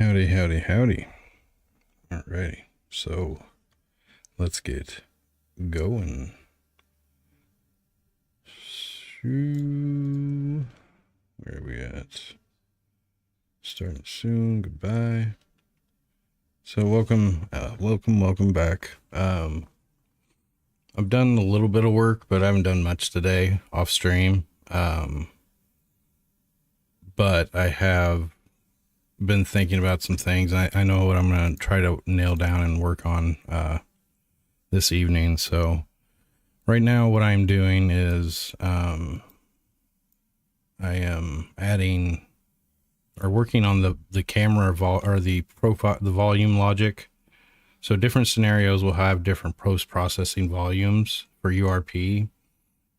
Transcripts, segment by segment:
Howdy, howdy, howdy. Alrighty, so let's get going. Where are we at? Starting soon. Goodbye. So welcome back. I've done a little bit of work, but I haven't done much today off stream. But I have been thinking about some things. I know what I'm going to try to nail down and work on this evening. So right now what I'm doing is I am adding or working on the camera or the profile, the volume logic. So different scenarios will have different post-processing volumes for URP.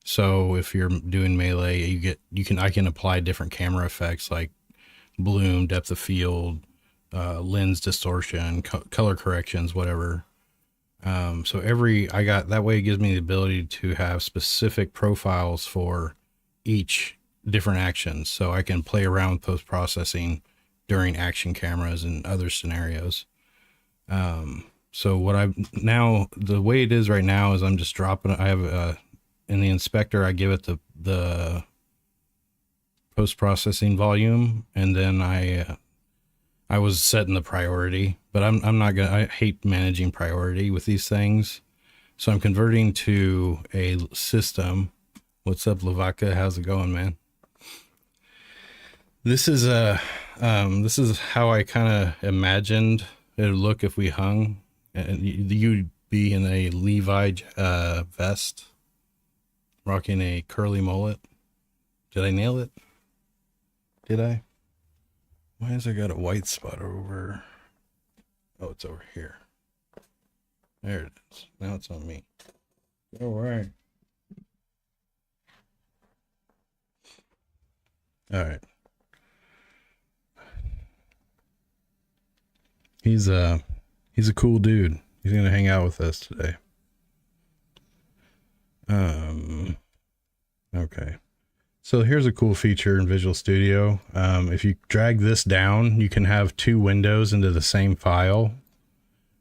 So if you're doing melee, I can apply different camera effects like bloom, depth of field, lens distortion, color corrections, whatever. So that way it gives me the ability to have specific profiles for each different actions. So I can play around with post processing during action cameras and other scenarios. So the way it is right now is I'm just dropping, I have, in the inspector, I give it the post-processing volume, and then I was setting the priority, but I'm not gonna, I hate managing priority with these things. So I'm converting to a system. What's up, Lavaca? How's it going, man? This is how I kind of imagined it would look if we hung, and you'd be in a Levi vest, rocking a curly mullet. Did I nail it? Did I? Why has I got a white spot over? Oh, it's over here. There it is. Now it's on me. All right. All right. He's a cool dude. He's gonna hang out with us today. Okay. So here's a cool feature in Visual Studio. If you drag this down, you can have two windows into the same file.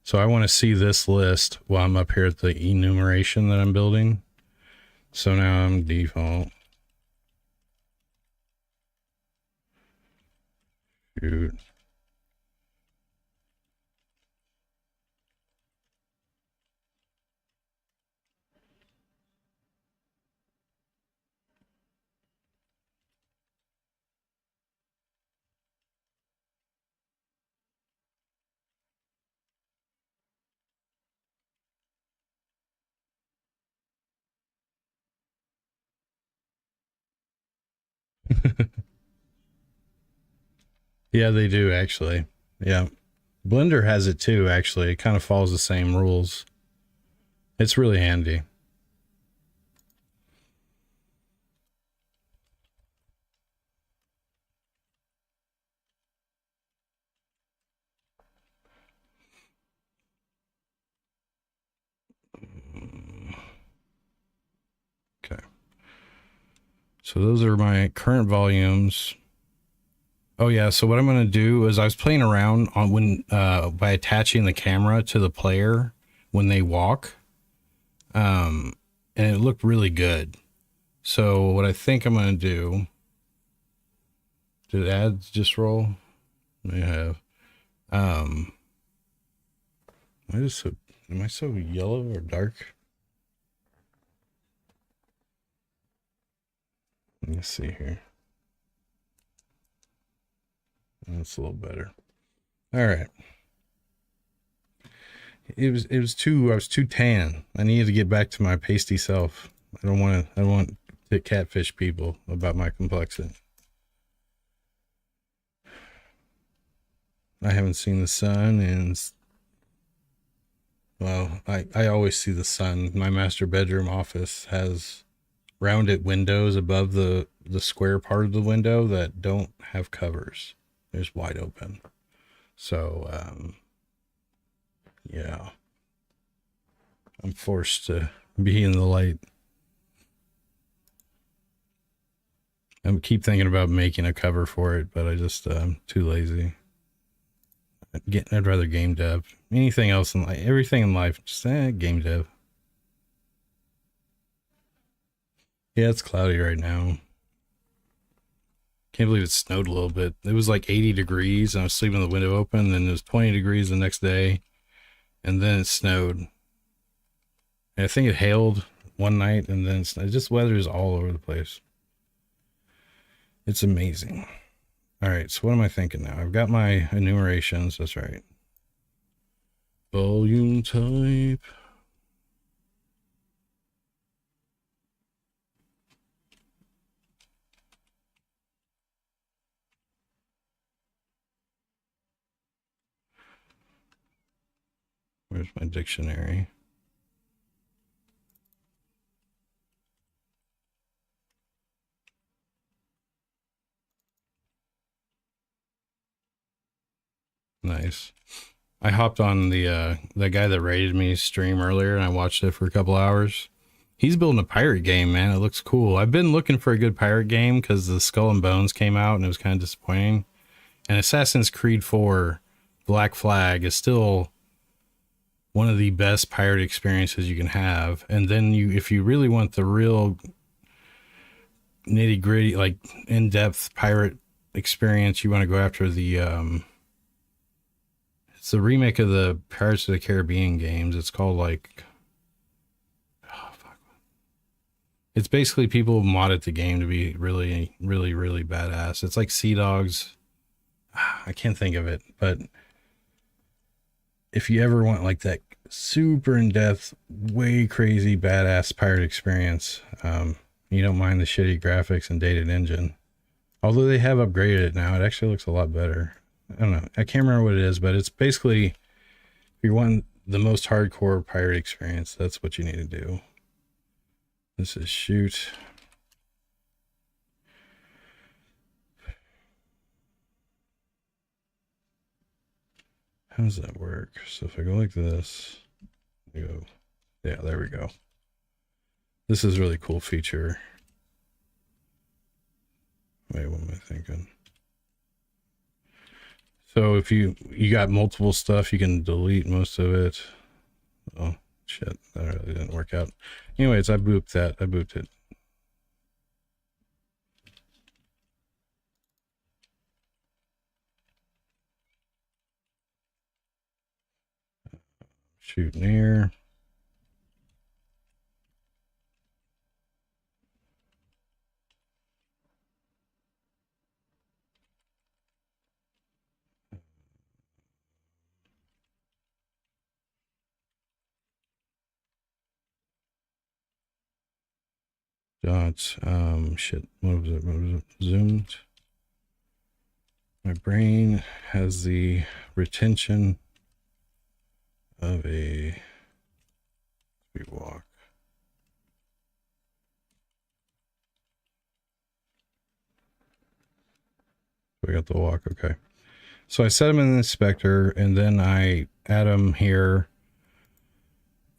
So I want to see this list while I'm up here at the enumeration that I'm building. So now I'm default. Shoot. Yeah, they do actually. Yeah. Blender has it too, actually. It kind of follows the same rules. It's really handy. Okay. So those are my current volumes. Oh yeah, so what I'm going to do is I was playing around on by attaching the camera to the player when they walk. And it looked really good. So what I think I'm going to do, did ads just roll? May have. Um am I so yellow or dark? Let me see here. That's a little better. All right. I was too tan. I needed to get back to my pasty self. I don't want to catfish people about my complexion. I haven't seen the sun well, I always see the sun. My master bedroom office has rounded windows above the square part of the window that don't have covers. There's wide open. So, yeah, I'm forced to be in the light. I keep thinking about making a cover for it, but I just, too lazy. I'd rather game dev. Anything else in life, everything in life, just game dev. Yeah, it's cloudy right now. Can't believe it snowed a little bit. It was like 80 degrees, and I was sleeping with the window open, and it was 20 degrees the next day, and then it snowed. And I think it hailed one night, and then it just weather is all over the place. It's amazing. All right, so what am I thinking now? I've got my enumerations. That's right. Volume type. Where's my dictionary? Nice. I hopped on the guy that rated me stream earlier, and I watched it for a couple hours. He's building a pirate game, man. It looks cool. I've been looking for a good pirate game because the Skull and Bones came out and it was kind of disappointing. And Assassin's Creed 4 Black Flag is still one of the best pirate experiences you can have. And then if you really want the real nitty gritty, like in-depth pirate experience, you want to go after the it's the remake of the Pirates of the Caribbean games. It's called like, oh fuck. It's basically people modded the game to be really, really, really badass. It's like Sea Dogs. I can't think of it, but if you ever want like that super in-depth, way crazy, badass pirate experience, you don't mind the shitty graphics and dated engine. Although they have upgraded it now, it actually looks a lot better. I don't know. I can't remember what it is, but it's basically, if you want the most hardcore pirate experience, that's what you need to do. This is shoot. How does that work? So if I go like this, go, yeah, there we go. This is a really cool feature. Wait, what am I thinking? So if you got multiple stuff, you can delete most of it. Oh shit, that really didn't work out. Anyways, I booped that. I booped it. Shoot near. Dots. Shit. What was it? What was it? Zoomed. My brain has the retention of a walk. We got the walk. Okay. So I set them in the inspector, and then I add them here.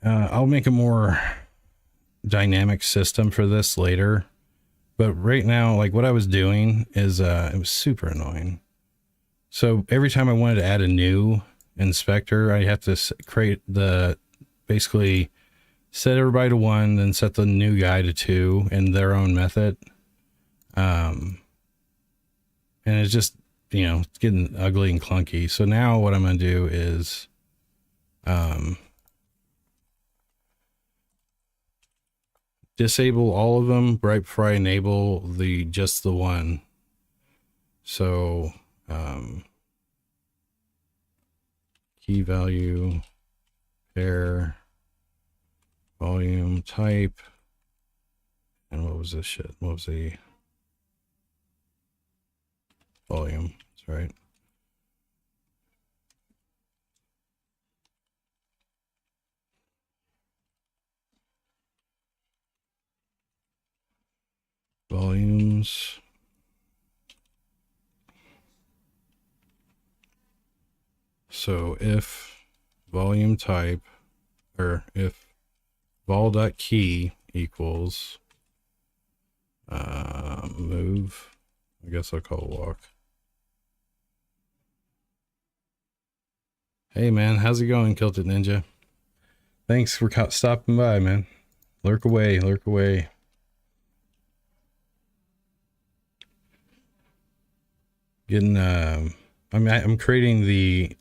I'll make a more dynamic system for this later. But right now, like what I was doing is, it was super annoying. So every time I wanted to add a new inspector, I have to create basically set everybody to 1, then set the new guy to 2 in their own method. And it's just, it's getting ugly and clunky. So now what I'm going to do is, disable all of them right before I enable just the one. So, key value, pair, volume type, and what was this shit? What was the volume? That's right. Volumes. So if volume type, or if vol.key equals move, I guess I'll call it walk. Hey man, how's it going, Kilted Ninja? Thanks for stopping by, man. Lurk away, lurk away. Getting I'm creating the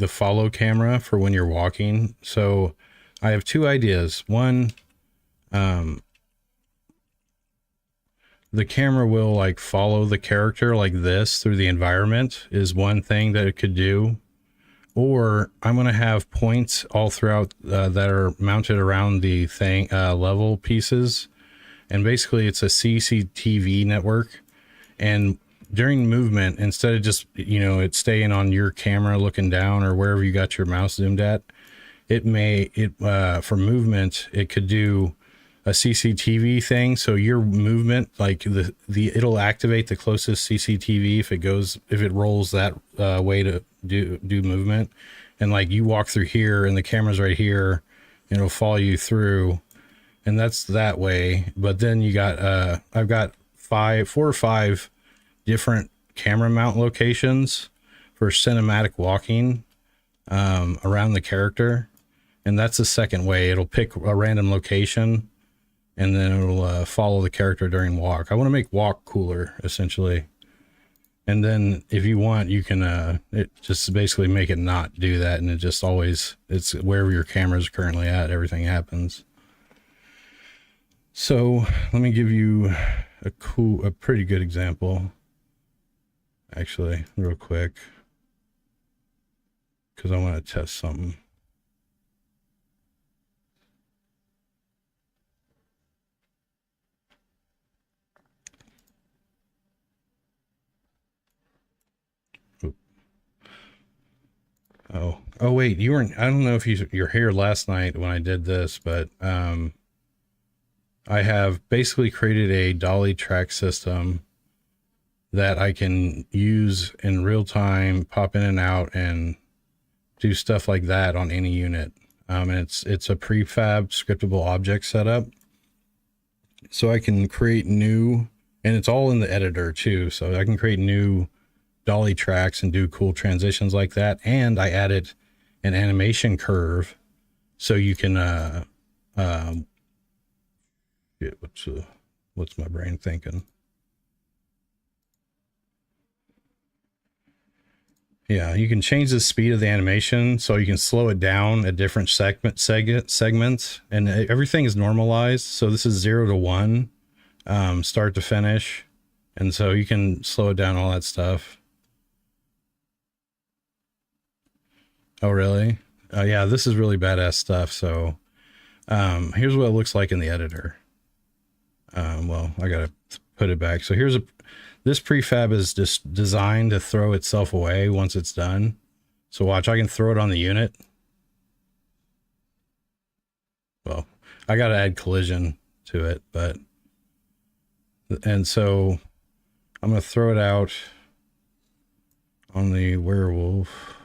follow camera for when you're walking. So I have two ideas. One, um the camera will like follow the character like this through the environment is one thing that it could do. Or I'm going to have points all throughout that are mounted around the thing level pieces. And basically it's a CCTV network. And during movement, instead of just, you know, it staying on your camera looking down or wherever you got your mouse zoomed at, for movement, it could do a CCTV thing. So your movement, like it'll activate the closest CCTV if it rolls that way to do movement. And like you walk through here and the camera's right here and it'll follow you through. And that's that way. But then you got, I've got 4 or 5 different camera mount locations for cinematic walking around the character. And that's the second way. It'll pick a random location and then it'll follow the character during walk. I want to make walk cooler, essentially. And then if you want, you can it just basically make it not do that. And it just always, it's wherever your camera is currently at, everything happens. So let me give you a pretty good example, actually, real quick, because I want to test something. Oh wait, you weren't, I don't know if you're here last night when I did this, but I have basically created a dolly track system that I can use in real time, pop in and out and do stuff like that on any unit. And it's a prefab scriptable object setup. So I can create new, and it's all in the editor too. So I can create new dolly tracks and do cool transitions like that. And I added an animation curve so you can what's my brain thinking? Yeah, you can change the speed of the animation so you can slow it down at different segments, and everything is normalized. So this is 0 to 1, start to finish, and so you can slow it down, all that stuff. Oh, really? Yeah, this is really badass stuff. So here's what it looks like in the editor. Well, I gotta put it back. So this prefab is just designed to throw itself away once it's done. So watch, I can throw it on the unit. Well, I gotta add collision to it, and so I'm gonna throw it out on the werewolf.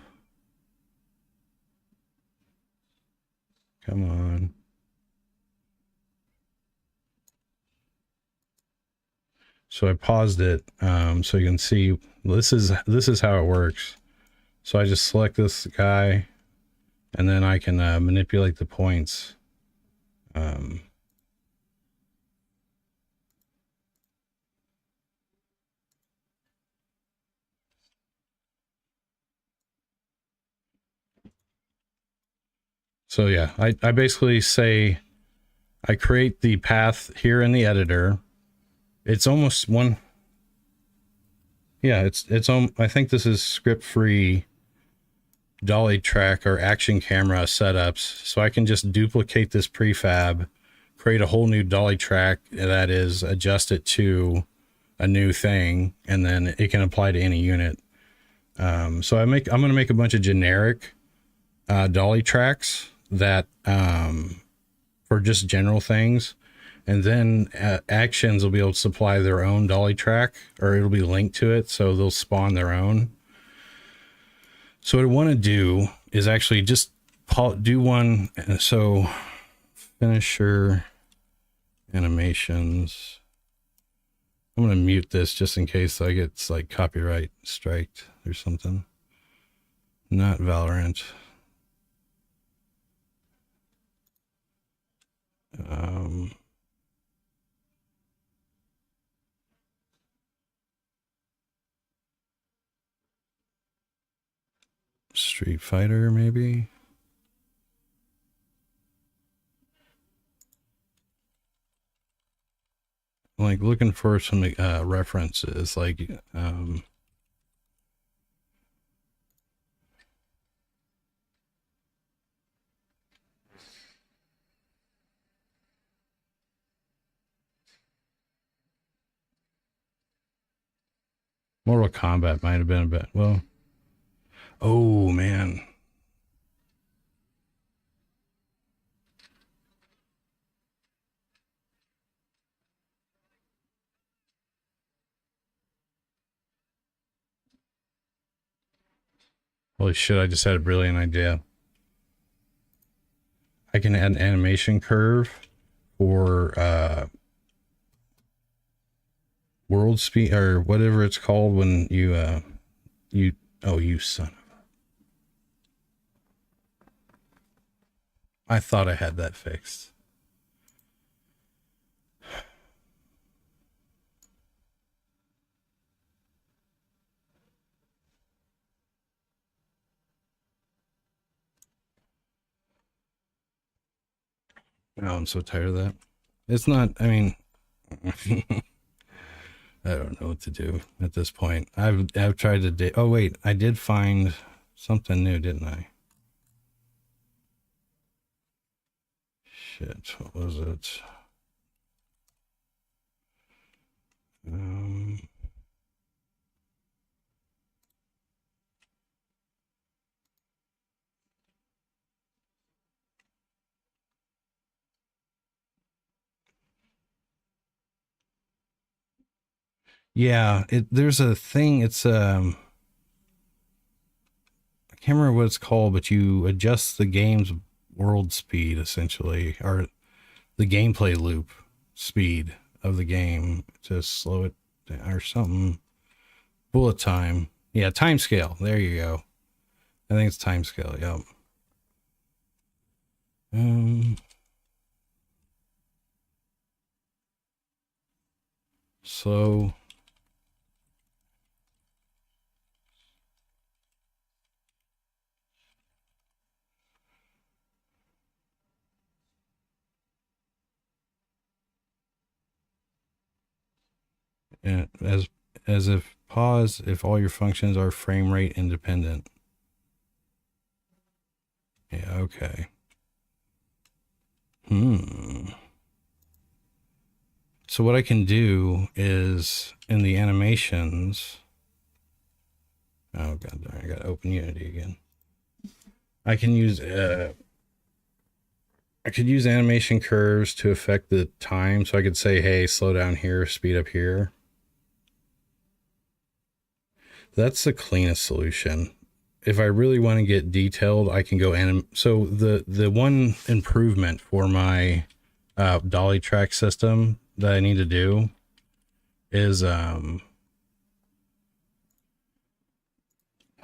Come on. So I paused it so you can see this is how it works. So I just select this guy and then I can manipulate the points. So yeah, I basically say I create the path here in the editor. It's almost one. Yeah, I think this is script free dolly track or action camera setups. So I can just duplicate this prefab, create a whole new dolly track that is adjusted to a new thing, and then it can apply to any unit. So I'm going to make a bunch of generic dolly tracks that for just general things. And then actions will be able to supply their own dolly track, or it'll be linked to it. So they'll spawn their own. So what I want to do is actually just do one. So finisher animations. I'm going to mute this just in case I get like copyright striked or something. Not Valorant. Street Fighter, maybe? Like looking for some references, like Mortal Kombat might have been a bit. Well, oh man. Holy shit, I just had a brilliant idea. I can add an animation curve for world speed or whatever it's called when you oh, you son of a, I thought I had that fixed. Oh, I'm so tired of that. It's not, I mean, I don't know what to do at this point. I've tried to oh wait, I did find something new, didn't I? Shit, what was it? Um, yeah, there's a thing, it's I can't remember what it's called, but you adjust the game's world speed essentially, or the gameplay loop speed of the game to slow it down or something. Bullet time. Yeah, time scale. There you go. I think it's time scale. Yep. Slow. And as if pause if all your functions are frame rate independent. Yeah, okay. So what I can do is in the animations. Oh god darn, I gotta open Unity again. I can use I could use animation curves to affect the time. So I could say, hey, slow down here, speed up here. That's the cleanest solution. If I really want to get detailed, I can go so the one improvement for my dolly track system that I need to do is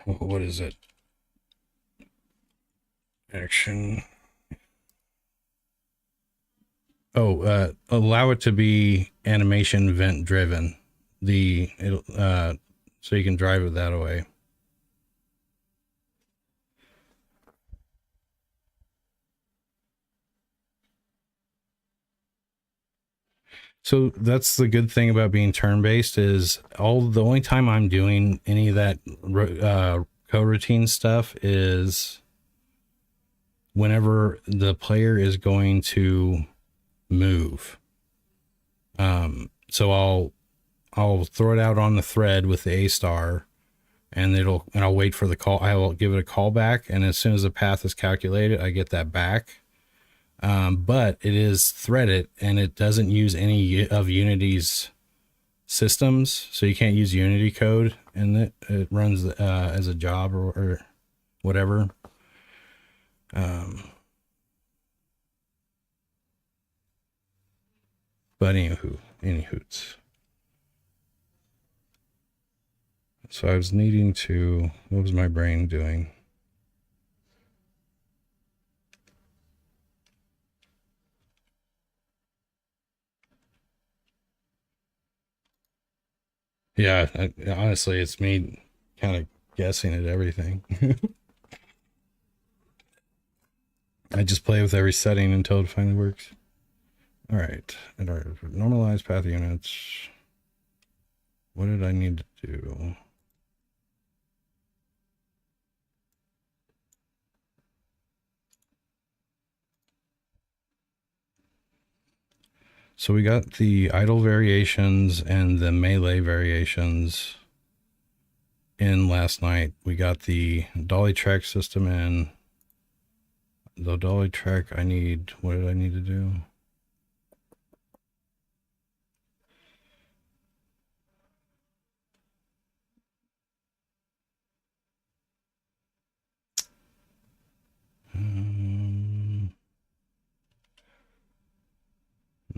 what is it? Action. Oh, allow it to be animation event driven. So you can drive it that way. So that's the good thing about being turn-based is the only time I'm doing any of that coroutine stuff is whenever the player is going to move. So I'll throw it out on the thread with the A star, and I'll wait for the call. I will give it a call back, and as soon as the path is calculated, I get that back. But it is threaded and it doesn't use any of Unity's systems. So you can't use Unity code and it runs as a job or whatever. But any hoots. So I was needing to, what was my brain doing? Yeah, honestly, it's me kind of guessing at everything. I just play with every setting until it finally works. All right, and our normalized path units. What did I need to do? So we got the idle variations and the melee variations in last night. We got the dolly track system in. The dolly track, I need, what did I need to do?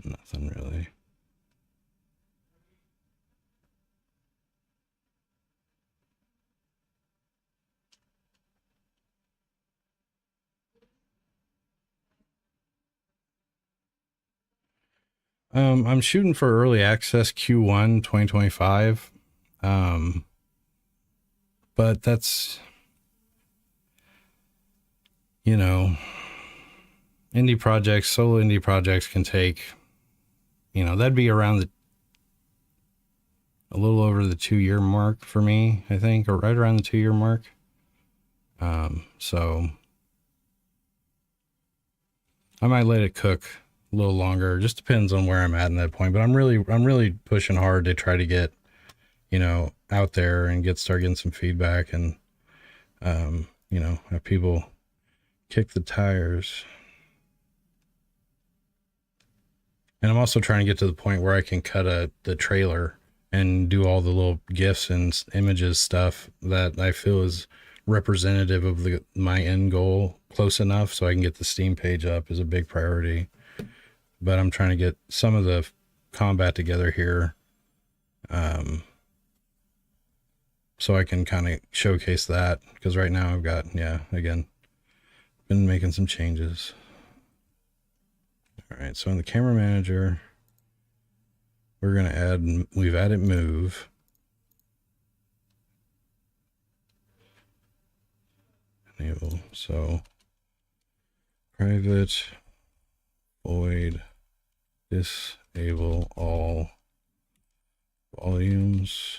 Nothing really. I'm shooting for early access Q1 2025. But that's, you know, solo indie projects can take, that'd be around a little over the 2 year mark for me, I think, or right around the 2 year mark. So I might let it cook a little longer. It just depends on where I'm at in that point. But I'm really pushing hard to try to get, out there and start getting some feedback and, have people kick the tires. And I'm also trying to get to the point where I can cut the trailer and do all the little GIFs and images stuff that I feel is representative of my end goal close enough so I can get the Steam page up is a big priority. But I'm trying to get some of the combat together here, so I can kind of showcase that, because right now I've got, again, been making some changes. All right, so in the camera manager, we've added move. Enable, so private void disable all volumes.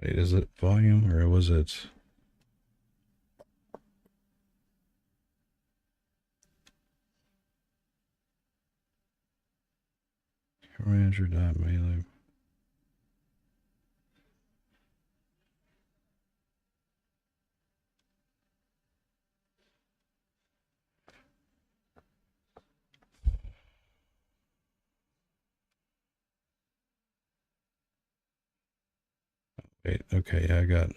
Wait, is it volume or was it? Manager.melee. Wait, okay, yeah, I got.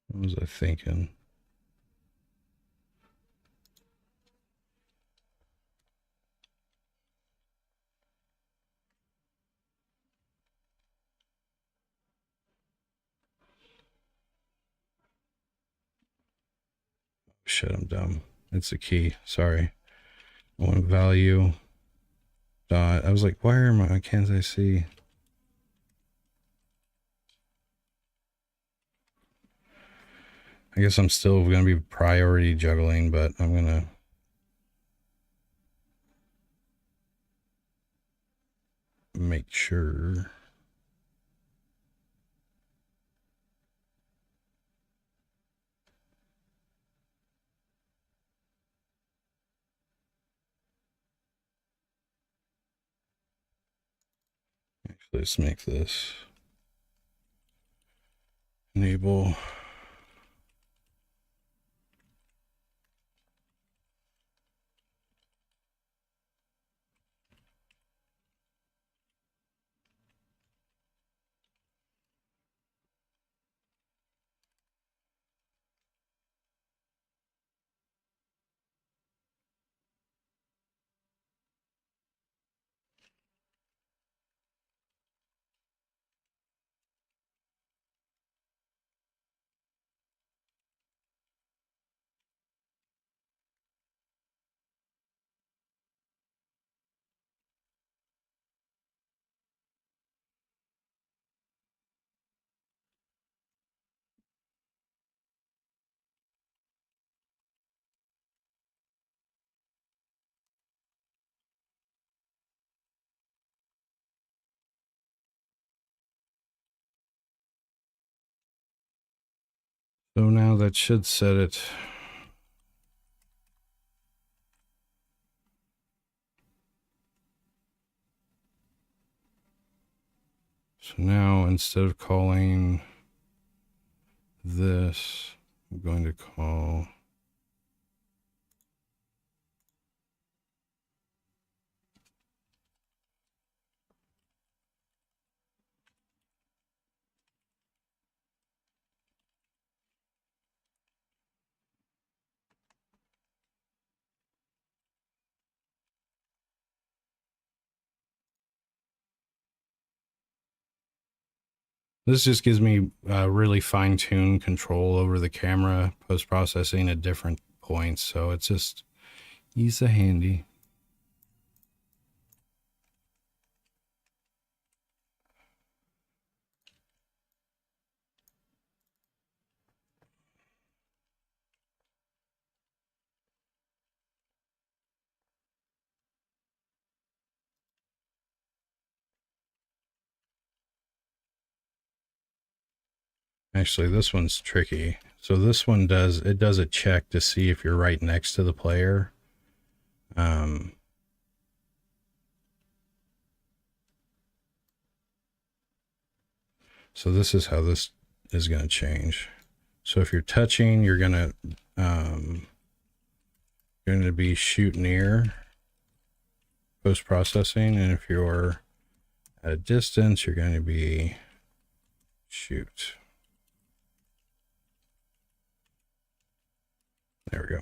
What was I thinking? Shit, I'm dumb. It's the key. Sorry. I want value dot. I was like, why am I? Can't I see? I guess I'm still gonna be priority juggling, but I'm gonna make sure. Actually, let's make this enable So now that should set it. So now instead of calling this, I'm going to call this just gives me really fine-tuned control over the camera post-processing at different points. So it's just easy handy. Actually, this one's tricky. So this one does a check to see if you're right next to the player. So this is how this is going to change. So if you're touching, you're going to be shoot near post-processing, and if you're at a distance, you're going to be shoot. There we go.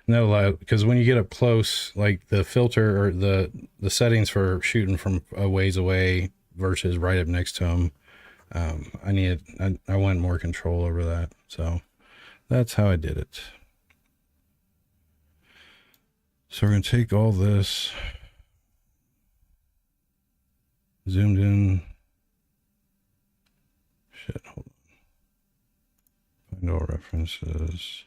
And that allows, because when you get up close, like the filter or the settings for shooting from a ways away versus right up next to them, I want more control over that. So that's how I did it. So we're going to take all this, zoomed in. Shit, hold on. Find all references.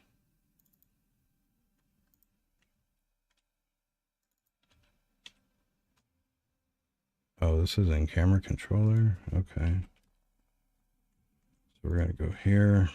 Oh, this is in camera controller. Okay. So we're going to go here.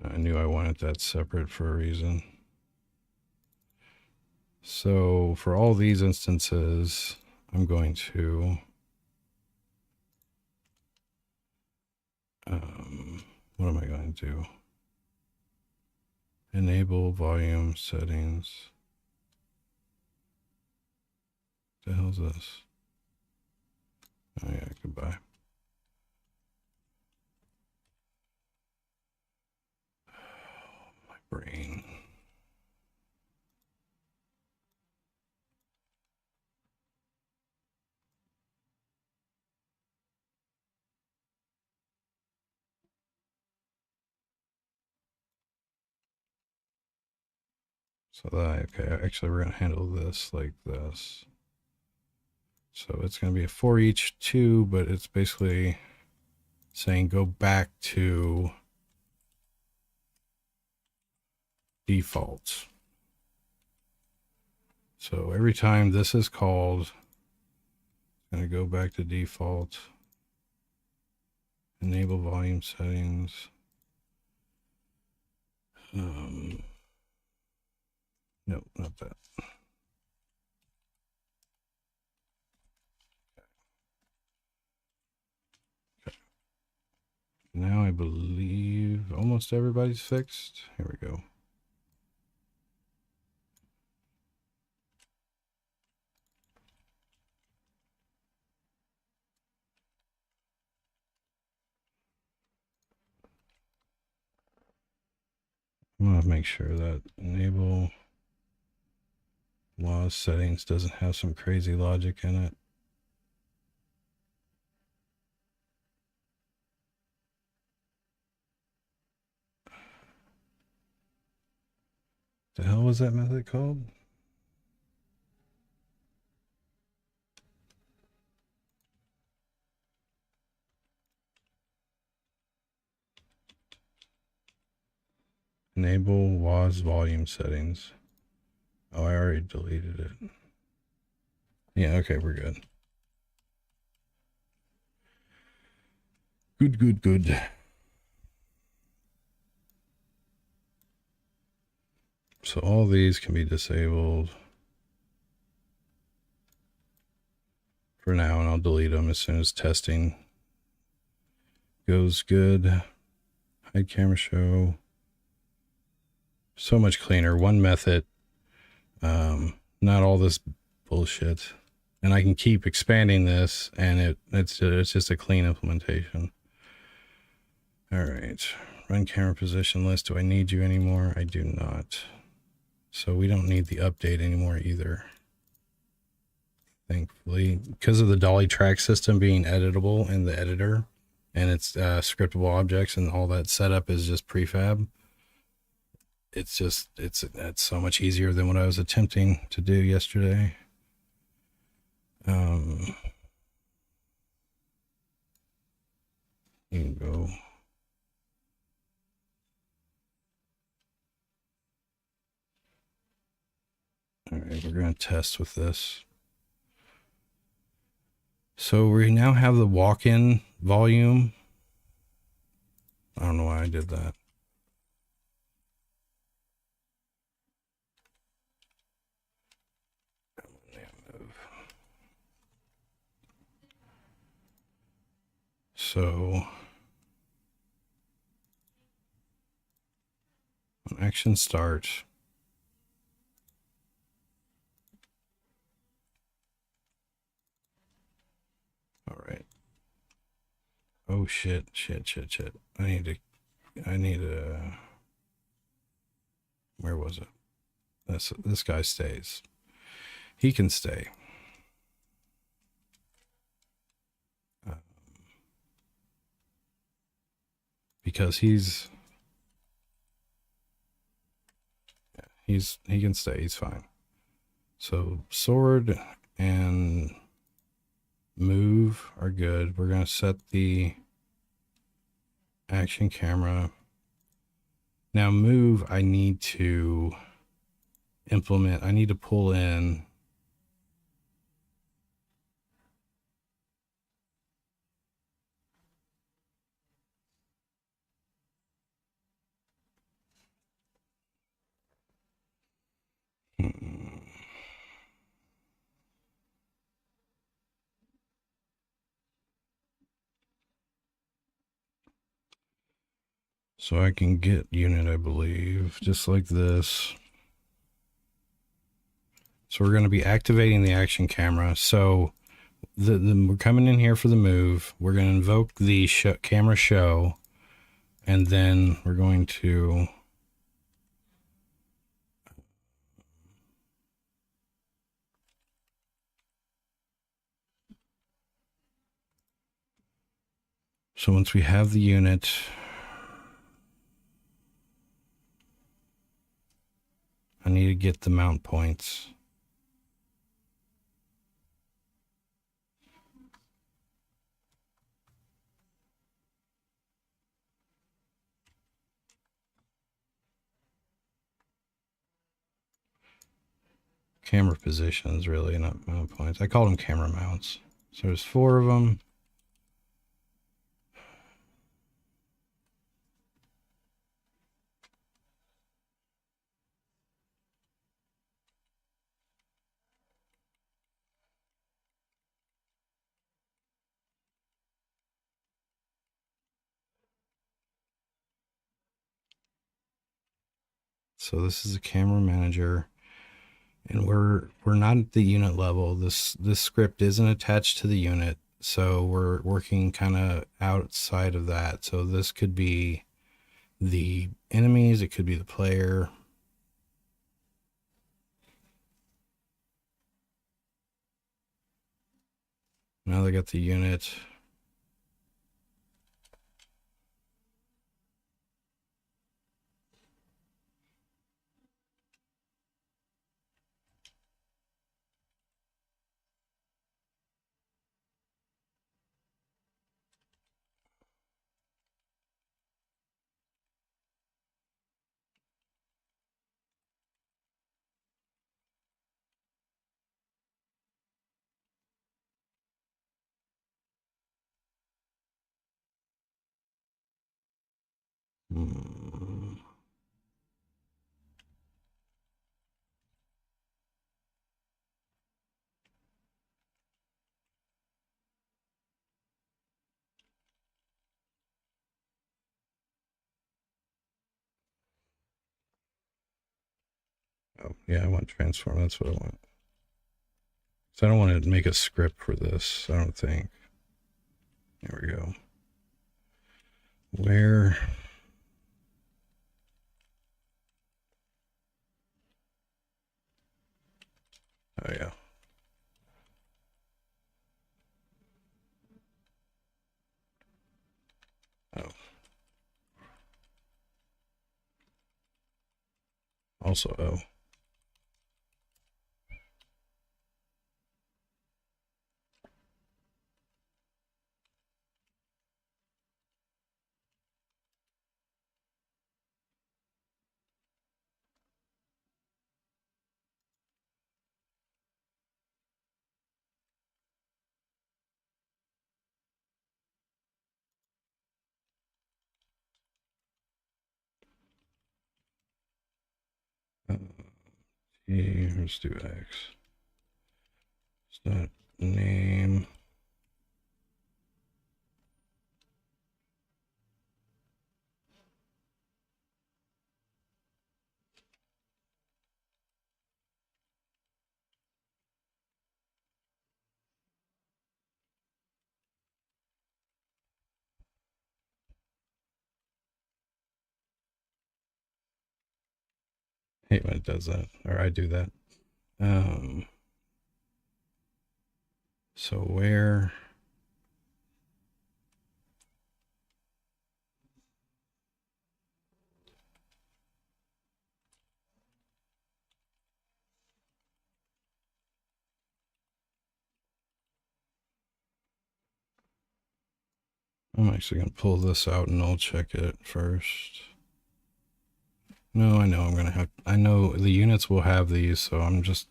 I knew I wanted that separate for a reason. So for all these instances, I'm going to what am I going to do? Enable volume settings. What the hell's this? Oh yeah, goodbye. My brain. So that, okay, actually we're gonna handle this like this. So it's gonna be a for each 2, but it's basically saying go back to default. So every time this is called, it's gonna go back to default. Enable volume settings. No, not that. Okay. Now I believe almost everybody's fixed. Here we go. I'm gonna make sure that enable laws settings doesn't have some crazy logic in it. The hell was that method called? Enable WAS volume settings. Oh, I already deleted it. Yeah, okay, we're good. Good. So all these can be disabled for now, and I'll delete them as soon as testing goes good. Hide camera show. So much cleaner. One method. Not all this bullshit. And I can keep expanding this, and it's just a clean implementation. All right. Run camera position list. Do I need you anymore? I do not. So we don't need the update anymore either. Thankfully, because of the dolly track system being editable in the editor, and it's scriptable objects, and all that setup is just prefab. It's so much easier than what I was attempting to do yesterday. You can go. All right, we're going to test with this. So we now have the walk-in volume. I don't know why I did that. So when action starts, all right. Oh shit. I need a, where was it? This guy stays. He can stay. Because he can stay. He's fine. So sword and move are good. We're going to set the action camera. Now move, I need to implement. I need to pull in so I can get unit, I believe, just like this. So we're going to be activating the action camera. So we're coming in here for the move. We're going to invoke the camera show, and then we're going to so once we have the unit, I need to get the mount points. Camera positions, really, not mount points. I call them camera mounts. So there's 4 of them. So this is a camera manager, and we're not at the unit level. This script isn't attached to the unit, so we're working kind of outside of that. So this could be the enemies, it could be the player. Now they got the unit. Oh, yeah, I want transform. That's what I want. So I don't want to make a script for this, I don't think. There we go. Where? Oh, yeah. Oh. Also, oh. Let's do X. It's not name. I hate when it does that, or I do that. So where? I'm actually going to pull this out and I'll check it first. No, I know I'm going to have, I know the units will have these, so I'm just,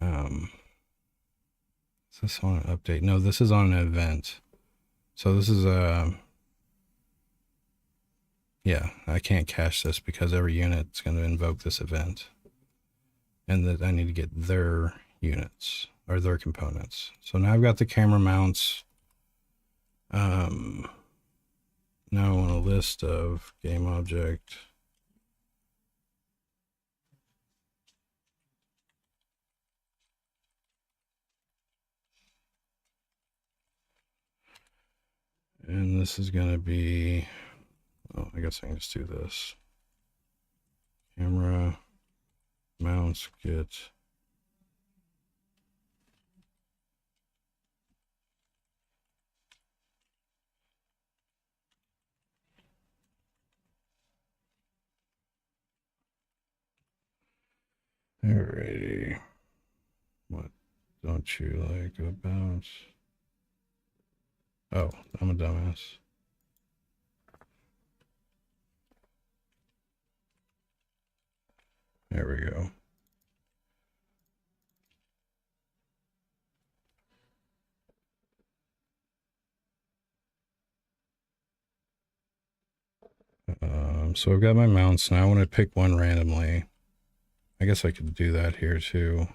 is this on an update? No, this is on an event. So this is yeah, I can't cache this because every unit's going to invoke this event. And that I need to get their units or their components. So now I've got the camera mounts. Now I want a list of game object. And this is going to be, oh, I guess I can just do this. Camera mounts get. Alrighty. What don't you like about? Oh, I'm a dumbass. There we go. So I've got my mounts now. I want to pick one randomly. I guess I could do that here too.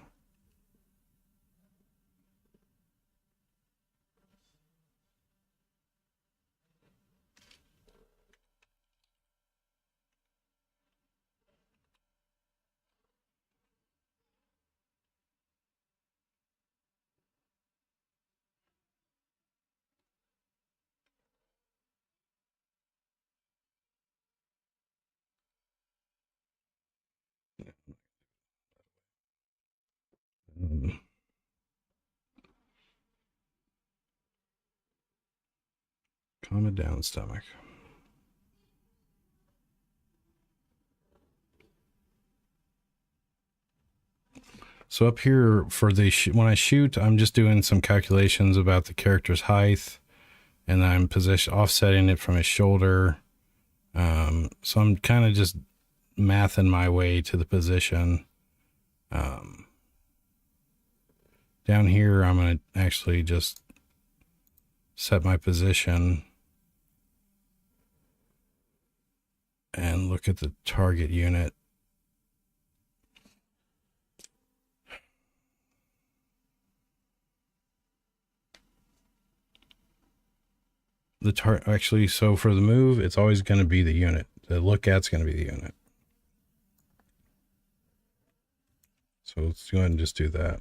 Calm it down, stomach. So up here for the when I shoot, I'm just doing some calculations about the character's height, and I'm offsetting it from his shoulder. So I'm kind of just mathing my way to the position. Down here, I'm going to actually just set my position. and look at the target unit. Actually, so for the move, it's always going to be the unit. The look at's going to be the unit. So let's go ahead and just do that.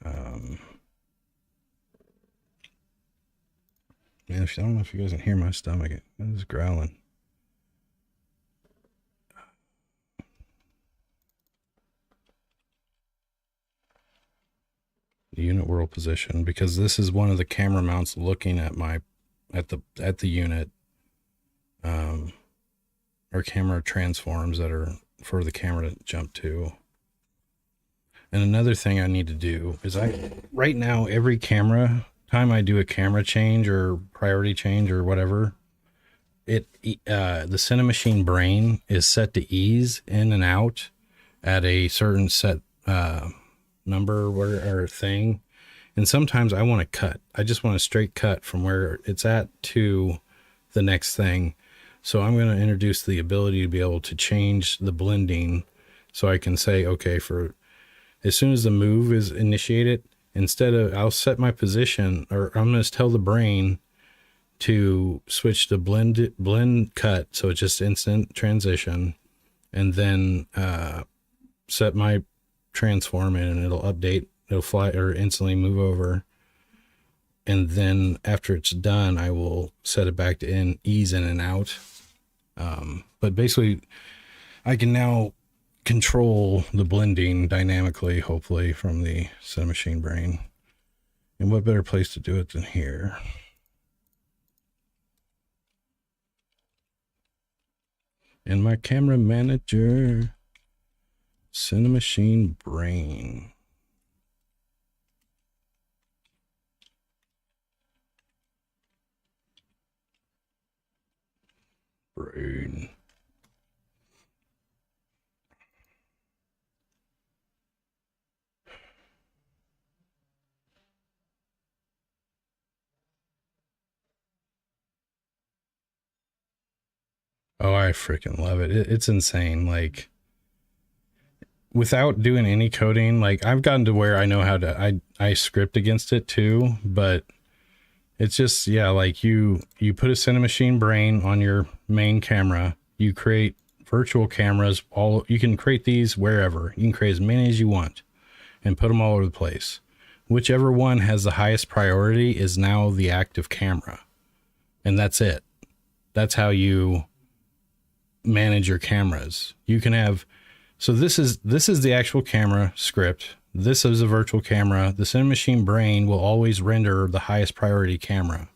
Man, I don't know if you guys can hear my stomach. It is growling. The unit world position, because this is one of the camera mounts looking at the unit, or camera transforms that are for the camera to jump to. And another thing I need to do is right now, every camera time I do a camera change or priority change or whatever, the Cinemachine brain is set to ease in and out at a certain set number or thing. And sometimes I want to cut. I just want a straight cut from where it's at to the next thing. So I'm going to introduce the ability to be able to change the blending. So I can say, okay, for as soon as the move is initiated, I'll set my position, or I'm going to tell the brain to switch to blend cut. So it's just instant transition, and then set my transform in, and it'll update. It'll fly or instantly move over. And then after it's done, I will set it back to ease in and out. But basically I can now control the blending dynamically, hopefully, from the Cinemachine brain. And what better place to do it than here? In my camera manager, Cinemachine brain. Brain. Oh, I freaking love it. It's insane. Like, without doing any coding, like, I've gotten to where I know how to, I script against it too, but it's just, yeah, like you put a Cinemachine brain on your main camera, you create virtual cameras, you can create these wherever. You can create as many as you want and put them all over the place. Whichever one has the highest priority is now the active camera. And that's it. That's how you manage your cameras. You can have, so this is the actual camera script. This is a virtual camera. The Cinemachine brain will always render the highest priority camera.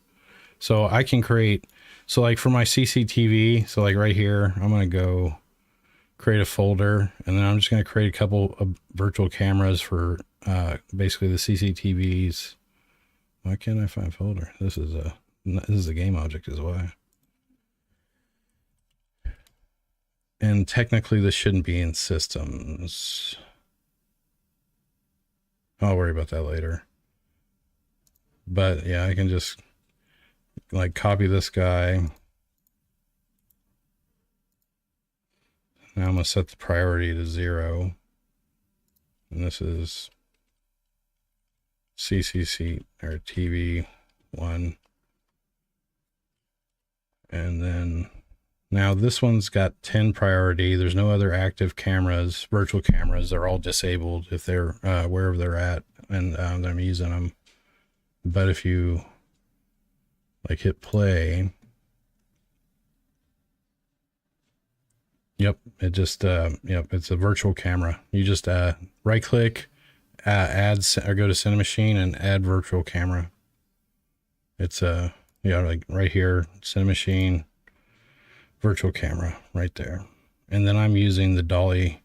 So I can create, so like for my CCTV, so like right here, I'm going to go create a folder, and then I'm just going to create a couple of virtual cameras for basically the CCTVs. Why can't I find folder? This is a game object is why. And technically this shouldn't be in systems. I'll worry about that later. But yeah, I can just like copy this guy. Now I'm going to set the priority to 0. And this is CCC or TV 1. And then now this one's got 10 priority. There's no other active cameras, virtual cameras. They're all disabled if they're wherever they're at, and I'm using them. But if you like hit play, yep, it just yep, it's a virtual camera. You just right click, add or go to Cinemachine and add virtual camera. It's like right here, Cinemachine virtual camera right there. And then I'm using the dolly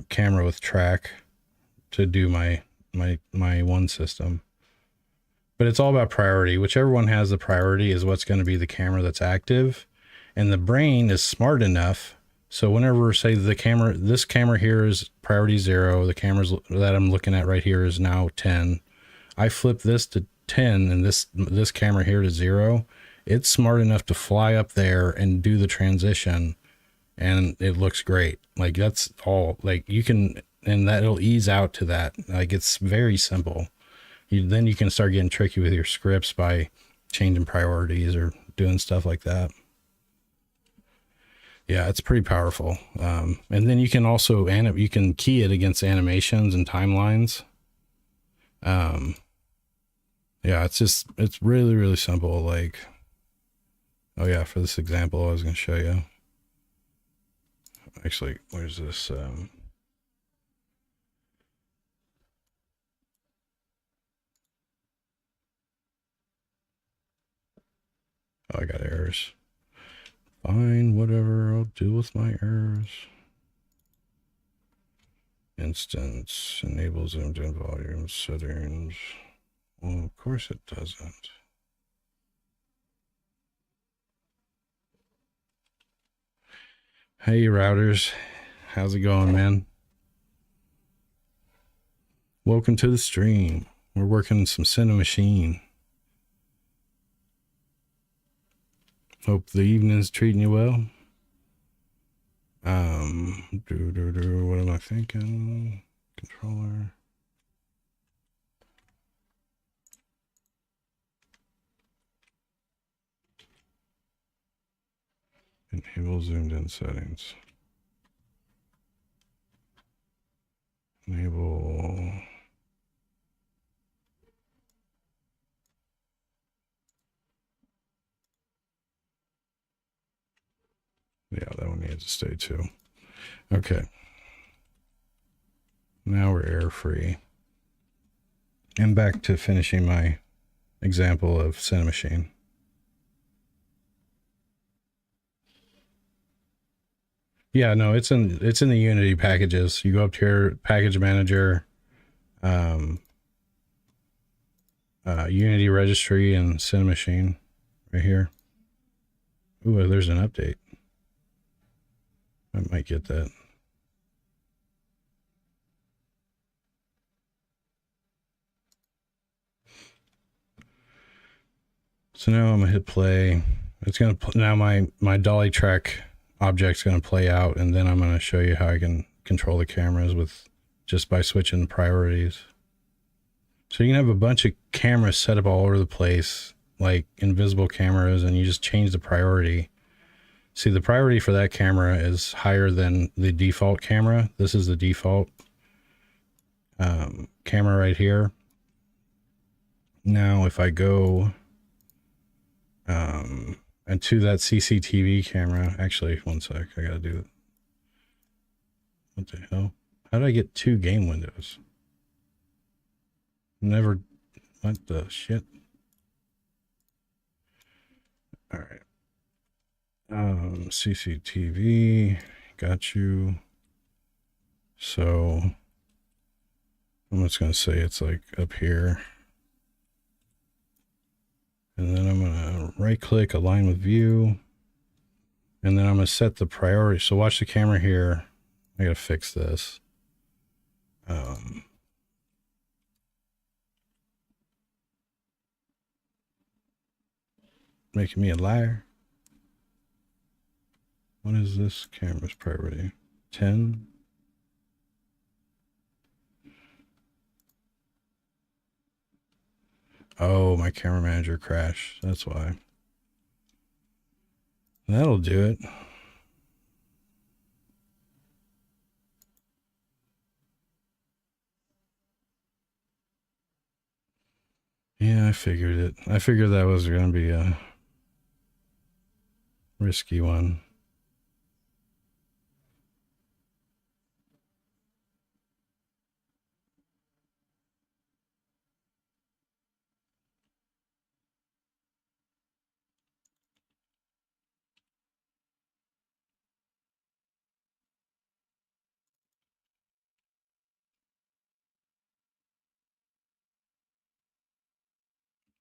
camera with track to do my one system. But it's all about priority. Whichever one has the priority is what's going to be the camera that's active. And the brain is smart enough, so whenever, say, this camera here is priority 0, the cameras that I'm looking at right here is now 10. I flip this to 10 and this camera here to 0. it's smart enough to fly up there and do the transition, and it looks great. Like that's all. Like you can, and that'll ease out to that. Like it's very simple. Then you can start getting tricky with your scripts by changing priorities or doing stuff like that. Yeah, it's pretty powerful. And then you can also you can key it against animations and timelines. Yeah, it's really, really simple. Like, oh yeah, for this example, I was going to show you. Actually, where's this? Oh, I got errors. Fine, whatever. I'll deal with my errors. Instance enables zoomed in volume settings. Well, of course it doesn't. Hey, routers. How's it going, man? Welcome to the stream. We're working some Cinemachine. Hope the evening's treating you well. What am I thinking? Controller. Enable zoomed in settings. Enable. Yeah, that one needs to stay too. Okay. Now we're error free. And back to finishing my example of Cinemachine. Yeah, no, it's in the Unity packages. You go up to your package manager, Unity registry, and Cinemachine right here. Ooh, there's an update. I might get that. So now I'm gonna hit play. It's gonna now my dolly track object's gonna play out, and then I'm gonna show you how I can control the cameras with just by switching the priorities. So you can have a bunch of cameras set up all over the place, like invisible cameras, and you just change the priority. See, the priority for that camera is higher than the default camera. This is the default camera right here. Now, if I go and to that CCTV camera, actually, one sec, I gotta do it. What the hell? How did I get two game windows? Never, what the shit? All right. CCTV, got you. So I'm just gonna say it's like up here. And then I'm gonna right click, align with view. And then I'm gonna set the priority. So watch the camera here. I gotta fix this. Making me a liar. What is this camera's priority? 10. Oh, my camera manager crashed. That's why. That'll do it. Yeah, I figured it. I figured that was going to be a risky one.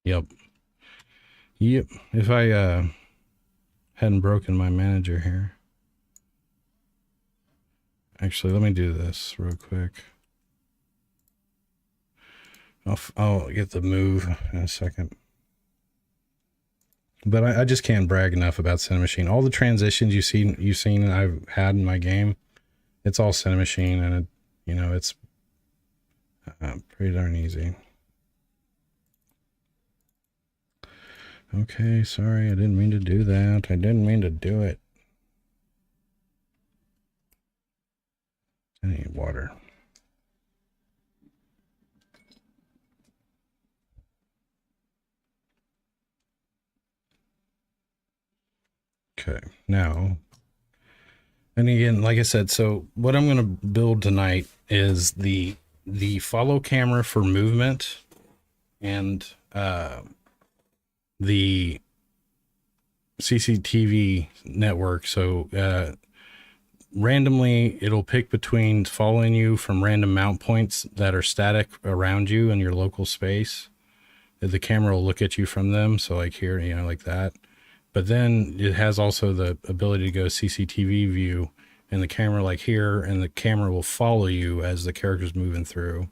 Yep. Yep. If I hadn't broken my manager here. Actually, let me do this real quick. I'll get the move in a second. But I just can't brag enough about Cinemachine. All the transitions you've seen I've had in my game, it's all Cinemachine, and it, you know, it's pretty darn easy. Okay, sorry, I didn't mean to do that. I didn't mean to do it. I need water. Okay, now, and again, like I said, so what I'm going to build tonight is the follow camera for movement, and the CCTV network. So randomly, it'll pick between following you from random mount points that are static around you in your local space. The camera will look at you from them. So like here, you know, like that. But then it has also the ability to go CCTV view, and the camera like here, and the camera will follow you as the character's moving through.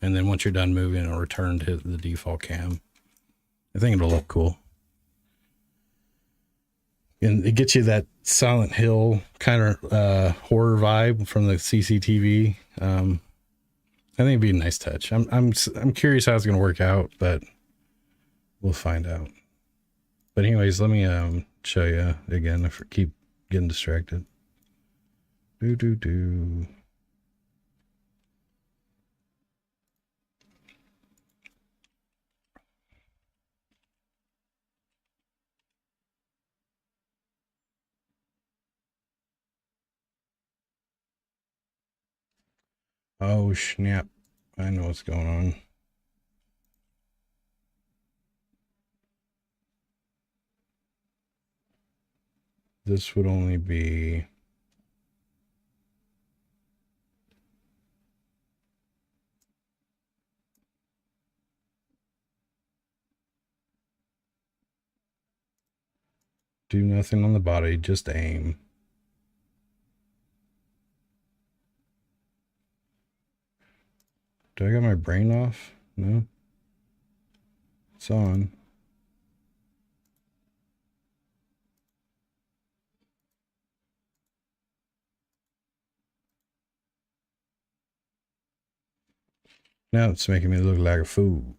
And then once you're done moving, it'll return to the default cam. I think it'll look cool. And it gets you that Silent Hill kind of horror vibe from the CCTV. I think it'd be a nice touch. I'm curious how it's going to work out, but we'll find out. But anyways, let me show you again if I keep getting distracted. Do. Oh snap! I know what's going on. This would only be do nothing on the body, just aim. Do I got my brain off? No. It's on. Now it's making me look like a fool.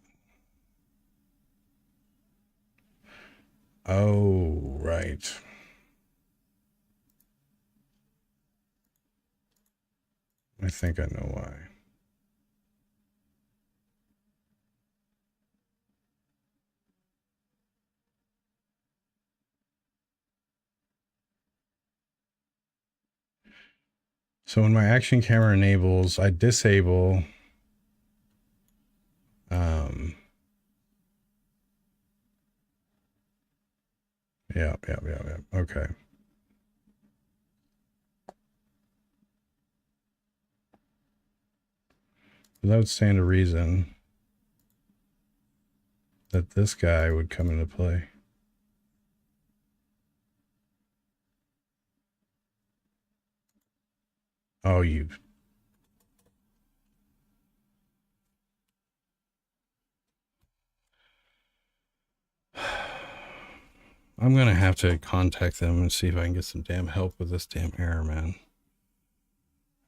Oh, right. I think I know why. So when my action camera enables, I disable yeah. Okay. That would stand to reason that this guy would come into play. Oh, you. I'm going to have to contact them and see if I can get some damn help with this damn error, man.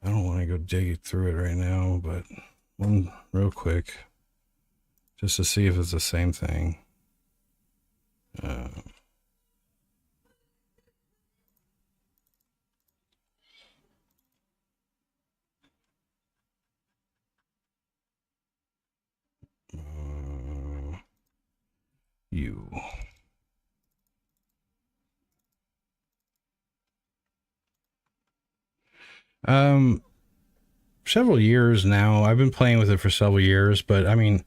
I don't want to go dig through it right now, but one real quick, just to see if it's the same thing. You. Several years now. I've been playing with it for several years, but I mean,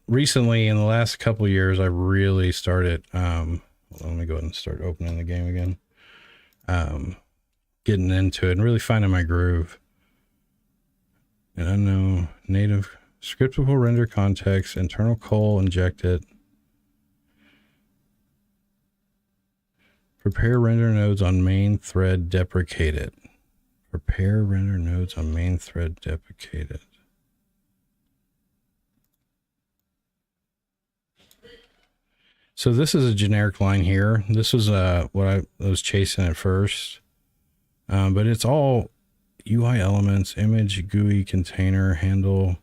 recently in the last couple of years, I really started. Let me go ahead and start opening the game again. Getting into it and really finding my groove. And I know native scriptable render context, internal call injected. Prepare render nodes on main thread deprecated. Prepare render nodes on main thread deprecated. So this is a generic line here. This was what I was chasing at first, but it's all UI elements, image, GUI, container, handle.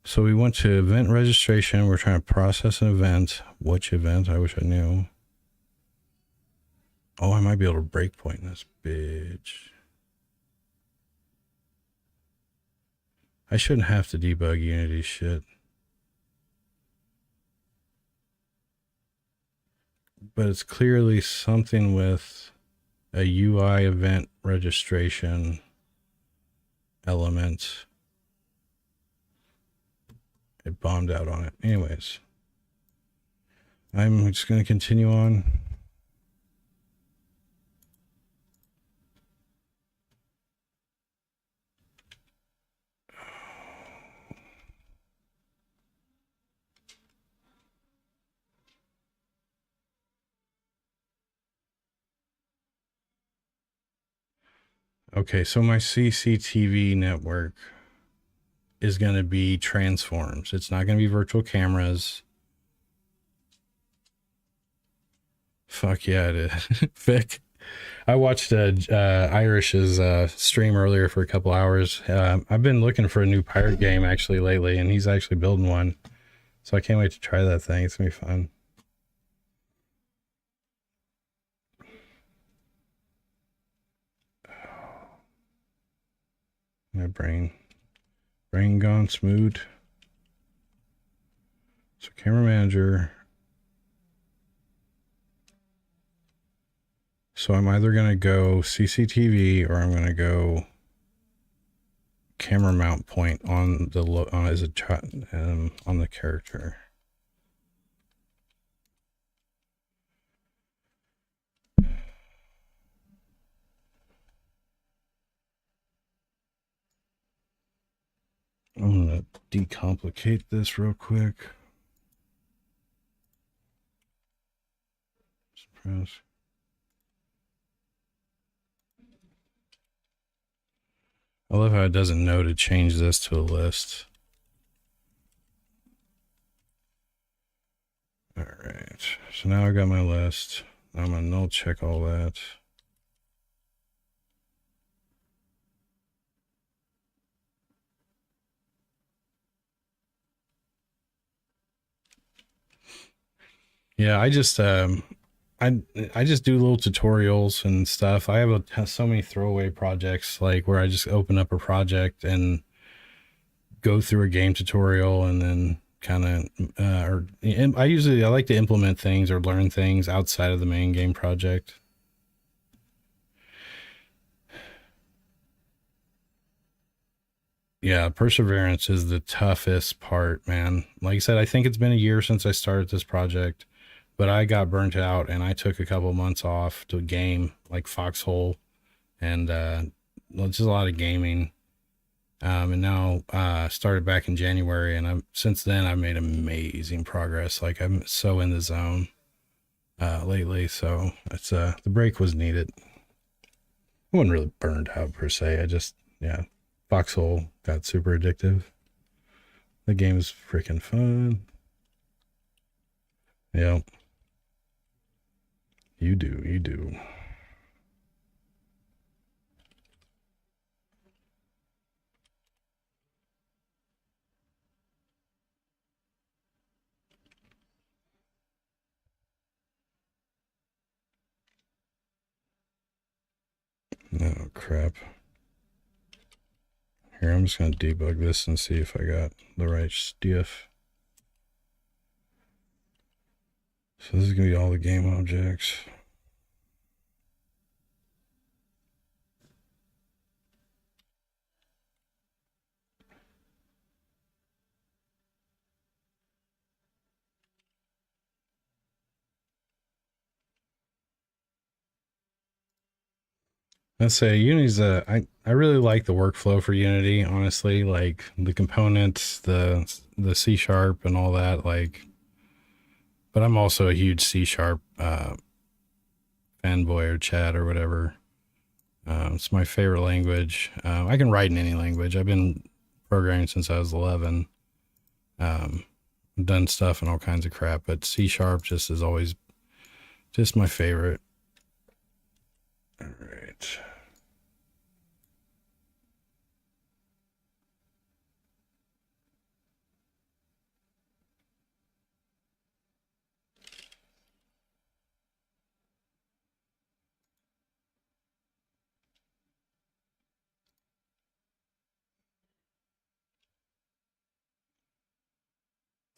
So we went to event registration. We're trying to process an event. Which event? I wish I knew. Oh, I might be able to breakpoint this bitch. I shouldn't have to debug Unity shit. But it's clearly something with a UI event registration element. It bombed out on it. Anyways, I'm just going to continue on. Okay, so my CCTV network is going to be transforms. It's not going to be virtual cameras. Fuck yeah, it is. Vic, I watched Irish's stream earlier for a couple hours. I've been looking for a new pirate game actually lately, and he's actually building one. So I can't wait to try that thing. It's going to be fun. My brain gone smooth. So camera manager. So I'm either going to go CCTV or I'm going to go camera mount point on the as a on the character. I'm going to decomplicate this real quick. Suppress. I love how it doesn't know to change this to a list. All right, so now I got my list. I'm gonna null check all that. Yeah, I just do little tutorials and stuff. I have so many throwaway projects, like where I just open up a project and go through a game tutorial and then kind of, I like to implement things or learn things outside of the main game project. Yeah, perseverance is the toughest part, man. Like I said, I think it's been a year since I started this project, but I got burnt out and I took a couple months off to game like Foxhole and just a lot of gaming. And now started back in January, and since then I've made amazing progress. Like I'm so in the zone lately, so it's the break was needed. I wasn't really burned out per se. Foxhole got super addictive. The game is freaking fun. Yeah. You do. Oh, crap. Here, I'm just going to debug this and see if I got the right stuff. So this is going to be all the game objects. Let's say Unity's I really like the workflow for Unity, honestly, like the components, the C# and all that, like, but I'm also a huge C# fanboy or chat or whatever. It's my favorite language. I can write in any language. I've been programming since I was 11. I've done stuff and all kinds of crap, but C# just is always just my favorite. All right.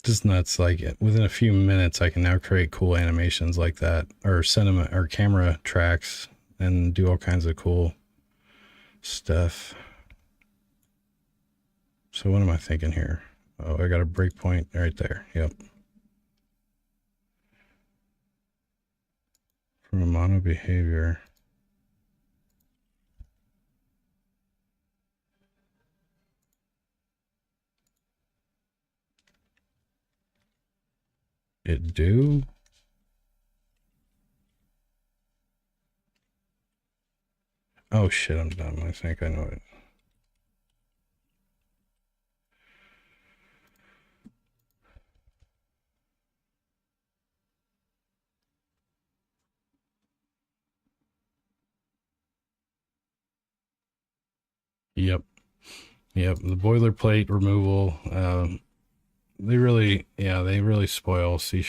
Just nuts. Like within a few minutes, I can now create cool animations like that, or cinema or camera tracks, and do all kinds of cool stuff. So what am I thinking here? Oh, I got a breakpoint right there. Yep. From a mono behavior. It do? Oh shit, I'm dumb. I think I know it. Yep. Yep. The boilerplate removal. They really spoil C#.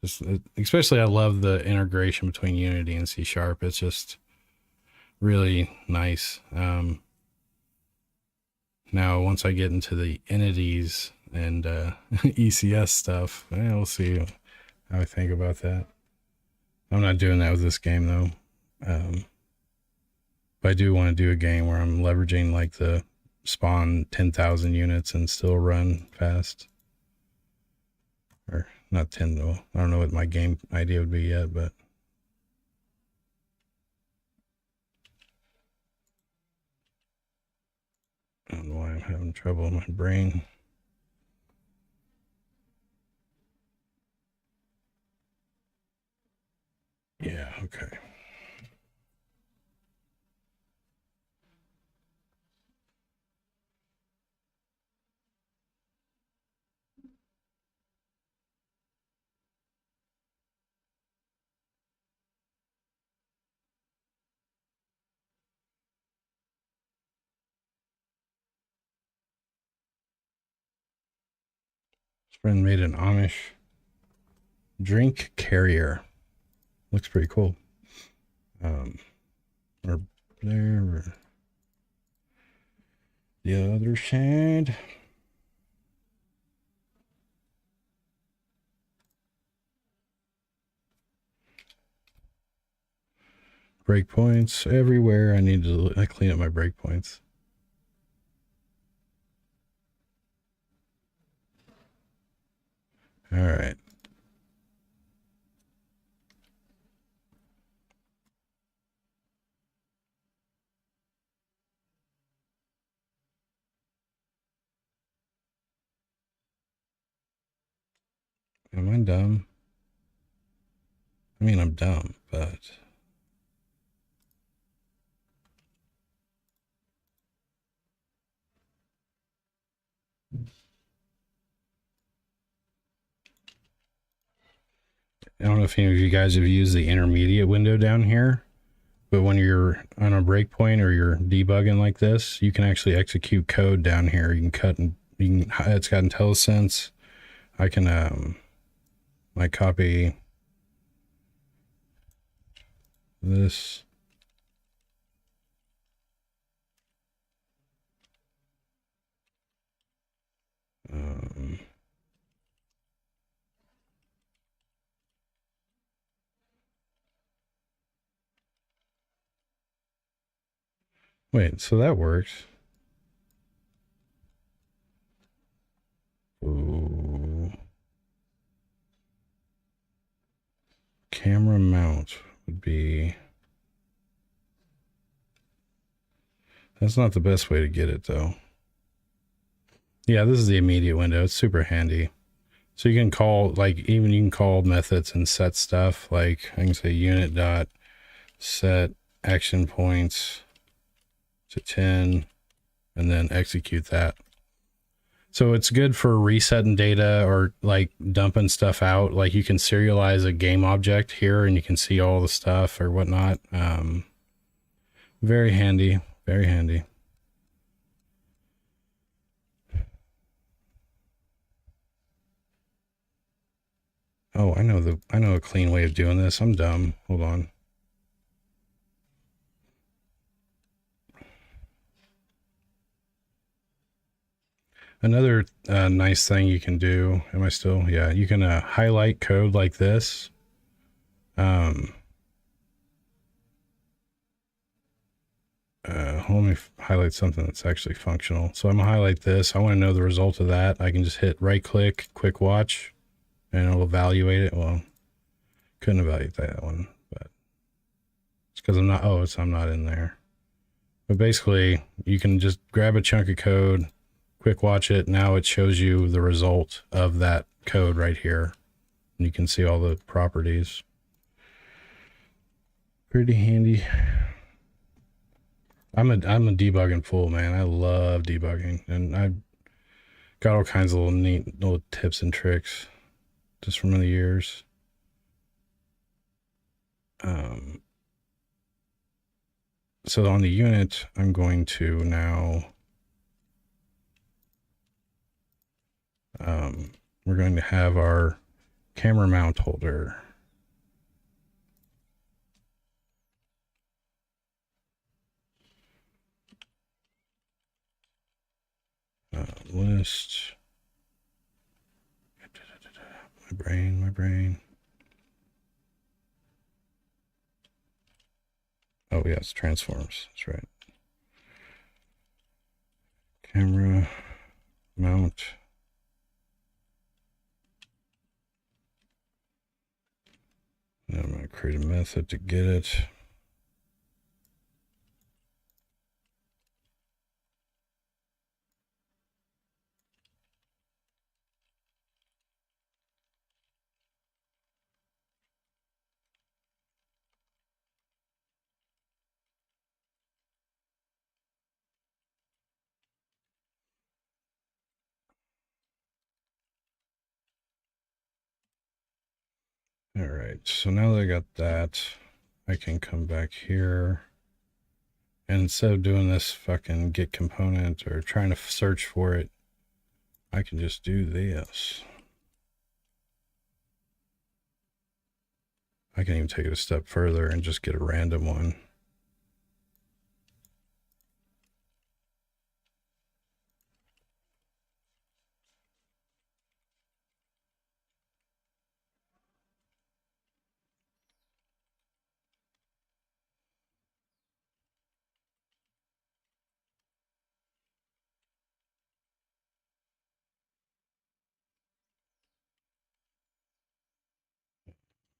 Just, especially I love the integration between Unity and C#. It's just really nice. Now, once I get into the entities and ECS stuff, we'll see how I think about that. I'm not doing that with this game though. But I do want to do a game where I'm leveraging like the spawn 10,000 units and still run fast. Or not 10 though. I don't know what my game idea would be yet, but I don't know why I'm having trouble in my brain. Yeah, okay. This friend made an Amish drink carrier. Looks pretty cool. Or there, or the other side. Breakpoints everywhere. I need to clean up my breakpoints. All right. Am I dumb? I mean, I'm dumb, but I don't know if any of you guys have used the intermediate window down here, but when you're on a breakpoint or you're debugging like this, you can actually execute code down here. You can cut and it's got IntelliSense. I can like copy this. Wait, so that works. Ooh. Camera mount would be... That's not the best way to get it though. Yeah, this is the immediate window. It's super handy. So you can call, like, even you can call methods and set stuff. Like I can say unit dot set action points to 10 and then execute that. So it's good for resetting data or like dumping stuff out. Like you can serialize a game object here and you can see all the stuff or whatnot. Very handy, very handy. Oh, I know a clean way of doing this. I'm dumb. Hold on. Another nice thing you can do. Am I still? Yeah, you can highlight code like this. Let me highlight something that's actually functional. So I'm gonna highlight this. I want to know the result of that. I can just hit right click, quick watch, and it'll evaluate it. Well, couldn't evaluate that one, but it's because I'm not. Oh, I'm not in there. But basically, you can just grab a chunk of code, quick watch it. Now it shows you the result of that code right here, and you can see all the properties. Pretty handy. I'm a debugging fool, man. I love debugging, and I got all kinds of little neat little tips and tricks just from the years. So on the unit, I'm going to now, we're going to have our camera mount holder. List. My brain. Oh, yes, transforms. That's right. Camera mount. Now I'm going to create a method to get it. All right, so now that I got that, I can come back here. And instead of doing this fucking get component or trying to search for it, I can just do this. I can even take it a step further and just get a random one.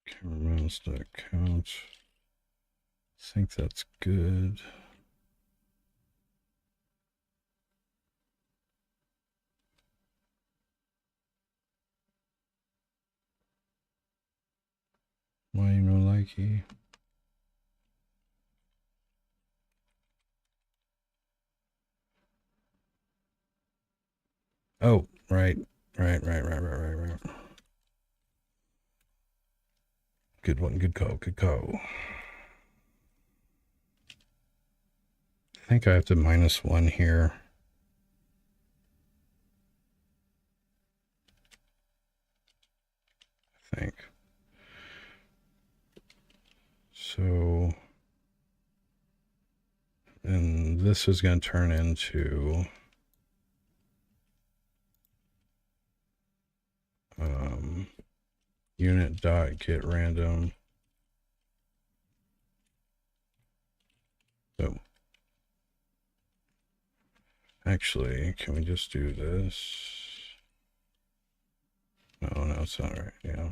Camera mouse.count. I think that's good. Why you no likey? Oh, right. Right. Good one. Good call. Good call. I think I have to -1 here. I think. So, and this is going to turn into unit dot get random. So, actually, can we just do this? No, it's not right. Yeah.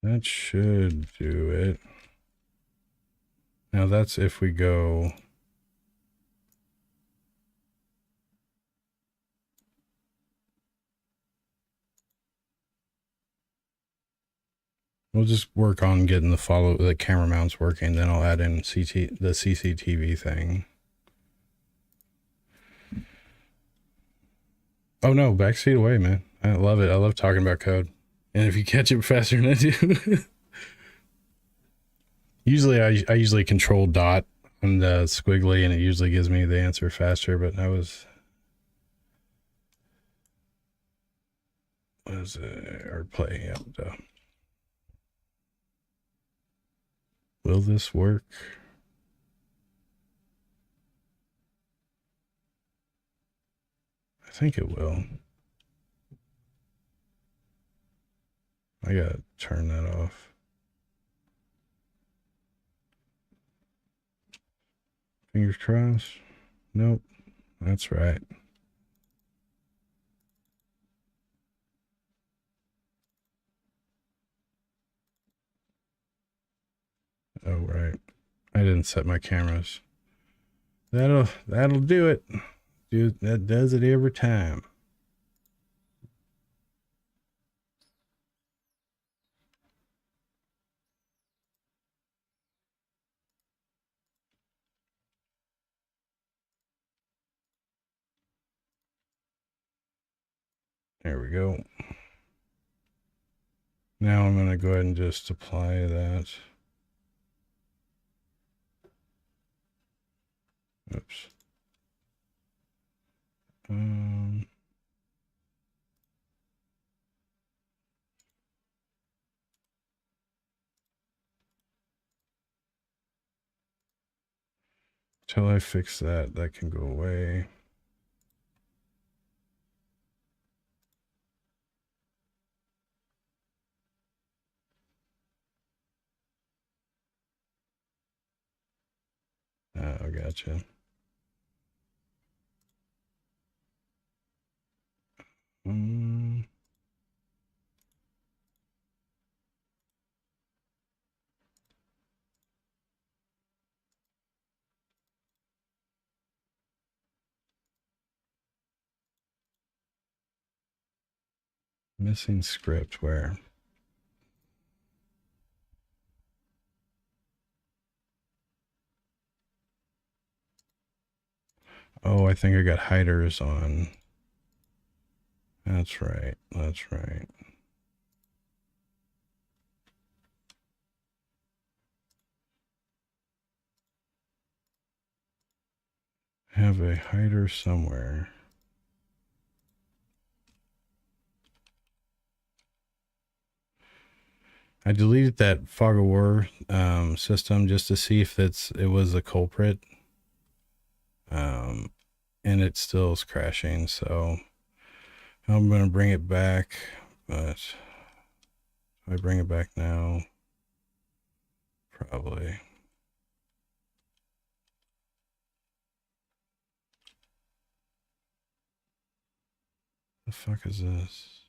That should do it. Now that's if we go. We'll just work on getting the camera mounts working. Then I'll add in the CCTV thing. Oh no, backseat away, man. I love it. I love talking about code. And if you catch it faster than I do. Usually I usually control dot on the squiggly and it usually gives me the answer faster, but I was or play, yeah. Duh. Will this work? I think it will. I gotta turn that off. Fingers crossed. Nope. That's right. Oh right. I didn't set my cameras. That'll do it. Dude, that does it every time. There we go. Now I'm gonna go ahead and just apply that. Oops. Till I fix that, that can go away. I gotcha. Missing script where? Oh, I think I got hiders on. That's right. That's right. Have a hider somewhere. I deleted that fog of war system just to see if it was a culprit. And it still is crashing, so I'm gonna bring it back, but if I bring it back now, probably. The fuck is this?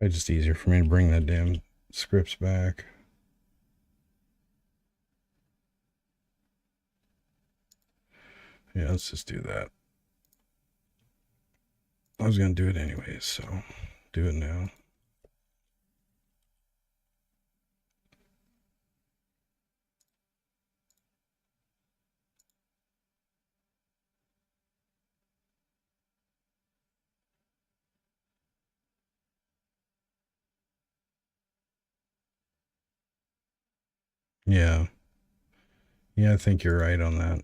It's just easier for me to bring that damn scripts back. Yeah, let's just do that. I was gonna do it anyways, so do it now. Yeah. Yeah, I think you're right on that.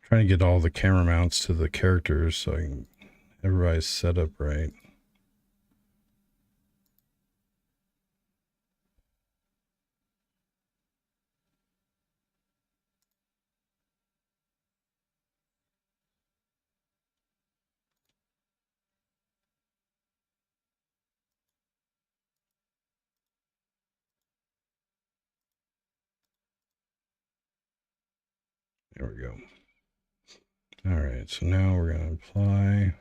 Trying to get all the camera mounts to the characters so everybody's set up right. There we go. All right, so now we're going to apply.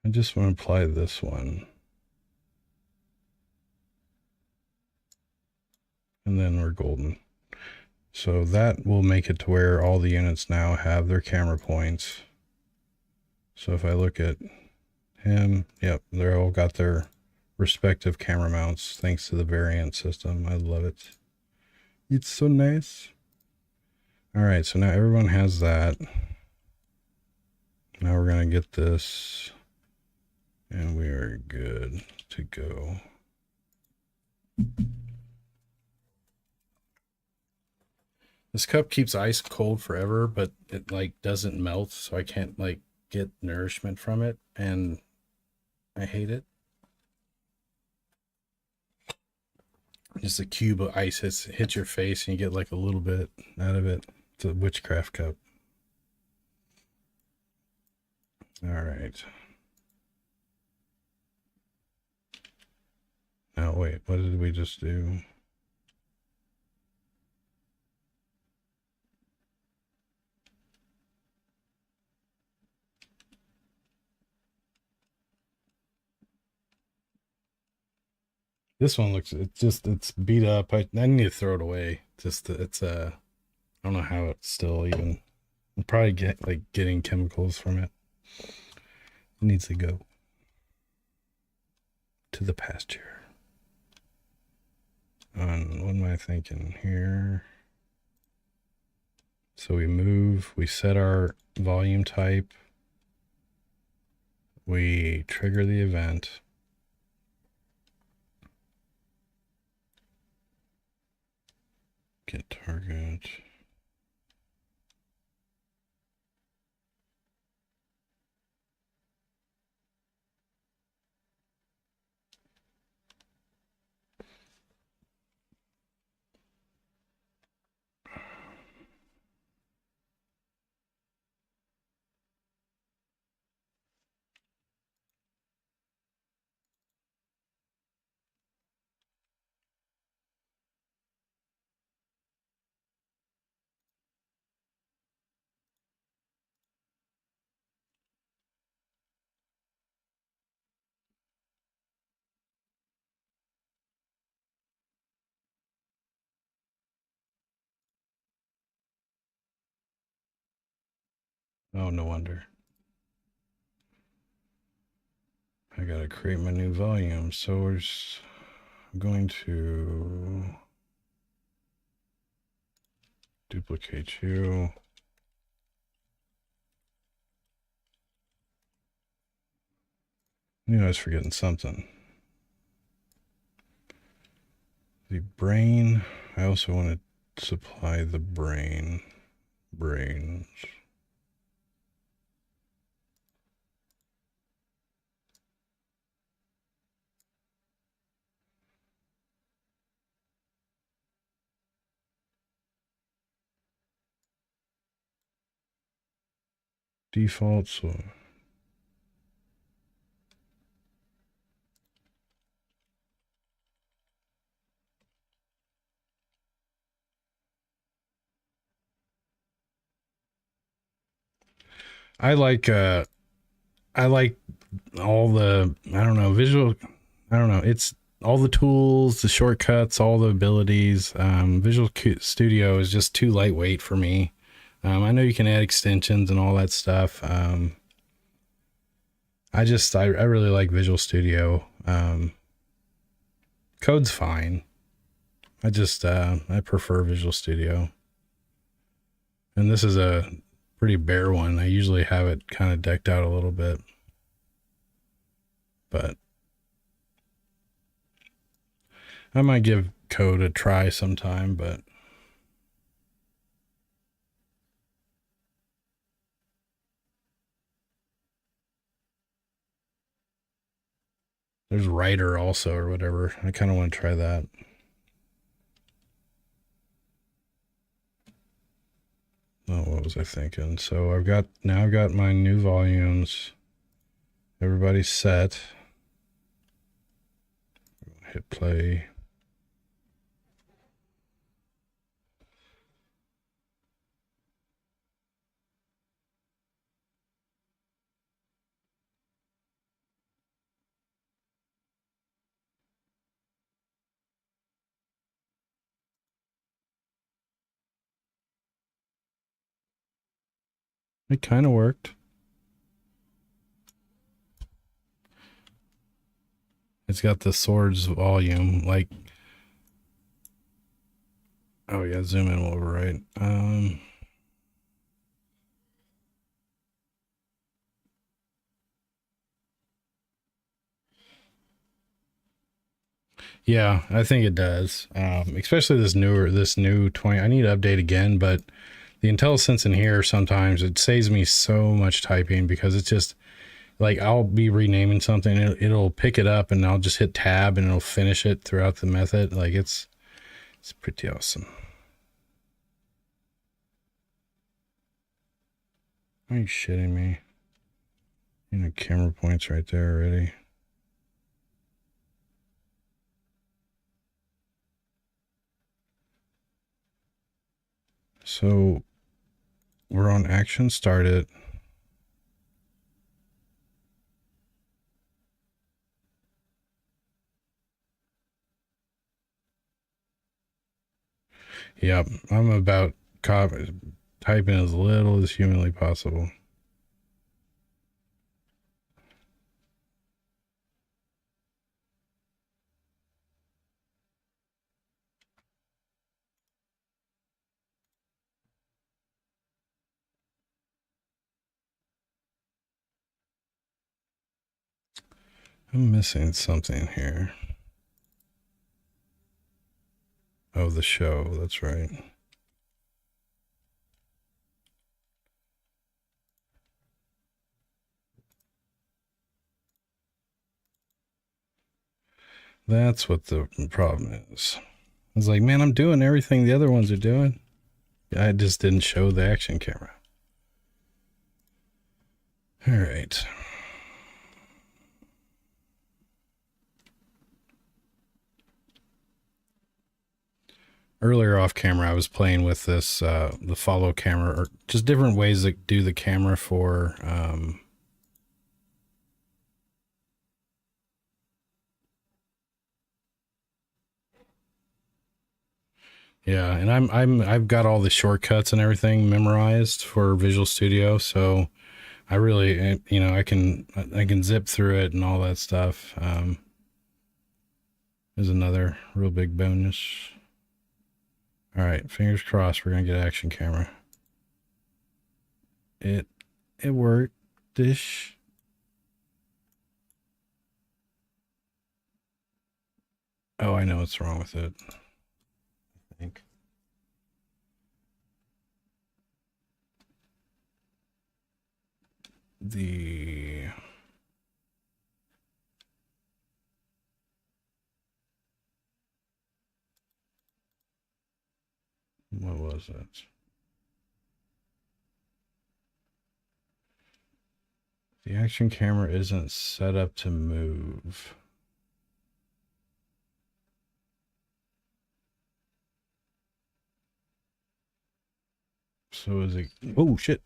I just want to apply this one. And then we're golden. So that will make it to where all the units now have their camera points. So if I look at him, yep, they're all got their respective camera mounts thanks to the variant system. I love it. It's so nice. All right, so now everyone has that. Now we're going to get this and we are good to go. This cup keeps ice cold forever, but it like doesn't melt, so I can't like get nourishment from it, and I hate it. Just a cube of ice hits your face, and you get like a little bit out of it. It's a witchcraft cup. All right. Now wait, what did we just do? This one looks, it's beat up. I need to throw it away. It's I don't know how it's still even. I'll probably getting chemicals from it. It needs to go to the pasture. On what am I thinking here? So we move, we set our volume type, we trigger the event. Get target. Oh, no wonder. I gotta create my new volume. So we're going to duplicate you. I knew I was forgetting something. The brain. I also want to supply the brains. Default. So I like all the, I don't know, visual, I don't know, it's all the tools, the shortcuts, all the abilities. Studio is just too lightweight for me. I know you can add extensions and all that stuff. I really like Visual Studio. Code's fine. I prefer Visual Studio. And this is a pretty bare one. I usually have it kind of decked out a little bit. But I might give Code a try sometime, but there's Writer also or whatever. I kind of want to try that. Oh, what was I thinking? So I've got my new volumes. Everybody's set. Hit play. It kind of worked. It's got the swords volume, like, oh yeah, zoom in will overwrite. Yeah, I think it does. Especially this new 20. I need to update again, but the IntelliSense in here sometimes it saves me so much typing because it's just like I'll be renaming something, it'll pick it up, and I'll just hit tab and it'll finish it throughout the method. Like it's pretty awesome. Are you shitting me? You know, camera points right there already. So we're on action started. Yep, I'm about typing as little as humanly possible. I'm missing something here. Oh, the show. That's right. That's what the problem is. I was like, man, I'm doing everything the other ones are doing. I just didn't show the action camera. All right. Earlier off camera, I was playing with this, the follow camera, or just different ways to do the camera for, yeah, and I've got all the shortcuts and everything memorized for Visual Studio, so I really, you know, I can zip through it and all that stuff. Is another real big bonus. All right, fingers crossed we're gonna get action camera. It worked ish. Oh, I know what's wrong with it. I think. The what was it? The action camera isn't set up to move. So is it? Oh shit!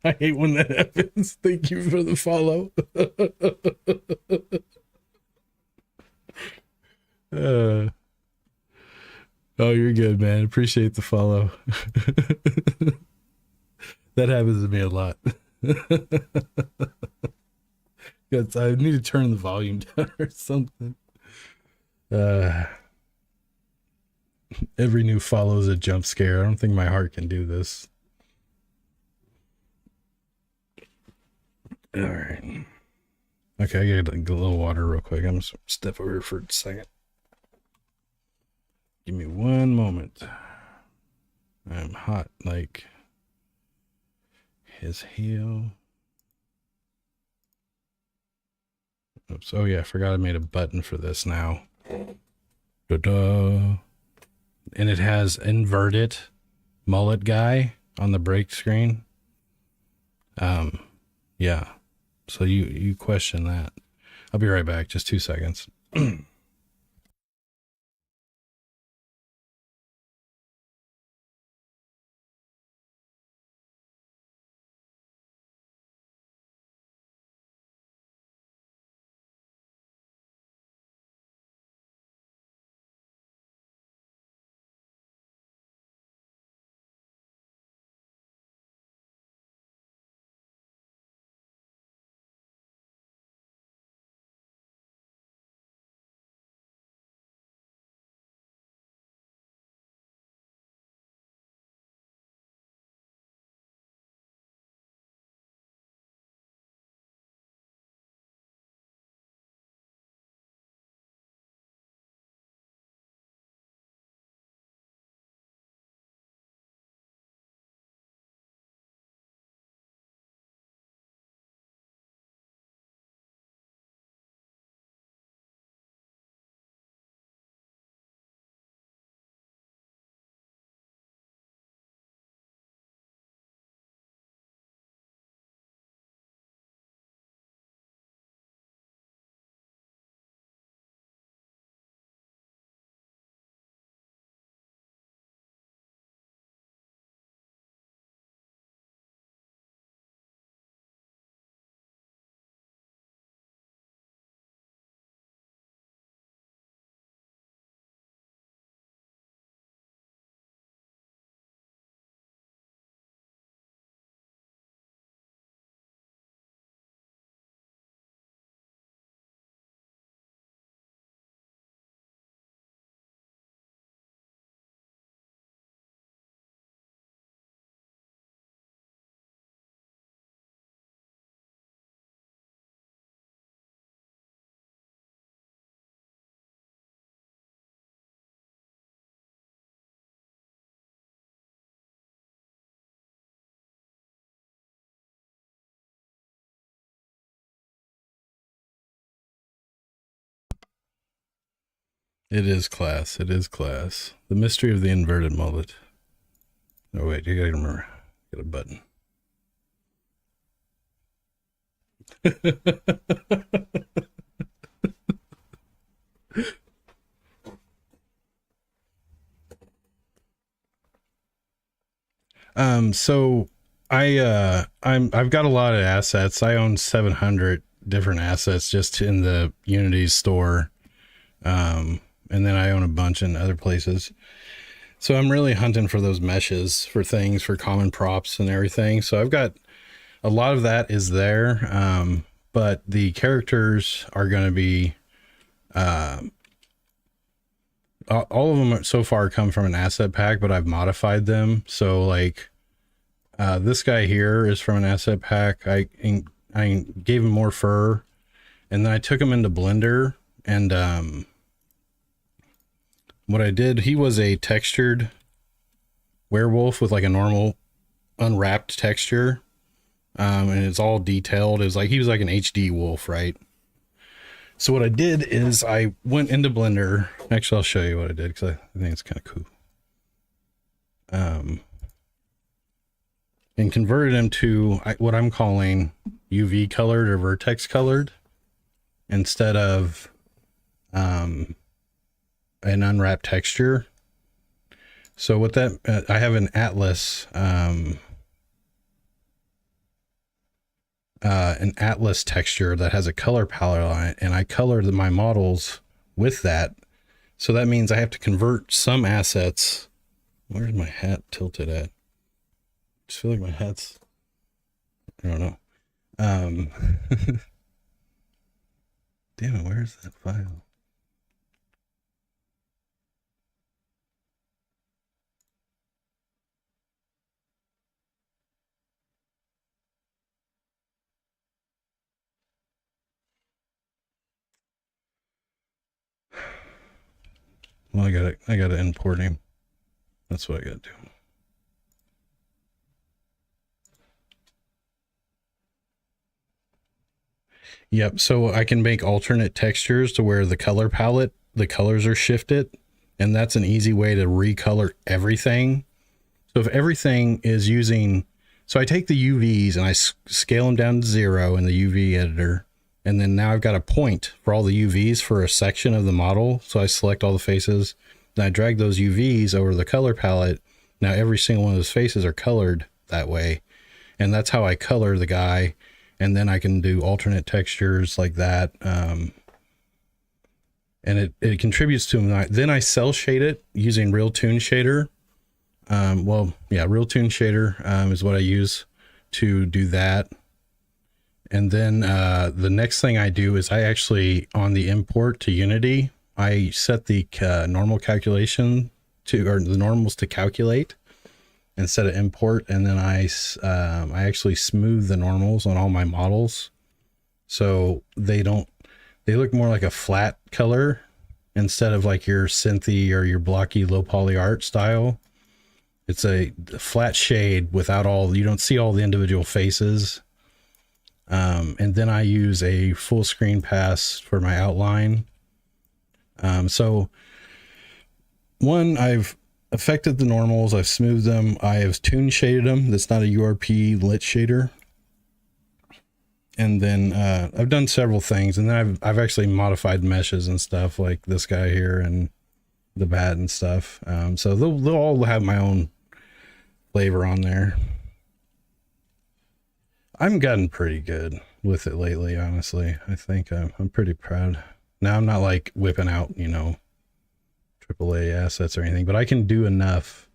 I hate when that happens. Thank you for the follow. Oh, you're good, man. Appreciate the follow. That happens to me a lot. I need to turn the volume down or something. Every new follow is a jump scare. I don't think my heart can do this. All right. Okay, I gotta get a little water real quick. I'm just step over here for a second. Give me one moment. I'm hot like his heel. Oops. Oh yeah, I forgot I made a button for this now. Da-da. And it has inverted mullet guy on the break screen. Yeah. So you question that. I'll be right back. Just 2 seconds. It is class. It is class. The mystery of the inverted mullet. Oh wait, you gotta remember. Get a button. So I've got a lot of assets. I own 700 different assets just in the Unity store. And then I own a bunch in other places. So I'm really hunting for those meshes for things, for common props and everything. So I've got a lot of that is there. But the characters are going to be, all of them so far come from an asset pack, but I've modified them. So like, this guy here is from an asset pack. I gave him more fur, and then I took him into Blender, and what I did, he was a textured werewolf with like a normal unwrapped texture, and it's all detailed. It was like he was like an HD wolf, right? So what I did is I went into Blender. Actually, I'll show you what I did because I think it's kind of cool. And converted him to what I'm calling UV colored or vertex colored instead of an unwrapped texture. So with that, I have an Atlas texture that has a color palette on it, and I colored my models with that. So that means I have to convert some assets. Where's my hat tilted at? I just feel like my hat's, I don't know. Damn it, where's that file? Well, I gotta import him. That's what I gotta do. Yep, so I can make alternate textures to where the color palette, the colors are shifted, and that's an easy way to recolor everything. So if everything is using, so I take the UVs and I scale them down to 0 in the UV editor, and then now I've got a point for all the UVs for a section of the model. So I select all the faces, then I drag those UVs over the color palette. Now every single one of those faces are colored that way, and that's how I color the guy. And then I can do alternate textures like that. And it contributes to them. Then I cell shade it using Real Toon Shader. Real Toon Shader is what I use to do that. And then the next thing I do is I actually, on the import to Unity, I set the normal calculation to, or the normals to calculate instead of import. And then I actually smooth the normals on all my models. So they look more like a flat color instead of like your synthy or your blocky low poly art style. It's a flat shade without all, you don't see all the individual faces. And then I use a full screen pass for my outline. So one, I've affected the normals, I've smoothed them, I have toon shaded them. That's not a URP lit shader. And then I've done several things, and then I've actually modified meshes and stuff like this guy here and the bat and stuff. So they'll all have my own flavor on there. I've gotten pretty good with it lately, honestly. I think I'm pretty proud. Now I'm not like whipping out, AAA assets or anything, but I can do enough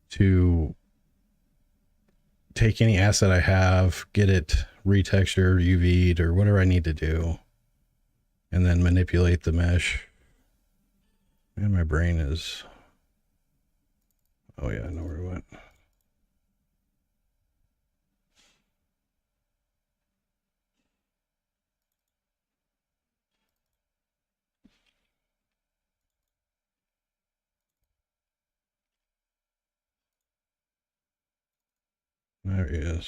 to take any asset I have, get it retextured, UV'd, or whatever I need to do, and then manipulate the mesh. And my brain is, oh yeah, I know where it went. There he is.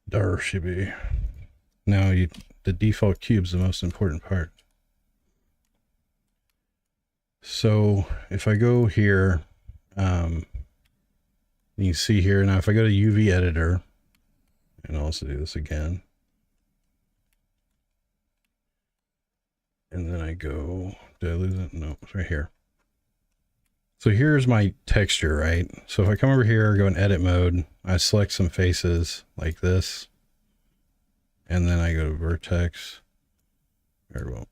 There should be. Now the default cube's the most important part. So if I go here, you see here, now if I go to UV editor, and I'll also do this again. And then I go, did I lose it? No, it's right here. So here's my texture, right? So if I come over here, go in edit mode, I select some faces like this, and then I go to vertex. Very well.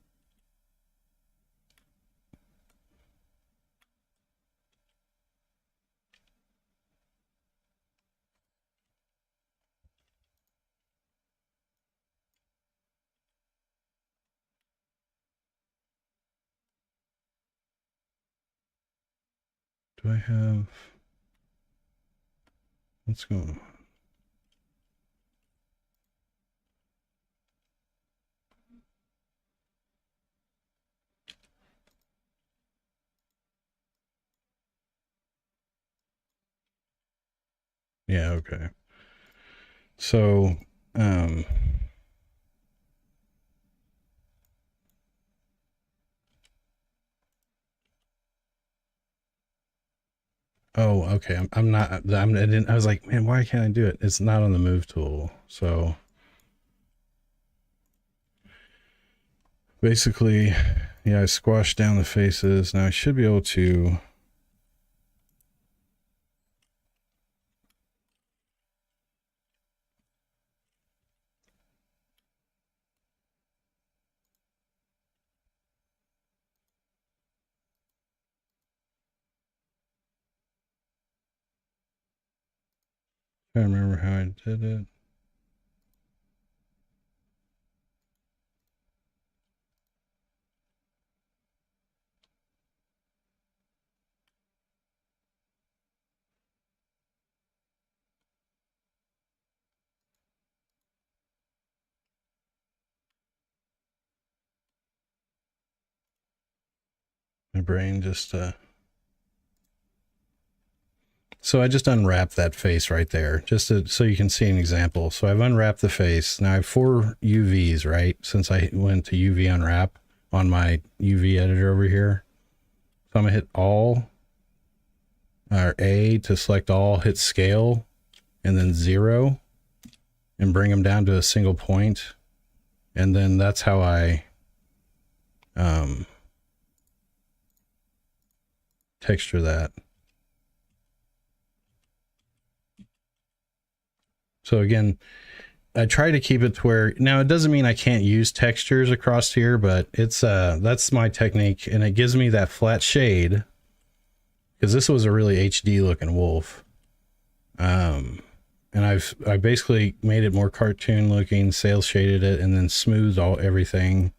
Do I have, what's going on? Yeah, okay. So, oh, okay. I'm not, I was like, man, why can't I do it? It's not on the move tool. So basically Yeah, I squashed down the faces. Now I should be able to... I remember how I did it. My brain just... So I just unwrapped that face right there, just so you can see an example. So I've unwrapped the face. Now I have 4 UVs, right? Since I went to UV unwrap on my UV editor over here. So I'm gonna hit all, or A to select all, hit scale, and then 0, and bring them down to a single point. And then that's how I texture that. So again, I try to keep it to where, now it doesn't mean I can't use textures across here, but it's that's my technique, and it gives me that flat shade, because this was a really HD looking wolf. And I basically made it more cartoon looking, sail shaded it, and then smoothed everything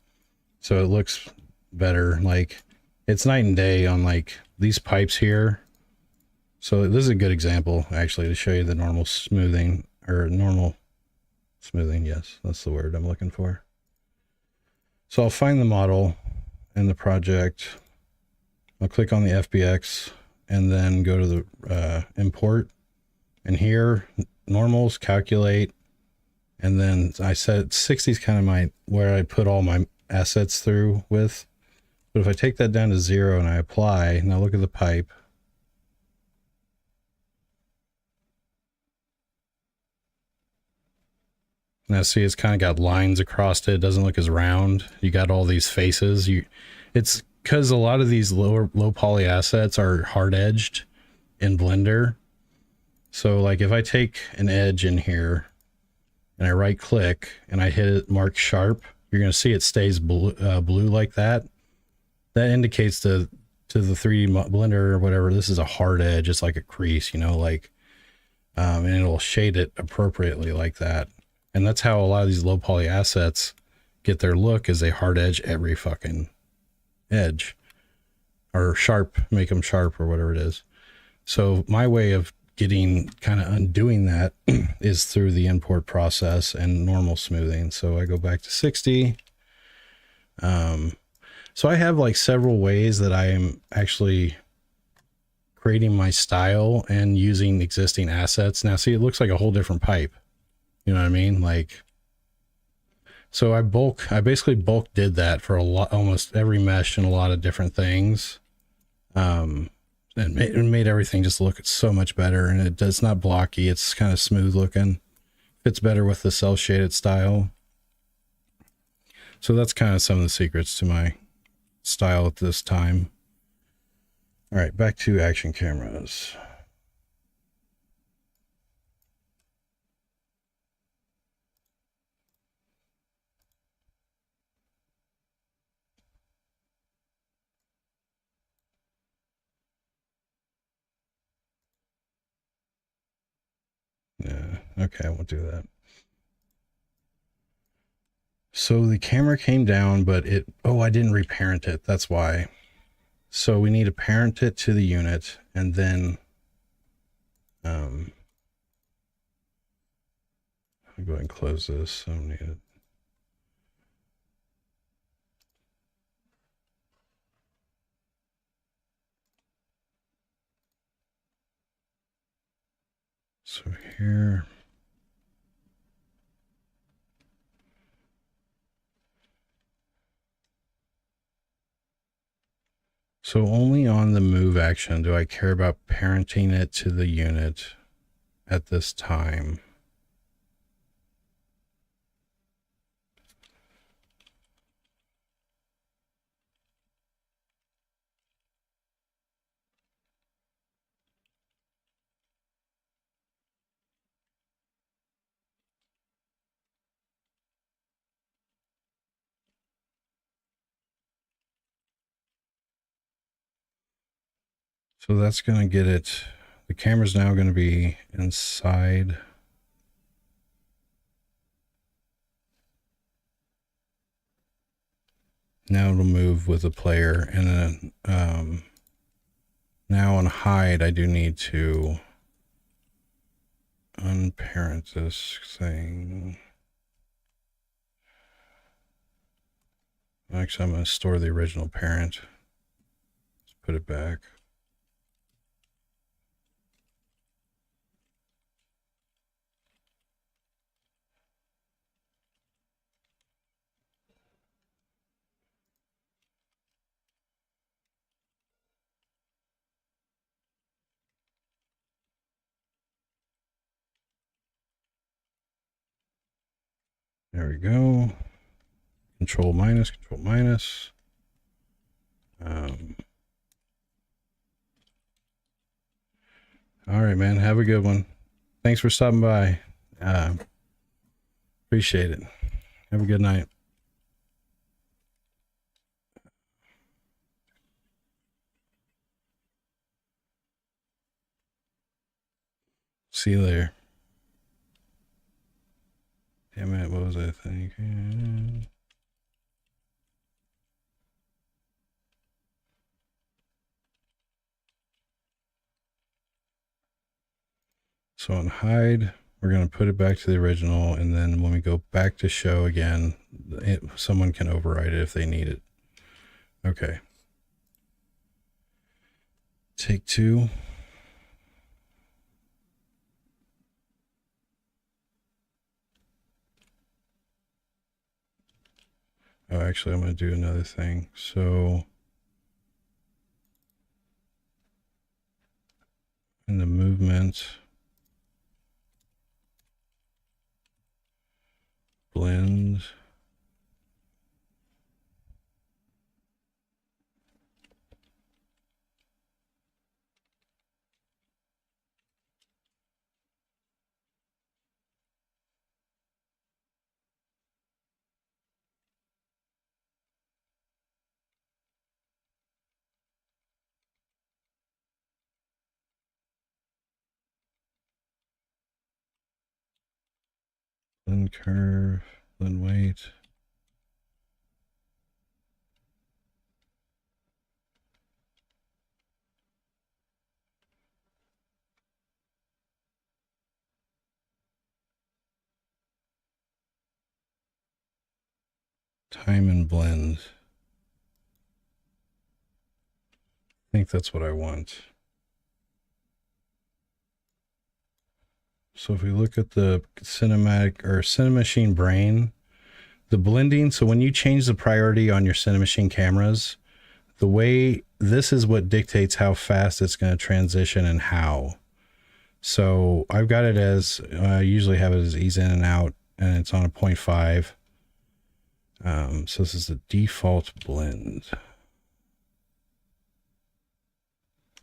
so it looks better. Like, it's night and day on like these pipes here. So this is a good example actually to show you the normal smoothing, or normal smoothing. Yes, that's the word I'm looking for. So I'll find the model in the project. I'll click on the FBX and then go to the import, and here normals, calculate, and then I said 60 is kind of where I put all my assets through with. But if I take that down to 0 and I apply, now look at the pipe. Now see, it's kind of got lines across it. It doesn't look as round. You got all these faces. It's because a lot of these low poly assets are hard edged in Blender. So like if I take an edge in here and I right click and I hit it, mark sharp, you're going to see it stays blue like that. That indicates to the 3D Blender or whatever, this is a hard edge. It's like a crease, you know, like, and it'll shade it appropriately like that. And that's how a lot of these low poly assets get their look, is they hard edge every fucking edge, or sharp, make them sharp or whatever it is. So my way of getting kind of undoing that is through the import process and normal smoothing. So I go back to 60. So I have like several ways that I am actually creating my style and using existing assets. Now see, it looks like a whole different pipe. You know what I mean? Like, so I basically bulk did that for almost every mesh and a lot of different things. And it made everything just look so much better, and it's not blocky. It's kind of smooth looking. Fits better with the cell shaded style. So that's kind of some of the secrets to my style at this time. All right, back to action cameras. Yeah, okay, I won't do that. So the camera came down, but I didn't reparent it. That's why. So we need to parent it to the unit, and then I'll go ahead and close this. I don't need it. So here. So only on the move action do I care about parenting it to the unit at this time. So that's going to get it. The camera's now going to be inside. Now it'll move with the player. And then now on hide, I do need to unparent this thing. Actually, I'm going to store the original parent. Let's put it back. There we go. Control minus, control minus. All right, man. Have a good one. Thanks for stopping by. Appreciate it. Have a good night. See you later. Damn it, what was I thinking? So on hide, we're going to put it back to the original, and then when we go back to show again, someone can override it if they need it. Okay. Take two. Oh, actually, I'm going to do another thing. So in the movement, blend. Blend curve, blend weight. Time and blend. I think that's what I want. So if we look at the cinematic or Cinemachine brain, the blending, so when you change the priority on your Cinemachine cameras, the way this is what dictates how fast it's going to transition and how. So I've got it as, I usually have it as ease in and out, and it's on a 0.5. So this is the default blend.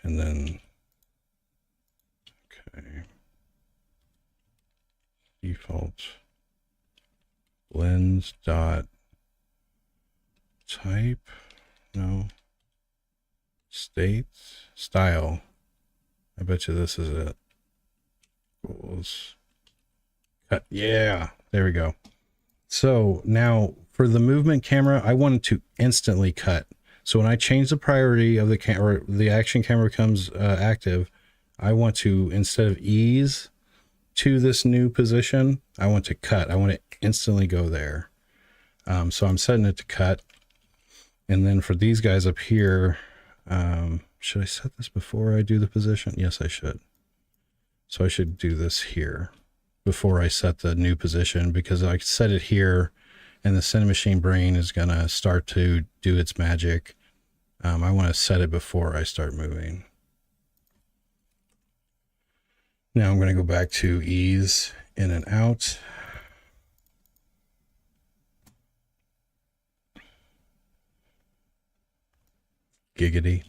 And then, okay. Default blends dot type, no, state, style. I bet you this is it. Equals cut. Yeah, there we go. So now for the movement camera, I wanted to instantly cut. So when I change the priority of the camera, the action camera becomes active, I want to, instead of ease to this new position, I want to cut. I want to instantly go there. So I'm setting it to cut. And then for these guys up here, should I set this before I do the position? Yes, I should. So I should do this here before I set the new position, because I set it here and the Cinemachine brain is going to start to do its magic. I want to set it before I start moving. Now I'm going to go back to ease in and out. Giggity.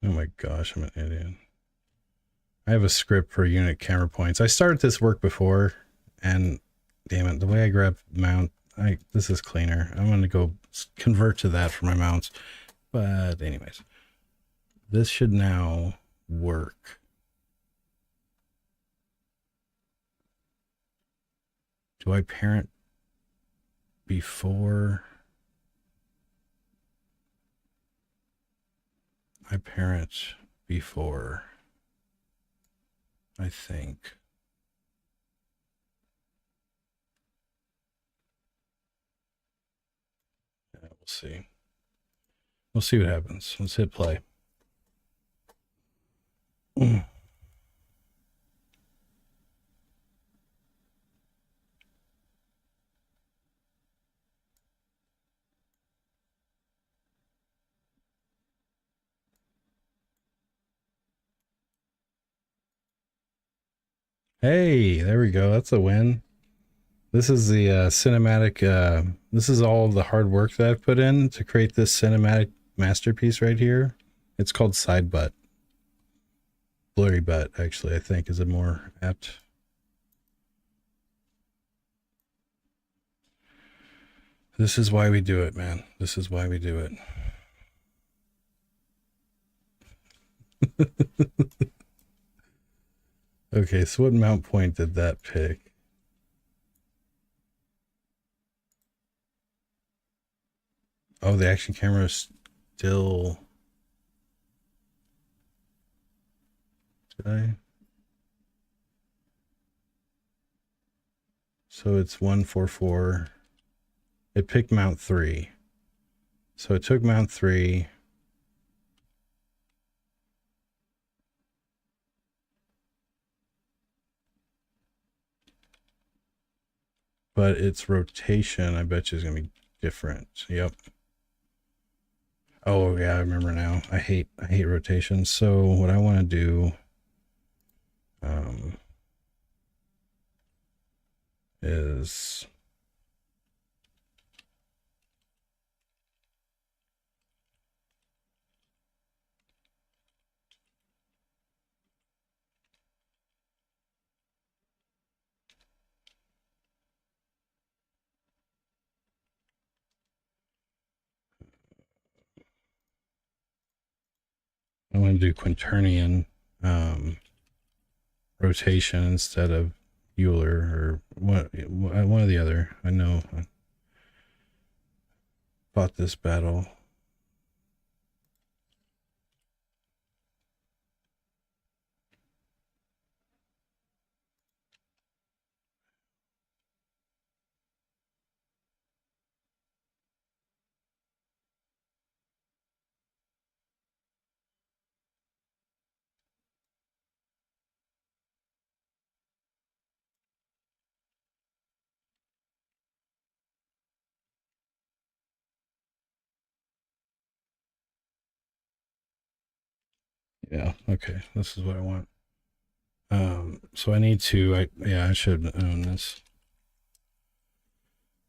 Oh my gosh, I'm an idiot. I have a script for unit camera points. I started this work before, and Damn it, the way I grab mount, this is cleaner. I'm gonna go convert to that for my mounts. But anyways, this should now work. Do I parent before? I parent before, I think. Yeah, we'll see. We'll see what happens. Let's hit play. Hey, there we go. That's a win. This is the cinematic. This is all the hard work that I've put in to create this cinematic masterpiece right here. It's called Side Butt. Blurry Butt, actually, I think is a more apt. This is why we do it, man. This is why we do it. Okay, so what mount point did that pick? Oh, the action camera is still. Did I? So it's 144. It picked mount 3. So it took mount 3. But its rotation, I bet you, is going to be different. Yep. Oh, yeah, I remember now. I hate rotation. So what I want to do is I want to do quaternion rotation instead of Euler or one or the other. I know I fought this battle. Yeah, okay. This is what I want. So I need to, I should own this.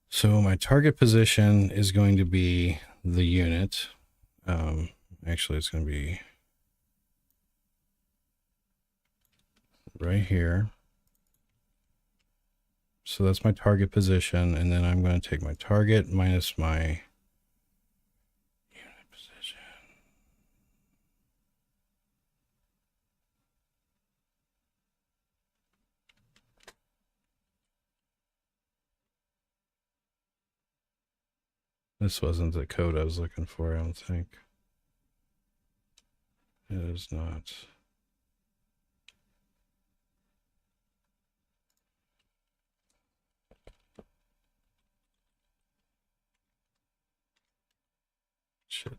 So my target position is going to be the unit. Actually, it's going to be right here. So that's my target position, and then I'm going to take my target minus my unit position. This wasn't the code I was looking for, I don't think. It is not. Shit.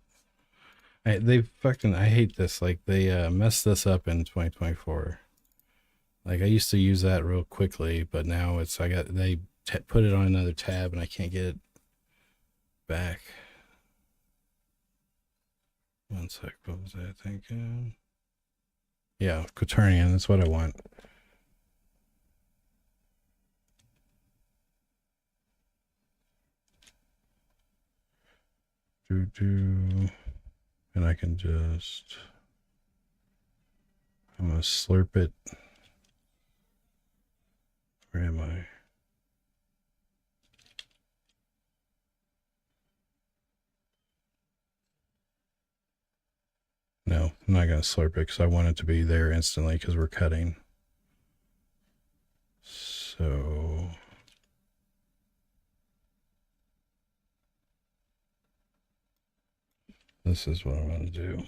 I hate this. Like, they messed this up in 2024. Like, I used to use that real quickly, but now they put it on another tab and I can't get it back. One sec, what was I thinking? Yeah, quaternion, that's what I want. And I can just, I'm gonna slurp it. Where am I? I'm not going to slurp it because I want it to be there instantly because we're cutting. So this is what I'm going to do.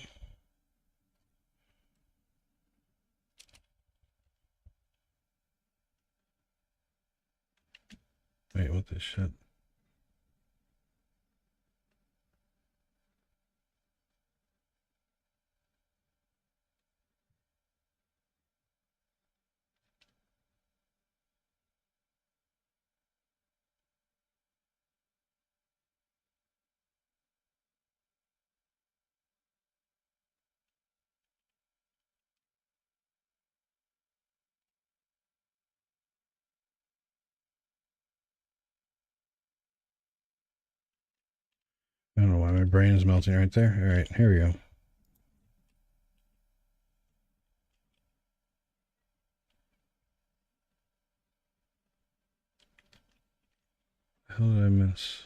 Wait, what the shit? I don't know why my brain is melting right there. All right, here we go. What the hell did I miss?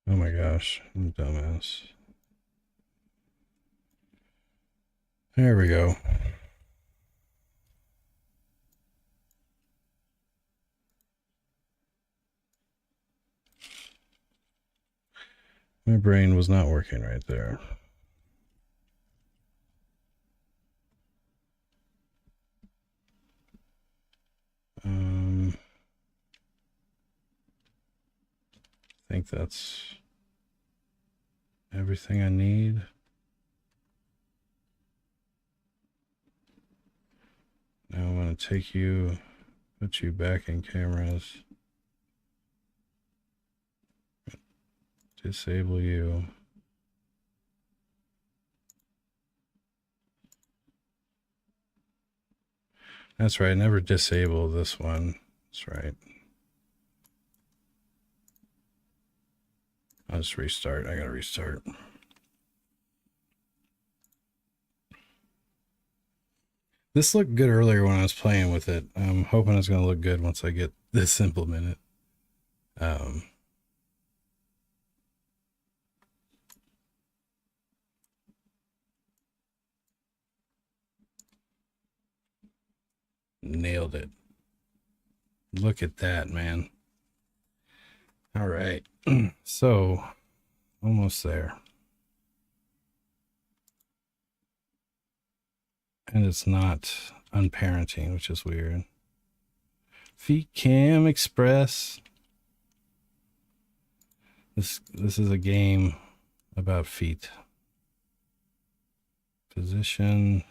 Oh my gosh, I'm a dumbass. There we go. My brain was not working right there. I think that's everything I need. Now I'm going to take you, put you back in cameras, disable you. That's right, never disable this one. That's right. I'll just restart. I gotta restart. This looked good earlier when I was playing with it. I'm hoping it's gonna look good once I get this implemented. Nailed it. Look at that, man. All right. So, almost there. And it's not unparenting, which is weird. Feet Cam Express. This is a game about feet. Position.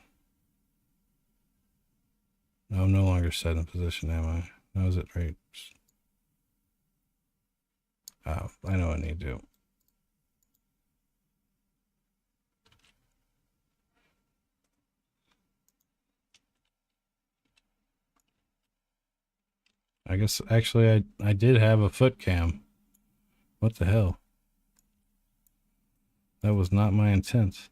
No, I'm no longer set in position, am I? No, is it right? Oh, I know what I need to do. I guess actually I did have a foot cam. What the hell? That was not my intent.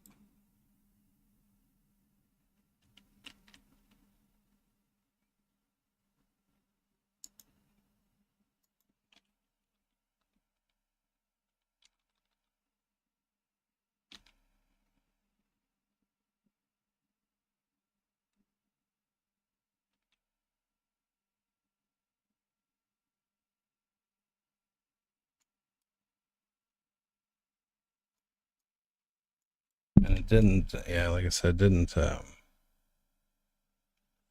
And it didn't, yeah, like I said, didn't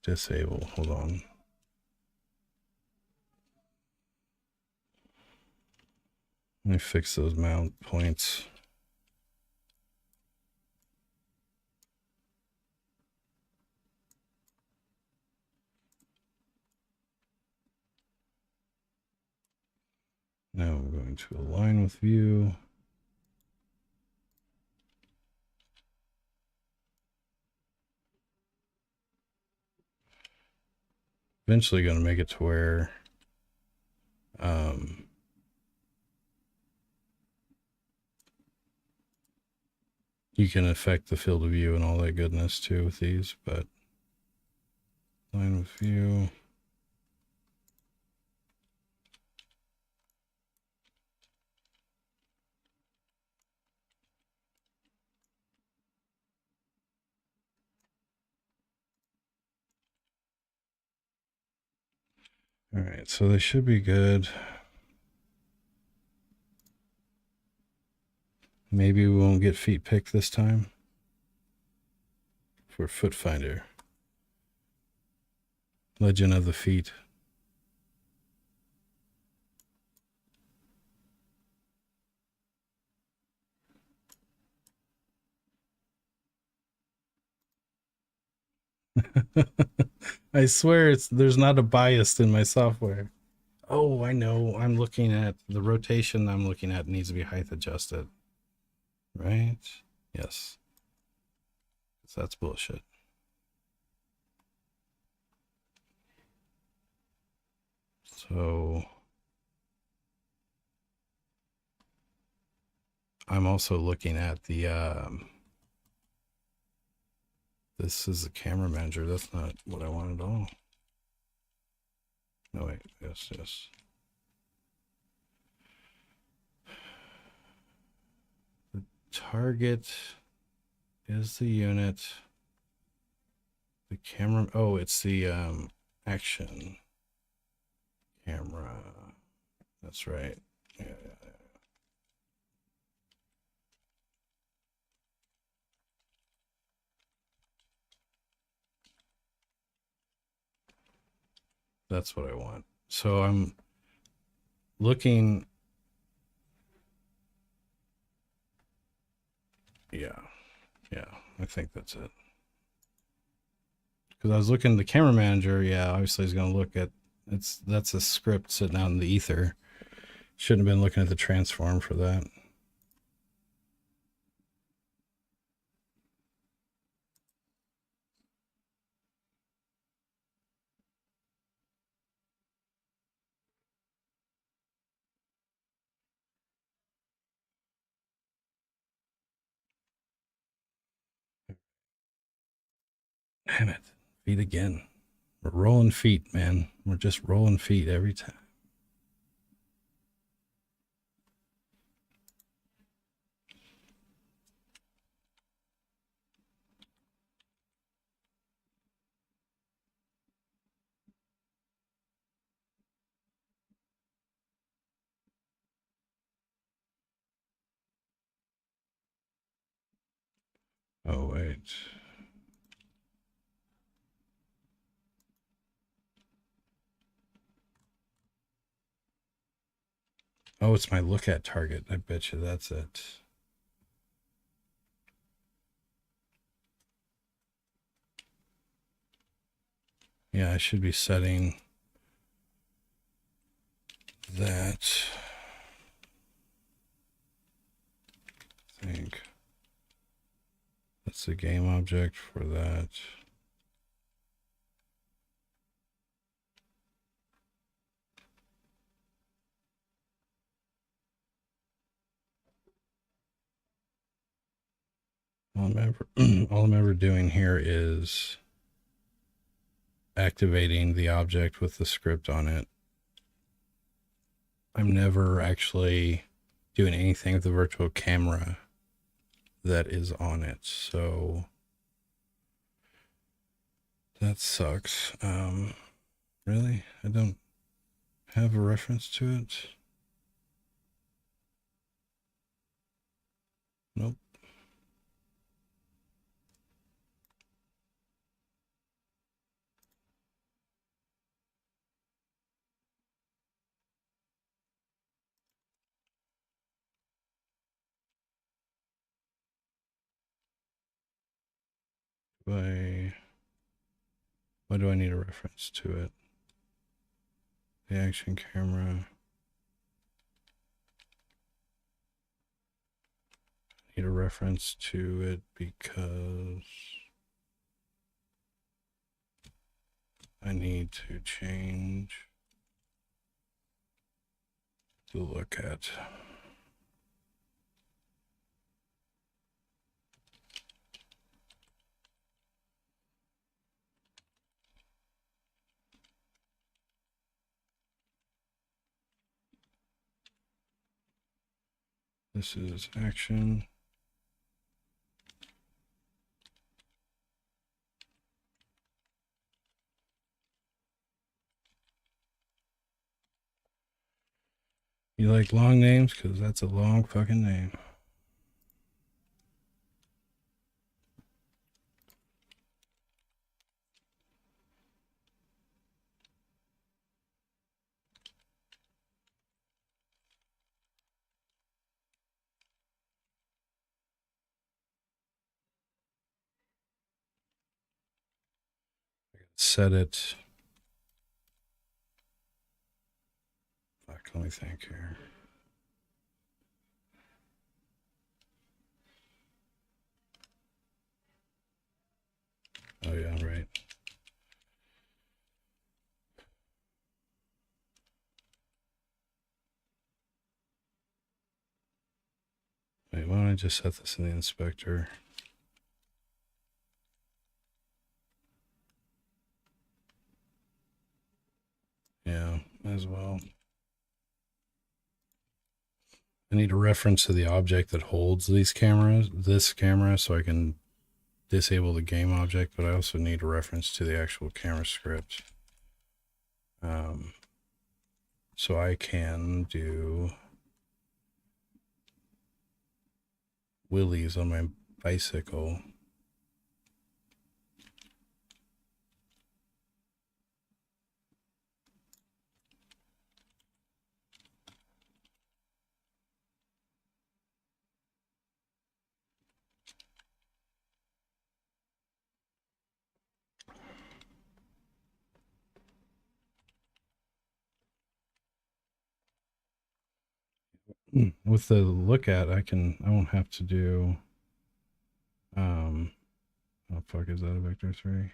disable. Hold on. Let me fix those mount points. Now I'm going to align with view. Eventually going to make it to where um, You can affect the field of view and all that goodness too with these, but line of view. All right, so they should be good. Maybe we won't get feet picked this time for Foot Finder. Legend of the Feet. I swear there's not a bias in my software. Oh, I know. I'm looking at the rotation I'm looking at needs to be height adjusted. Right? Yes. So that's bullshit. So I'm also looking at the this is the camera manager. That's not what I want at all. No, wait. Yes. The target is the unit. The camera. Oh, it's the action camera. That's right. Yeah. That's what I want. So I'm looking. Yeah. I think that's it. Because I was looking at the camera manager. Yeah, obviously he's going to look at that's a script sitting out in the ether. Shouldn't have been looking at the transform for that. Damn it. Feet again. We're rolling feet, man. We're just rolling feet every time. Oh, wait. Oh, it's my look at target. I bet you that's it. Yeah, I should be setting that. I think that's the game object for that. All I'm ever doing here is activating the object with the script on it. I'm never actually doing anything with the virtual camera that is on it. So that sucks. Really? I don't have a reference to it. Nope. Why do I need a reference to it? The action camera. I need a reference to it because I need to change the look at. This is action. You like long names? Because that's a long fucking name. Set it. Fuck, let me think here. Oh yeah, right. Wait, why don't I just set this in the inspector? Yeah, as well. I need a reference to the object that holds these cameras, this camera, so I can disable the game object, but I also need a reference to the actual camera script. So I can do wheelies on my bicycle. With the look at, I won't have to do, oh fuck, is that a vector 3?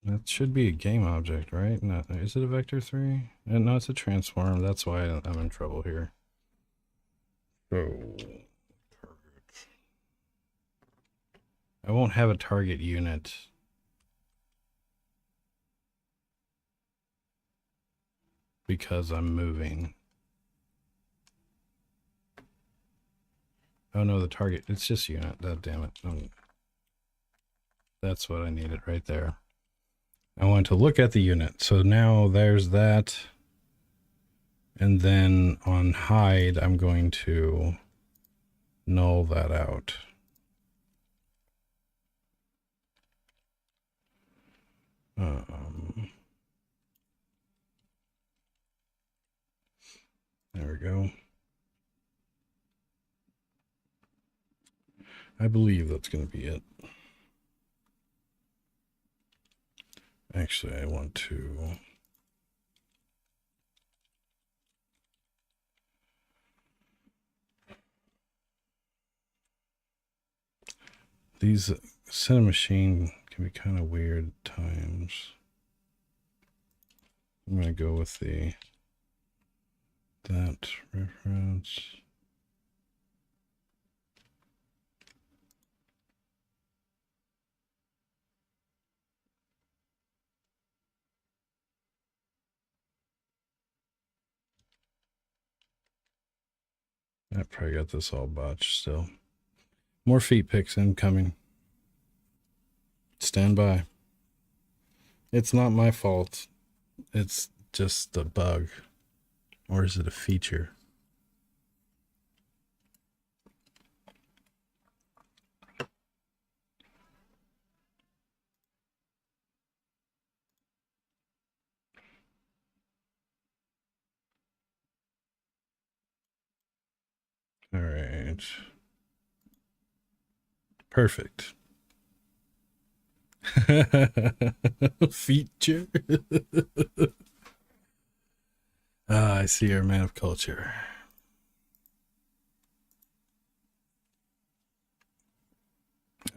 That should be a game object, right? No, is it a vector 3? No, it's a transform. That's why I'm in trouble here. So, I won't have a target unit. Because I'm moving. Oh no, the target, it's just unit. God damn it. That's what I needed right there. I want to look at the unit. So now there's that. And then on hide, I'm going to null that out. There we go. I believe that's going to be it. Actually, I want to... These Cinemachine can be kind of weird at times. I'm going to go with that reference. I probably got this all botched still. More feet picks incoming. Stand by. It's not my fault. It's just a bug. Or is it a feature? right. Perfect. Feature. I see you're a man of culture.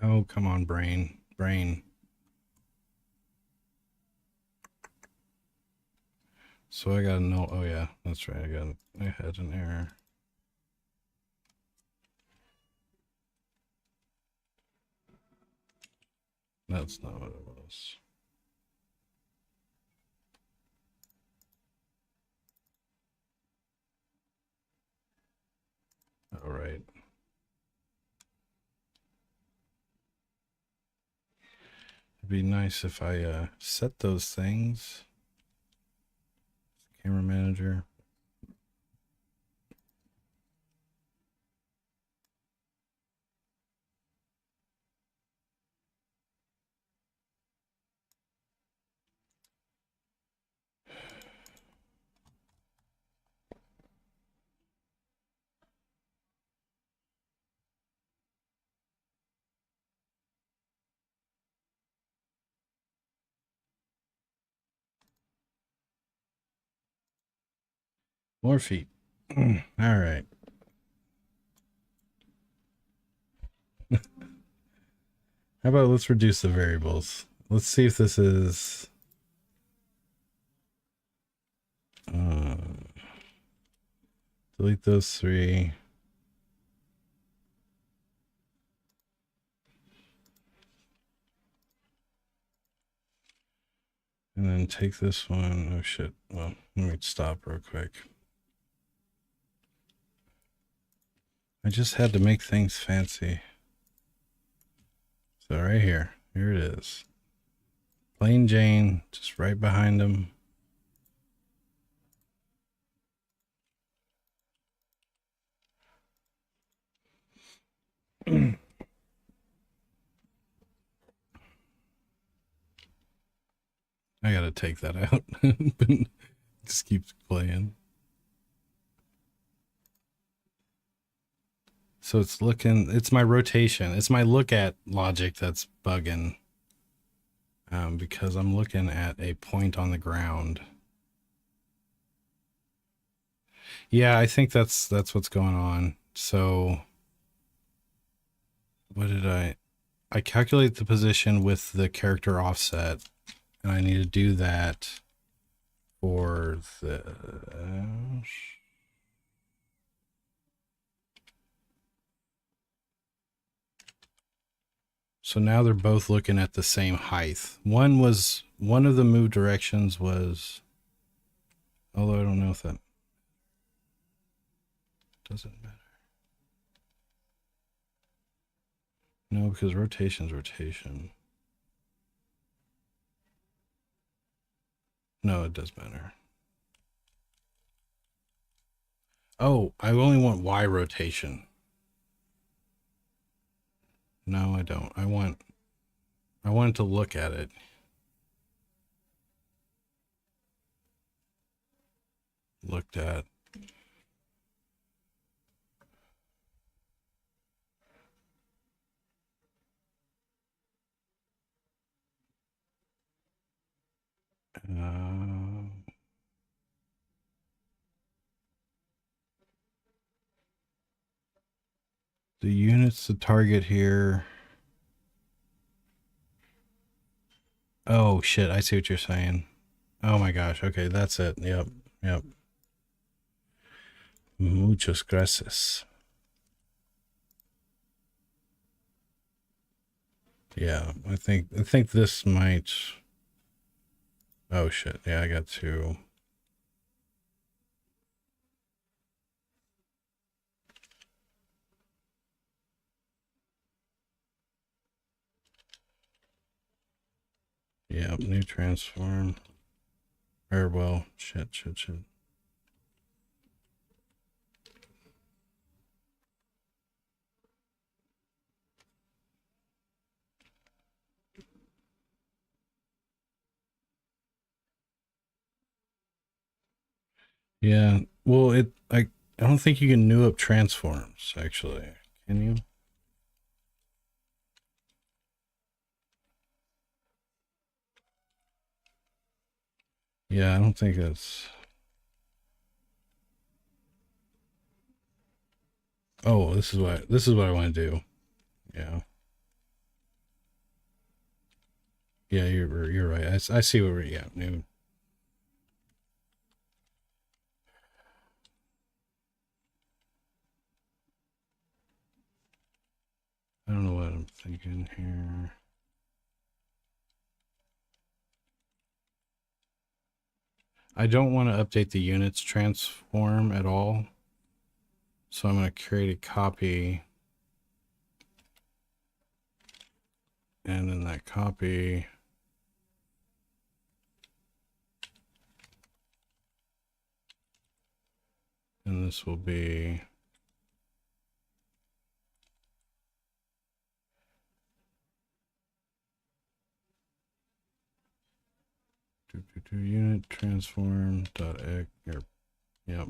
Oh, come on, brain. Brain. So I got a no. Oh, yeah, that's right. I had an error. That's not what it was. All right. It'd be nice if I set those things. Camera manager. More feet. All right. How about let's reduce the variables? Let's see if this is. Delete those three. And then take this one. Oh shit. Well, let me stop real quick. I just had to make things fancy. So right here. Here it is. Plain Jane, just right behind him. I gotta take that out. Just keeps playing. So it's my rotation. It's my look at logic that's bugging. Because I'm looking at a point on the ground. Yeah, I think that's what's going on. So what did I calculate the position with the character offset, and I need to do that for the so now they're both looking at the same height. One of the move directions was, although I don't know if that doesn't matter. No, because rotation's rotation. No, it does matter. Oh, I only want Y rotation. No, I don't. I want to look at it. Looked at. The units to target here. Oh shit, I see what you're saying. Oh my gosh. Okay, that's it. Yep. Yep. Muchas gracias. Yeah, I think this might. Oh shit. Yeah, I got two. Yep, new transform. Or well, shit. Yeah. Well, I don't think you can new up transforms, actually. Can you? Yeah, I don't think that's... Oh, this is what I want to do. Yeah. Yeah, you're right. I see what we're... Yeah, new. I don't know what I'm thinking here. I don't want to update the units transform at all. So I'm going to create a copy. And in that copy, and this will be unit transform dot x. Yep.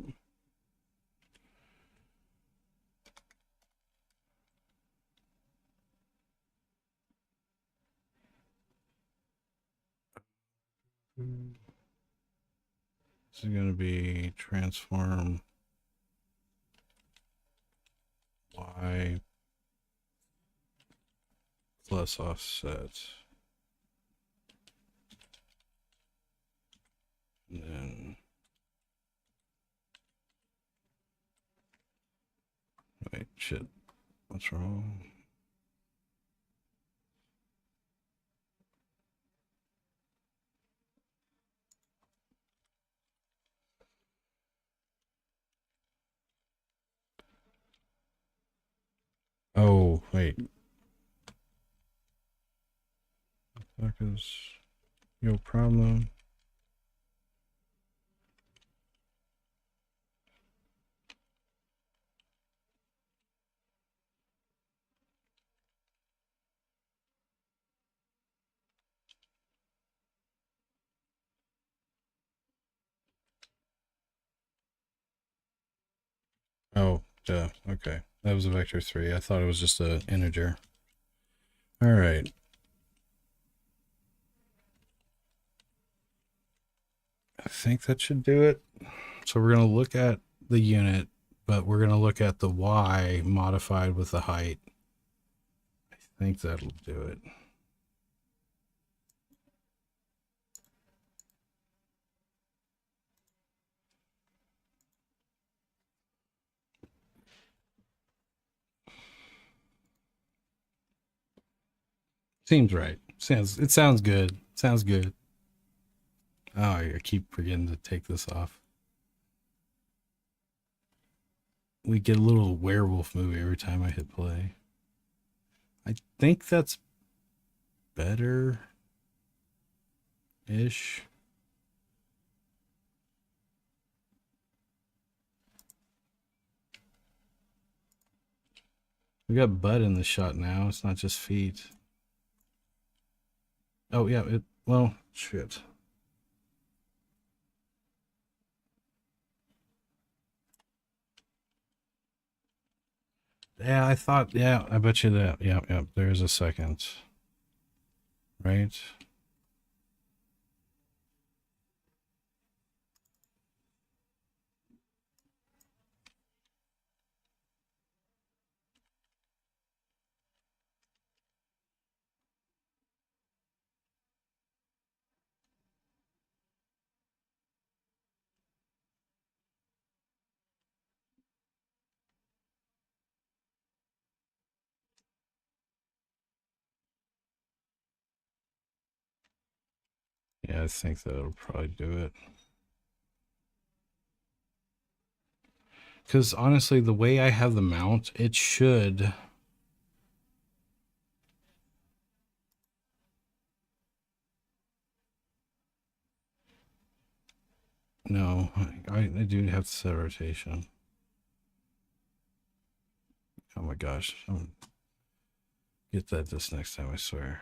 This is going to be transform y plus offset. And then, wait, shit. What's wrong? Oh, wait. What the fuck is your problem? Oh, duh. Okay. That was a vector 3. I thought it was just an integer. All right. I think that should do it. So we're going to look at the unit, but we're going to look at the y modified with the height. I think that'll do it. Seems right. It sounds good. Sounds good. Oh, I keep forgetting to take this off. We get a little werewolf movie every time I hit play. I think that's better ish. We got butt in the shot now. It's not just feet. Oh yeah, well, shit. Yeah, I thought, yeah, I bet you that. Yeah, yeah, there's a second. Right? Yeah, I think that'll probably do it. Because honestly, the way I have the mount, it should... No, I do have to set rotation. Oh my gosh. I'm get that this next time, I swear.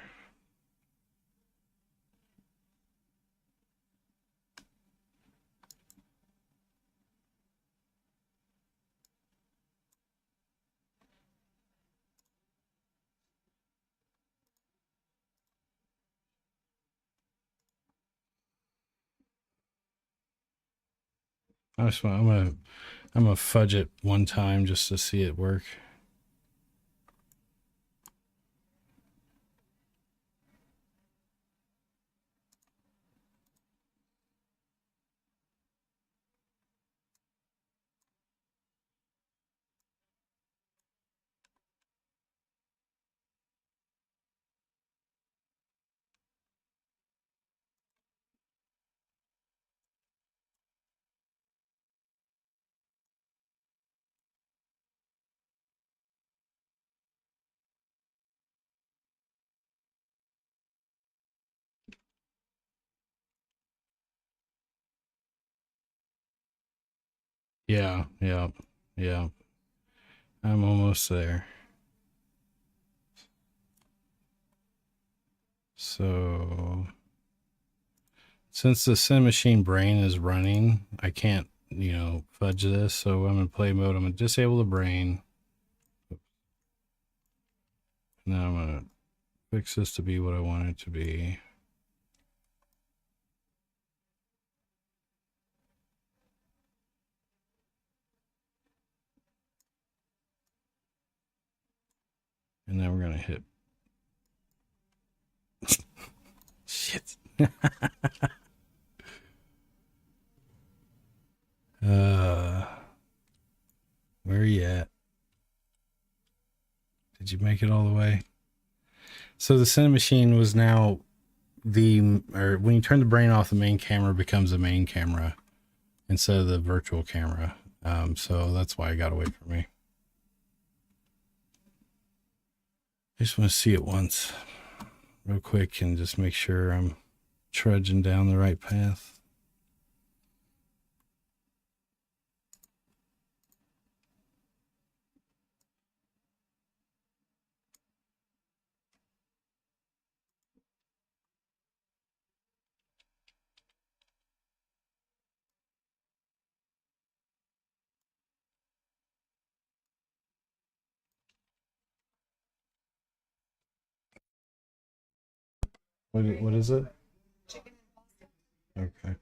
I'm gonna fudge it one time just to see it work. Yeah, yeah, yeah. I'm almost there. So since the Cinemachine brain is running, I can't, fudge this. So I'm in play mode. I'm gonna disable the brain. Now I'm gonna fix this to be what I want it to be. And then we're gonna hit shit. uh where are you at? Did you make it all the way? So the Cinemachine was now or when you turn the brain off, the main camera becomes the main camera instead of the virtual camera. So that's why it got away from me. I just want to see it once real quick and just make sure I'm trudging down the right path. What is it? Okay.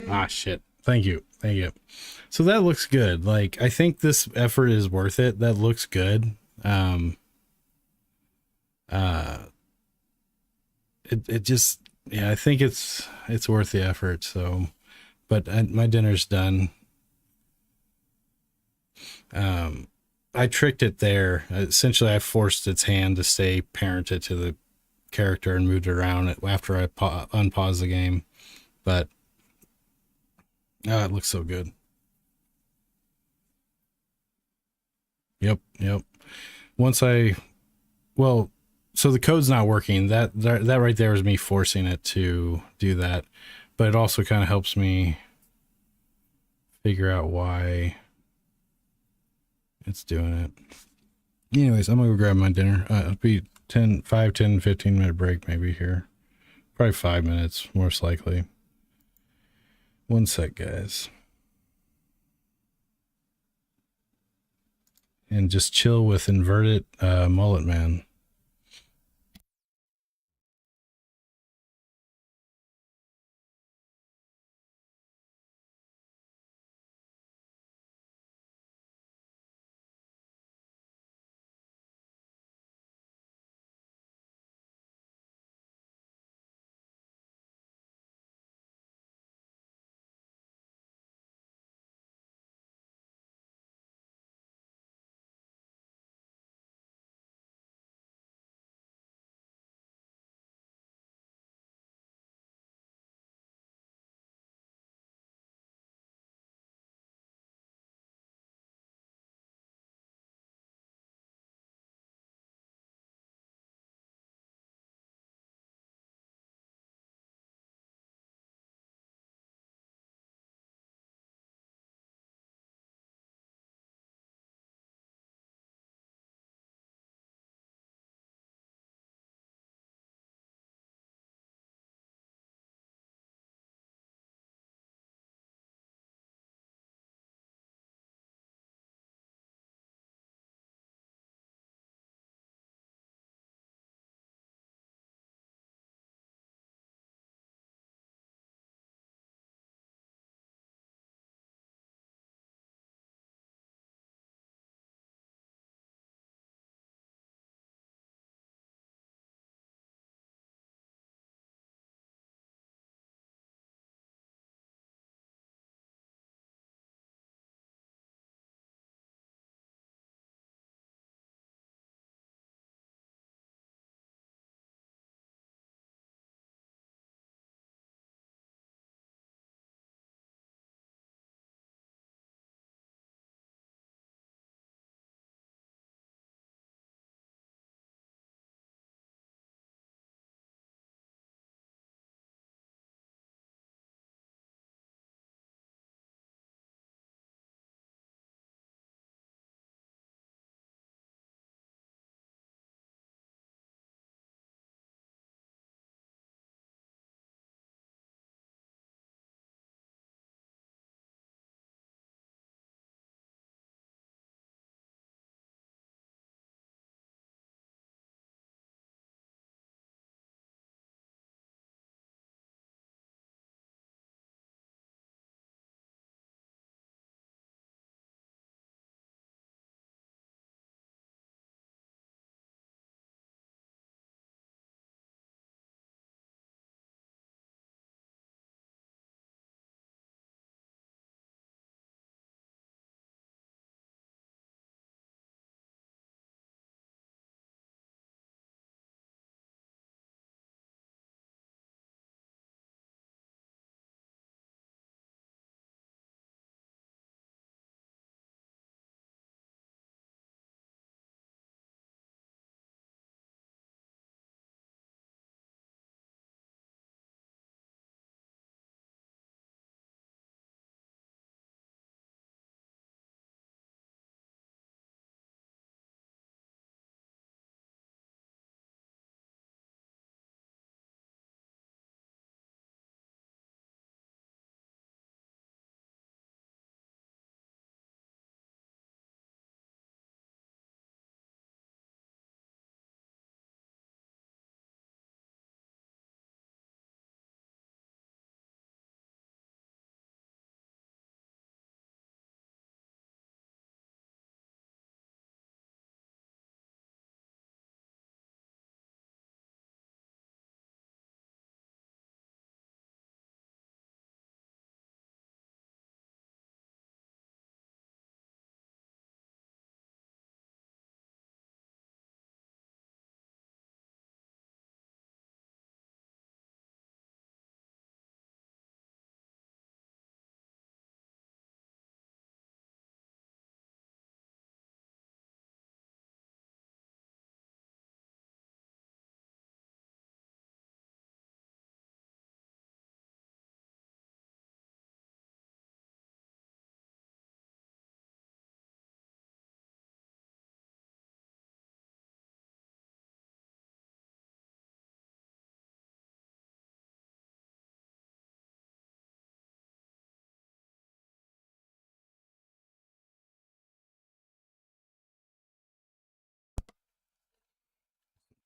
Ah, shit. Thank you. Thank you. So that looks good. Like, I think this effort is worth it. That looks good. Um, uh, it just, yeah, I think it's worth the effort. So, but my dinner's done. Um, I tricked it there. Essentially, I forced its hand to stay parented to the character and moved it around after I unpaused the game. But it looks so good. Yep, yep. Once I well, so the code's not working. That right there is me forcing it to do that, but it also kind of helps me figure out why it's doing it. Anyways, I'm gonna go grab my dinner. It'll be 15-minute break maybe here. Probably 5 minutes, most likely. One sec, guys. And just chill with inverted mullet man.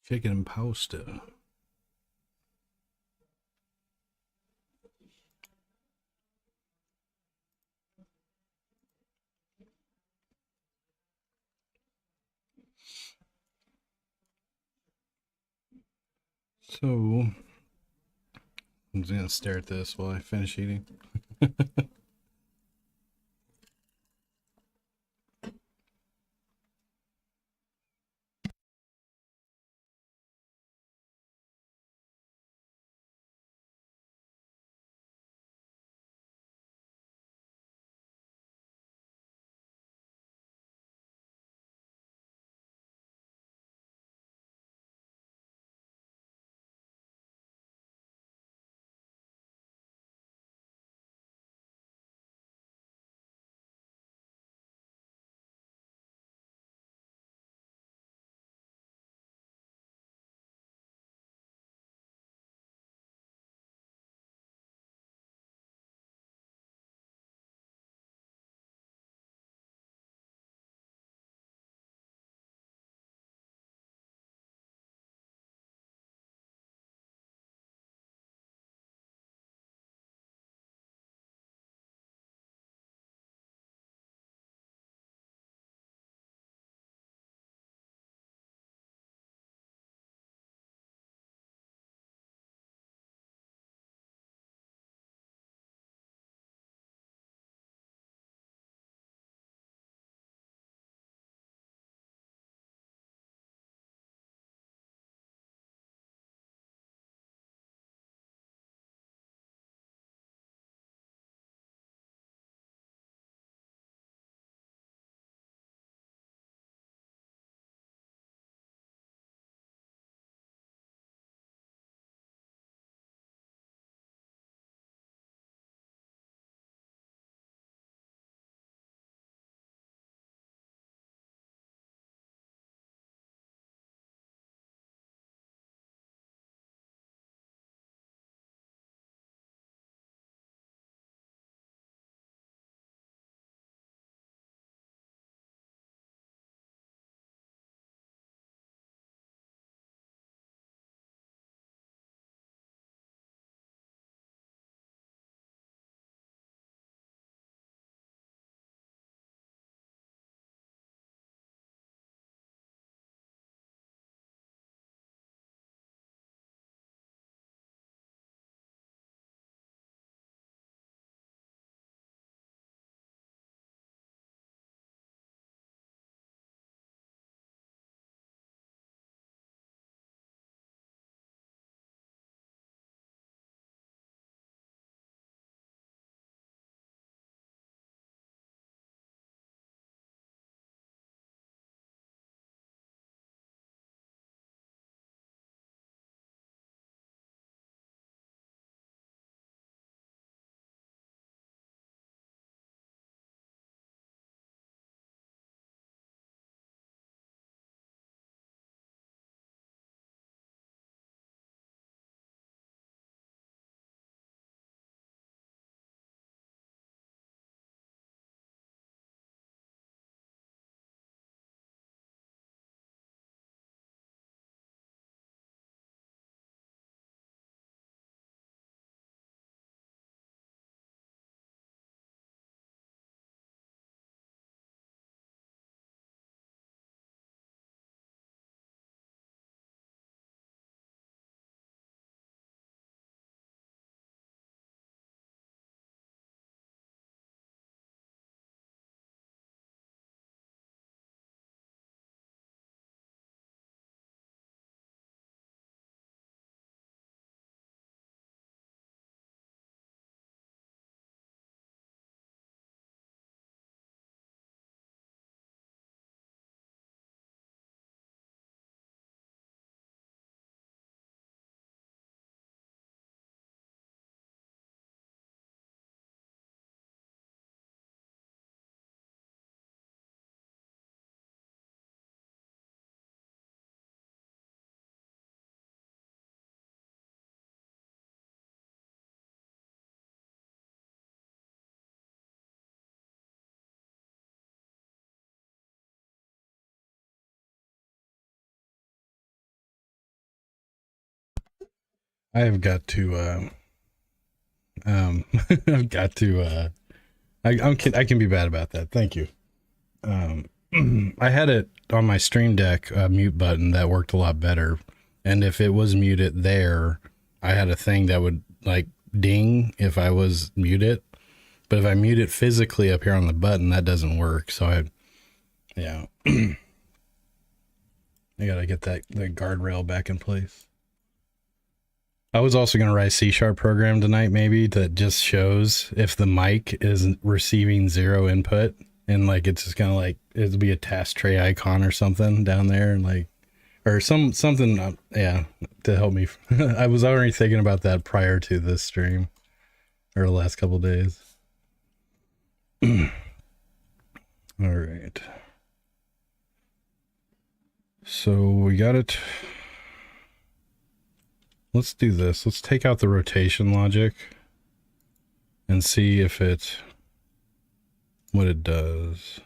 Chicken and pasta. So I'm just gonna stare at this while I finish eating. I have got to I've got to I can be bad about that. Thank you. I had it on my Stream Deck mute button that worked a lot better, and if it was muted there, I had a thing that would like ding if I was muted. But if I mute it physically up here on the button, that doesn't work. So yeah, I gotta get the guardrail back in place. I was also going to write a C# program tonight, maybe, that just shows if the mic is receiving 0 input, and like it's just kind of like it'll be a task tray icon or something down there, and like or something, yeah, to help me. I was already thinking about that prior to this stream or the last couple days. All right. So we got it. Let's do this. Let's take out the rotation logic and see if what it does.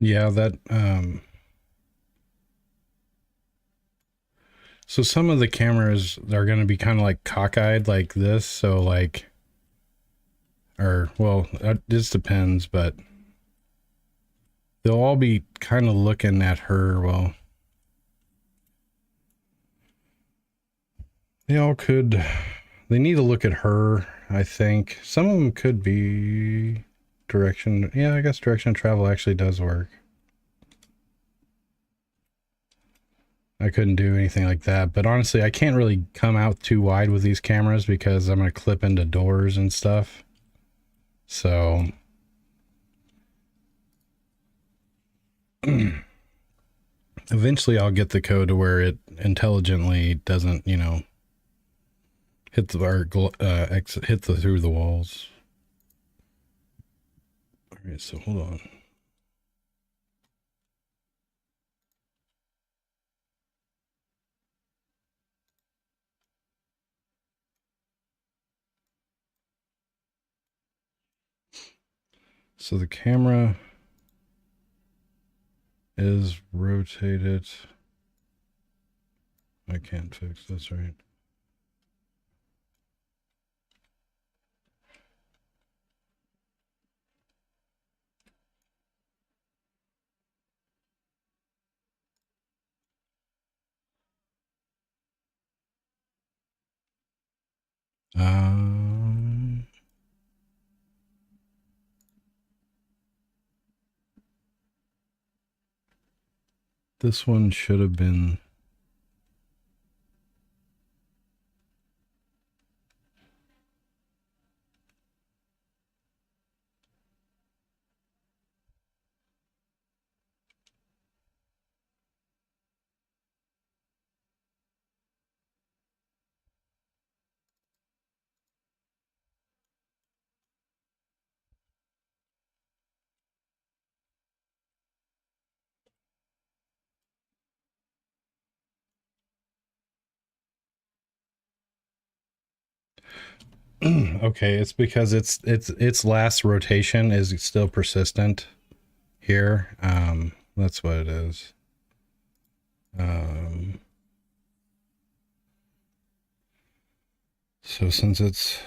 Yeah, that so some of the cameras are going to be kind of like cockeyed like this, so like or well, this depends, but they'll all be kind of looking at her. Well, they all could, they need to look at her, I think. Some of them could be direction. Yeah, I guess direction of travel actually does work. I couldn't do anything like that, but honestly, I can't really come out too wide with these cameras because I'm going to clip into doors and stuff. So eventually I'll get the code to where it intelligently doesn't, you know, hit the hit the through the walls. All right, so hold on. So the camera is rotated. I can't fix this, right? This one should have been. Okay, it's because its last rotation is still persistent here. That's what it is. So since it's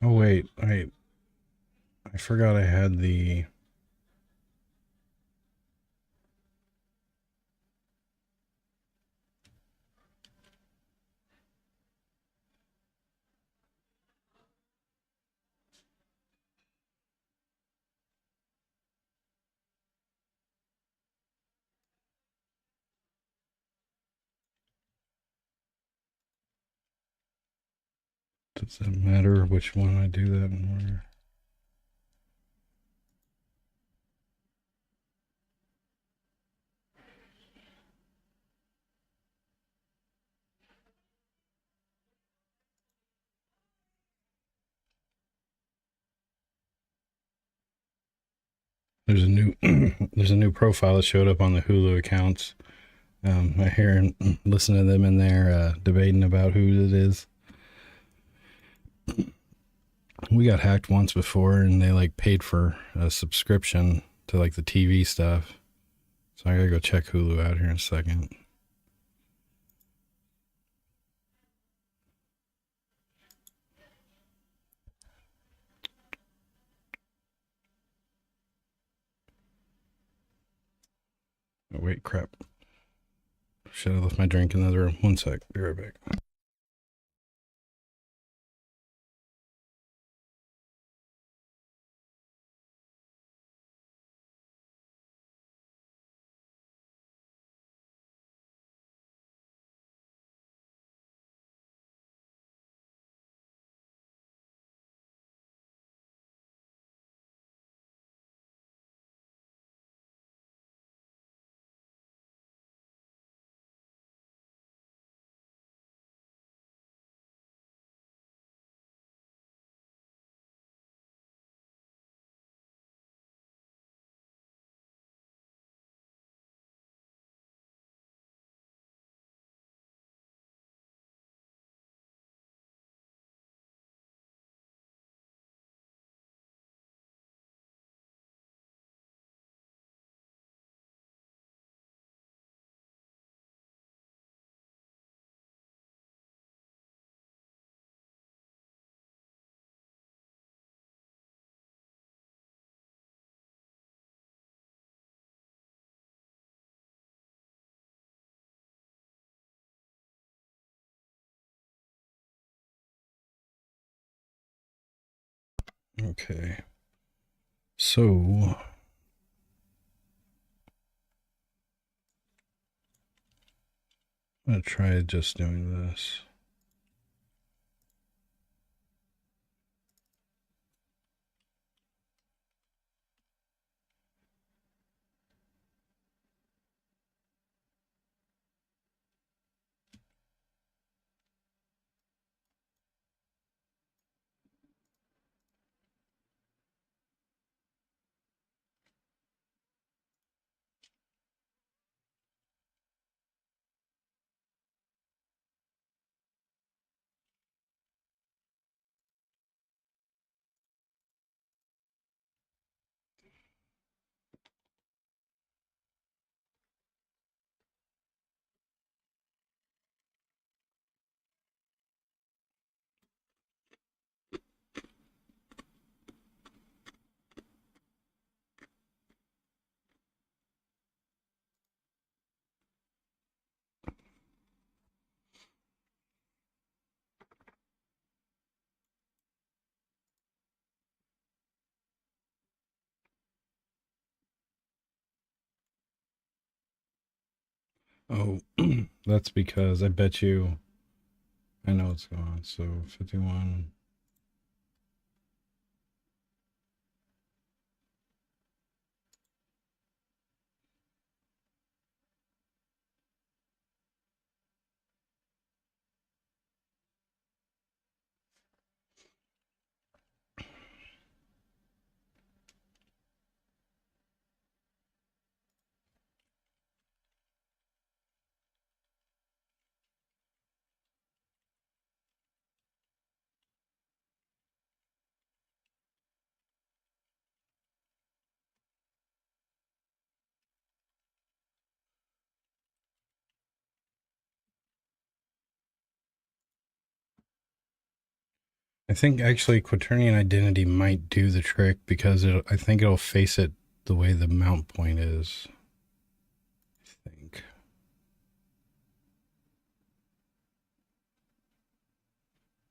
oh wait, I forgot I had the Does it matter which one I do that in order? There's a new there's a new profile that showed up on the Hulu accounts. I hear and listen to them in there debating about who it is. We got hacked once before, and they like paid for a subscription to like the TV stuff. So I gotta go check Hulu out here in a second. Oh, wait, crap. Should have left my drink in the other room. One sec. Be right back. Okay. So I'm gonna try just doing this. Oh, that's because I bet you I know what's going on. So 51. I think actually quaternion identity might do the trick because I think it'll face it the way the mount point is. I think.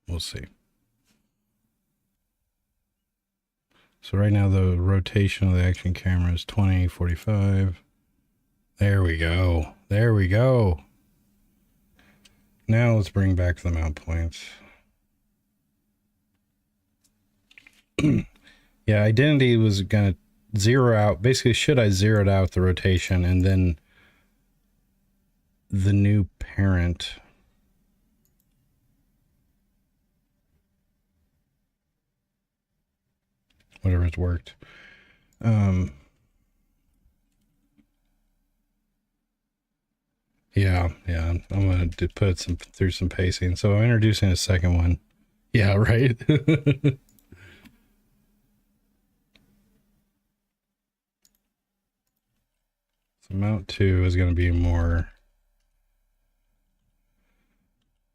We'll see. So right now the rotation of the action camera is 20, 45. There we go. There we go. Now let's bring back the mount points. Yeah, identity was going to zero out. Basically, should I zeroed out the rotation and then the new parent. Whatever it's worked. Yeah, I'm going to put some through some pacing. So I'm introducing a second one. Yeah, right. So mount 2 is going to be more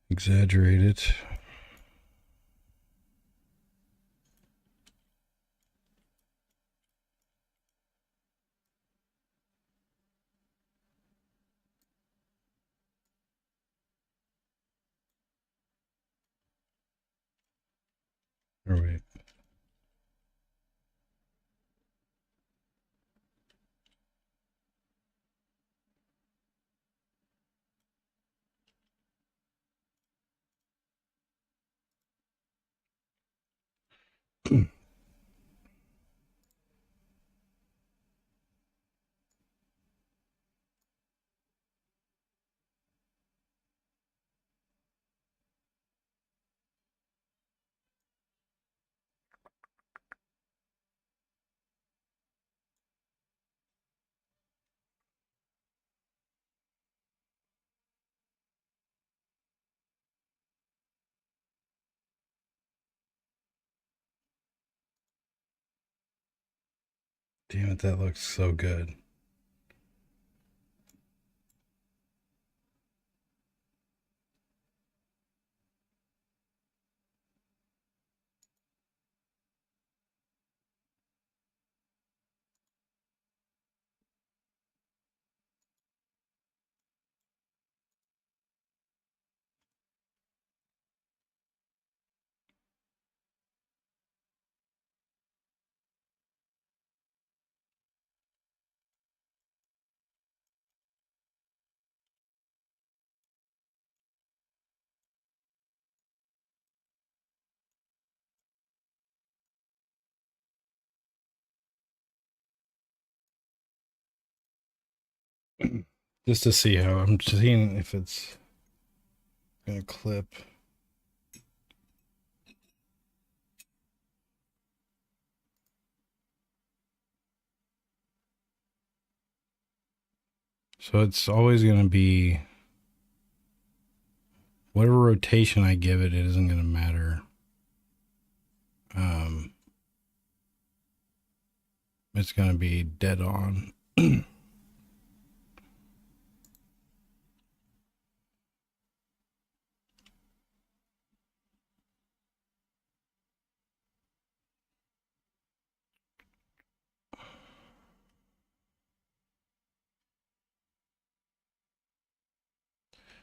exaggerated. Or wait. Damn it, that looks so good. Just to see how I'm seeing if it's going to clip. So it's always going to be whatever rotation I give it, it isn't going to matter. It's going to be dead on.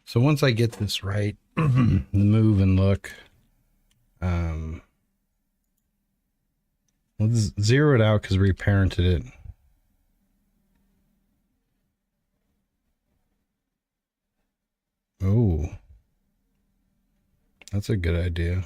So once I get this right, the move and look, let's zero it out because we parented it. Oh, that's a good idea.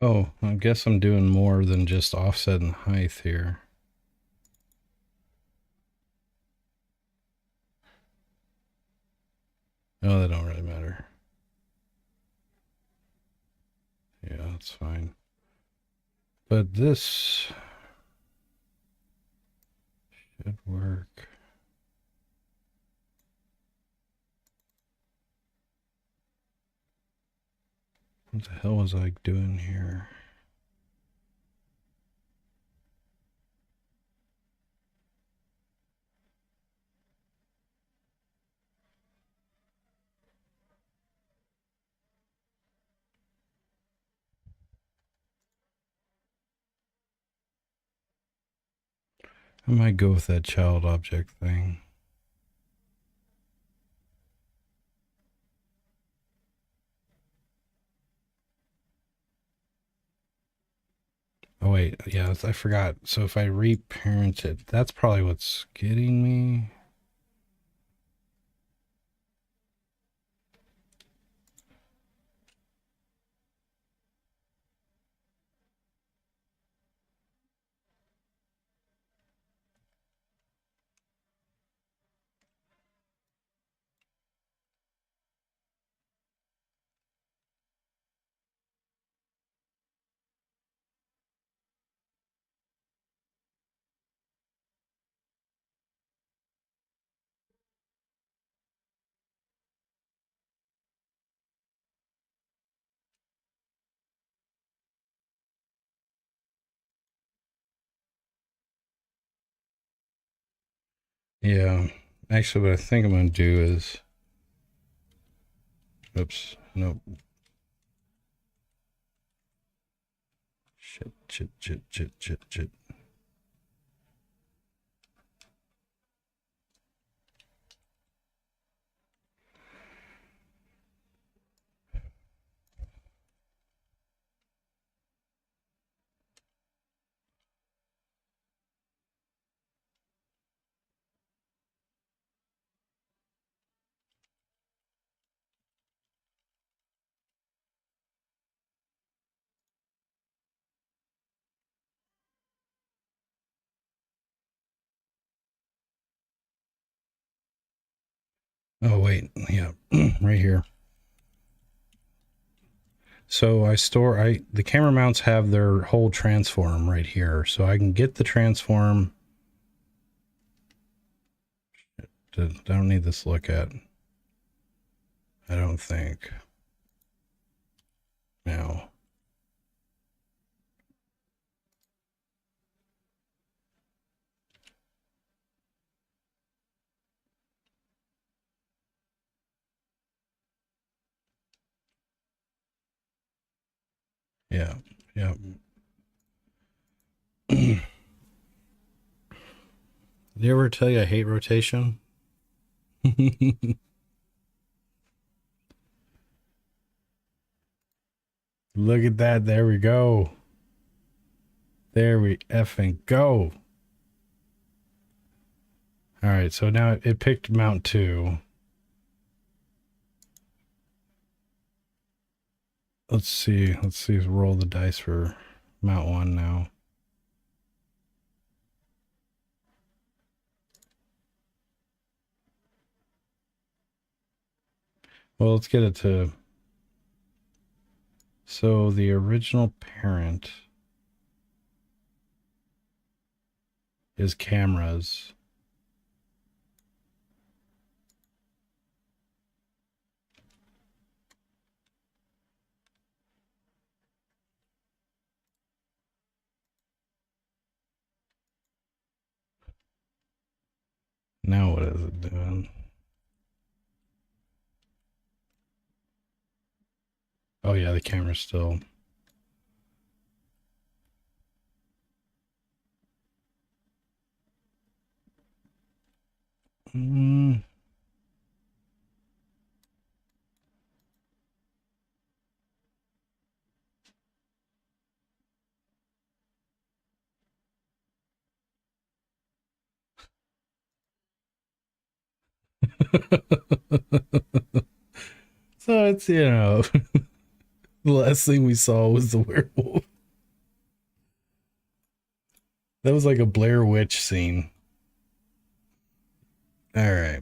Oh, I guess I'm doing more than just offset and height here. No, that don't really matter. Yeah, that's fine. But this should work. What the hell was I doing here? I might go with that child object thing. Oh wait, yeah, I forgot. So if I reparent it, that's probably what's getting me. Yeah, actually, what I think I'm gonna do is, oops, nope, shit. Oh wait, yeah, right here. So the camera mounts have their whole transform right here, so I can get the transform. I don't need this to look at. I don't think. No. Yeah. Yeah. Did you ever tell you I hate rotation? Look at that. There we go. There we effing go. All right. So now it picked mount 2. Let's see. Roll the dice for mount 1 now. Well, let's get it to. So the original parent is cameras. Now what is it doing? Oh yeah, the camera's still. Mm. So it's, the last thing we saw was the werewolf. That was like a Blair Witch scene. All right.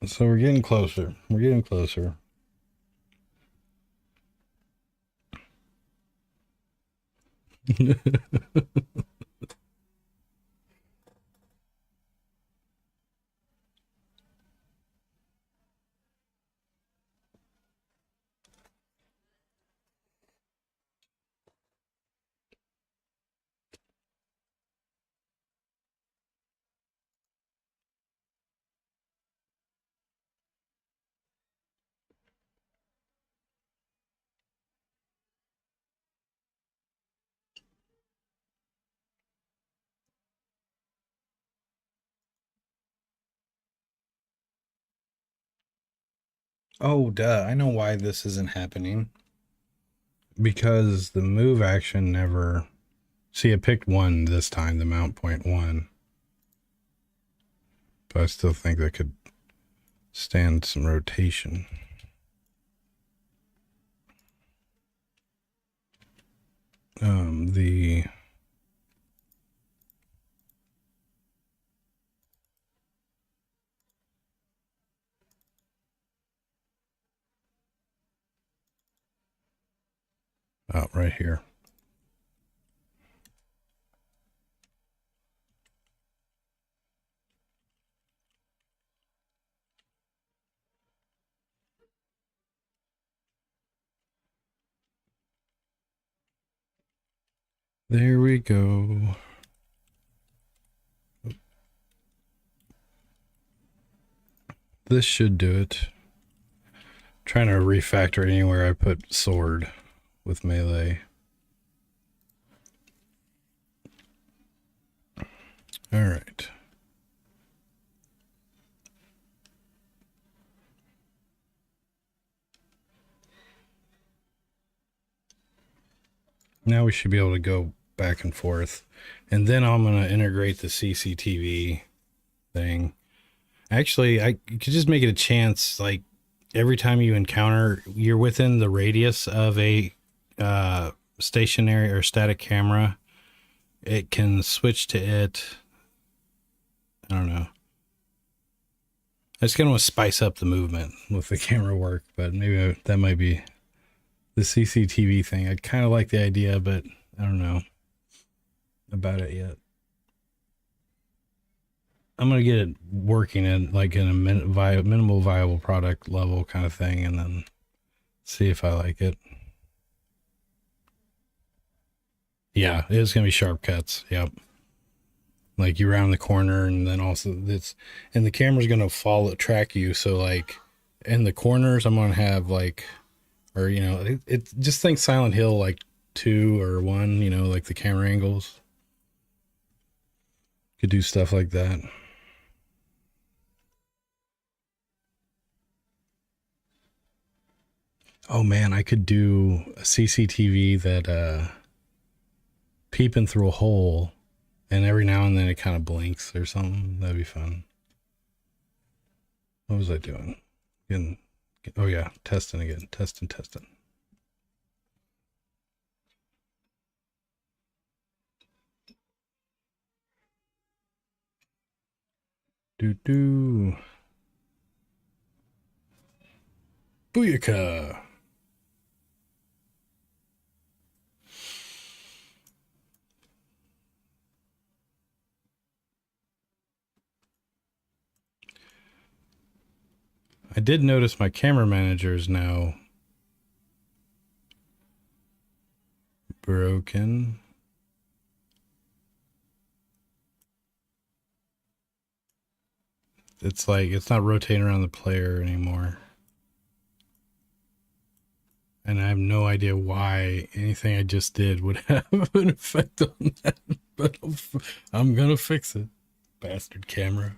So we're getting closer. We're getting closer. Oh, duh. I know why this isn't happening. Because the move action never... See, it picked 1 this time, the mount point 1. But I still think that could stand some rotation. The... Oh, right here. There we go. This should do it. Trying to refactor anywhere I put sword with melee. All right. Now we should be able to go back and forth. And then I'm going to integrate the CCTV thing. Actually, I could just make it a chance, like every time you encounter, you're within the radius of a stationary or static camera, it can switch to it. I don't know. I just kind of want to spice up the movement with the camera work, but maybe that might be the CCTV thing. I kind of like the idea, but I don't know about it yet. I'm going to get it working in like in a minimal viable product level kind of thing, and then see if I like it. Yeah, it's going to be sharp cuts. Yep. Like you round the corner, and then also and the camera's going to track you. So like in the corners, I'm going to have like, or, you know, it just think Silent Hill, like 2 or 1, you know, like the camera angles. Could do stuff like that. Oh man, I could do a CCTV that peeping through a hole, and every now and then it kind of blinks or something. That'd be fun. What was I doing? Oh yeah, testing again. Testing. Do. Booyaka. I did notice my camera manager is now broken. It's like it's not rotating around the player anymore. And I have no idea why anything I just did would have an effect on that. But I'm gonna fix it. Bastard camera.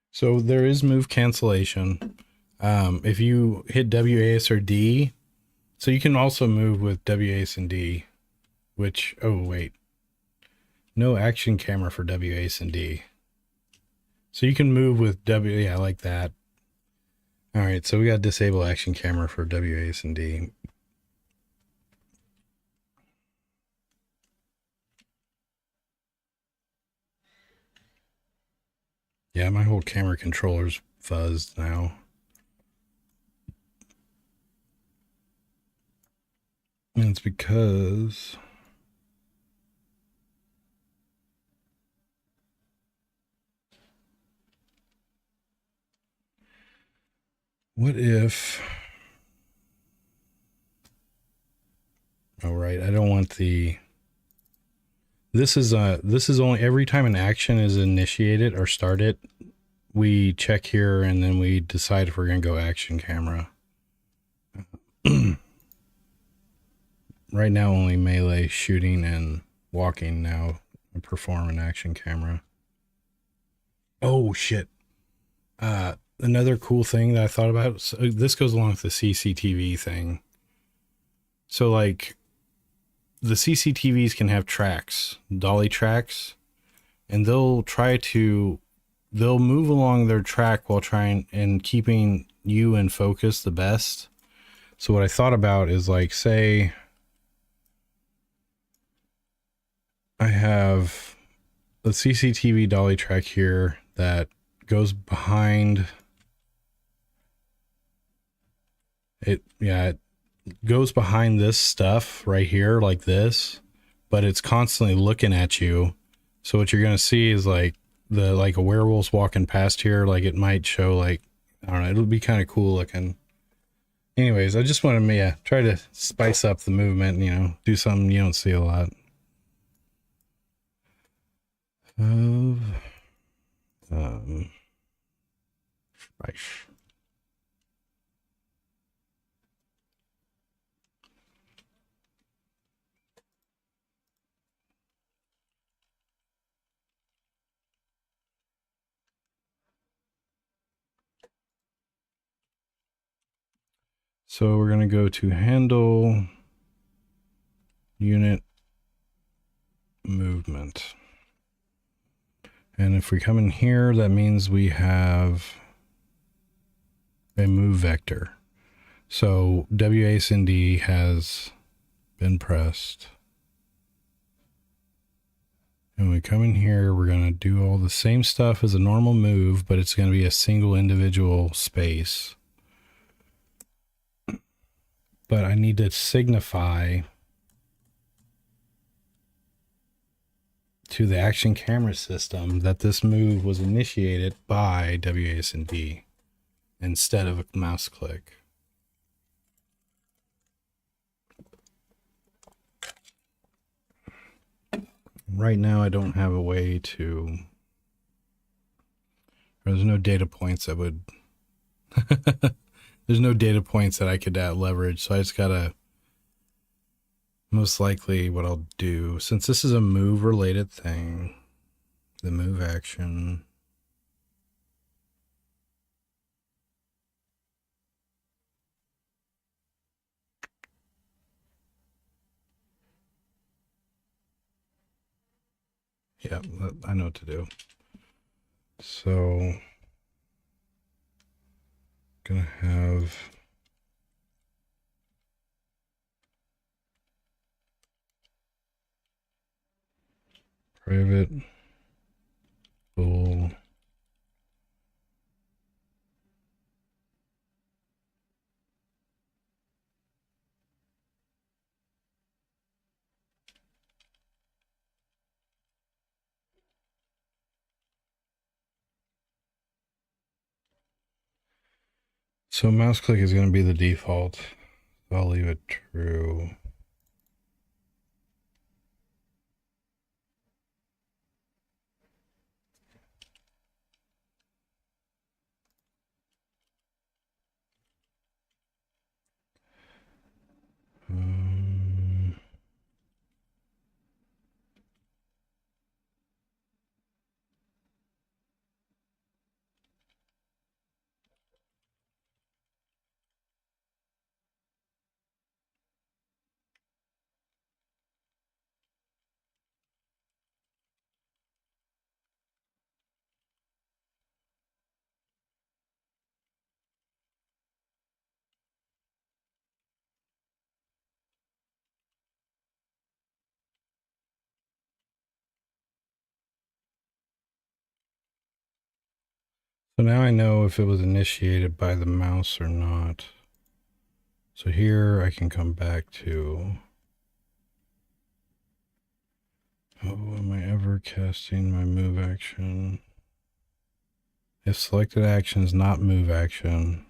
So there is move cancellation. If you hit WAS or D, so you can also move with WAS and D, which, oh wait, no action camera for WAS and D. So you can move with yeah, like that. All right, so we got disable action camera for WAS and D. Yeah, my whole camera controller's fuzzed now. And it's because what if, oh right, I don't want this is only every time an action is initiated or started, we check here and then we decide if we're going to go action camera. Right now, only melee, shooting, and walking now perform an action camera. Oh, shit. Another cool thing that I thought about, so this goes along with the CCTV thing. So, like, the CCTVs can have tracks, dolly tracks, and they'll move along their track while trying and keeping you in focus the best. So what I thought about is, like, say I have the CCTV dolly track here that goes behind it. Yeah, it goes behind this stuff right here, like this, but it's constantly looking at you. So what you're going to see is like a werewolf's walking past here. Like it might show like, I don't know, it'll be kind of cool looking. Anyways, I just wanted to try to spice up the movement, do something you don't see a lot of. Right. So we're going to go to handle unit movement. And if we come in here, that means we have a move vector. So WASD has been pressed. And we come in here, we're going to do all the same stuff as a normal move, but it's going to be a single individual space. But I need to signify to the action camera system that this move was initiated by WASD instead of a mouse click. Right now, I don't have a way to. There's no data points that would. There's no data points that I could leverage, so I just gotta. Most likely, what I'll do, since this is a move-related thing, the move action. Yeah, I know what to do. So, gonna have private bool So mouse click is going to be the default. I'll leave it true. So now I know if it was initiated by the mouse or not. So here I can come back to, oh, am I ever casting my move action? If selected action is not move action,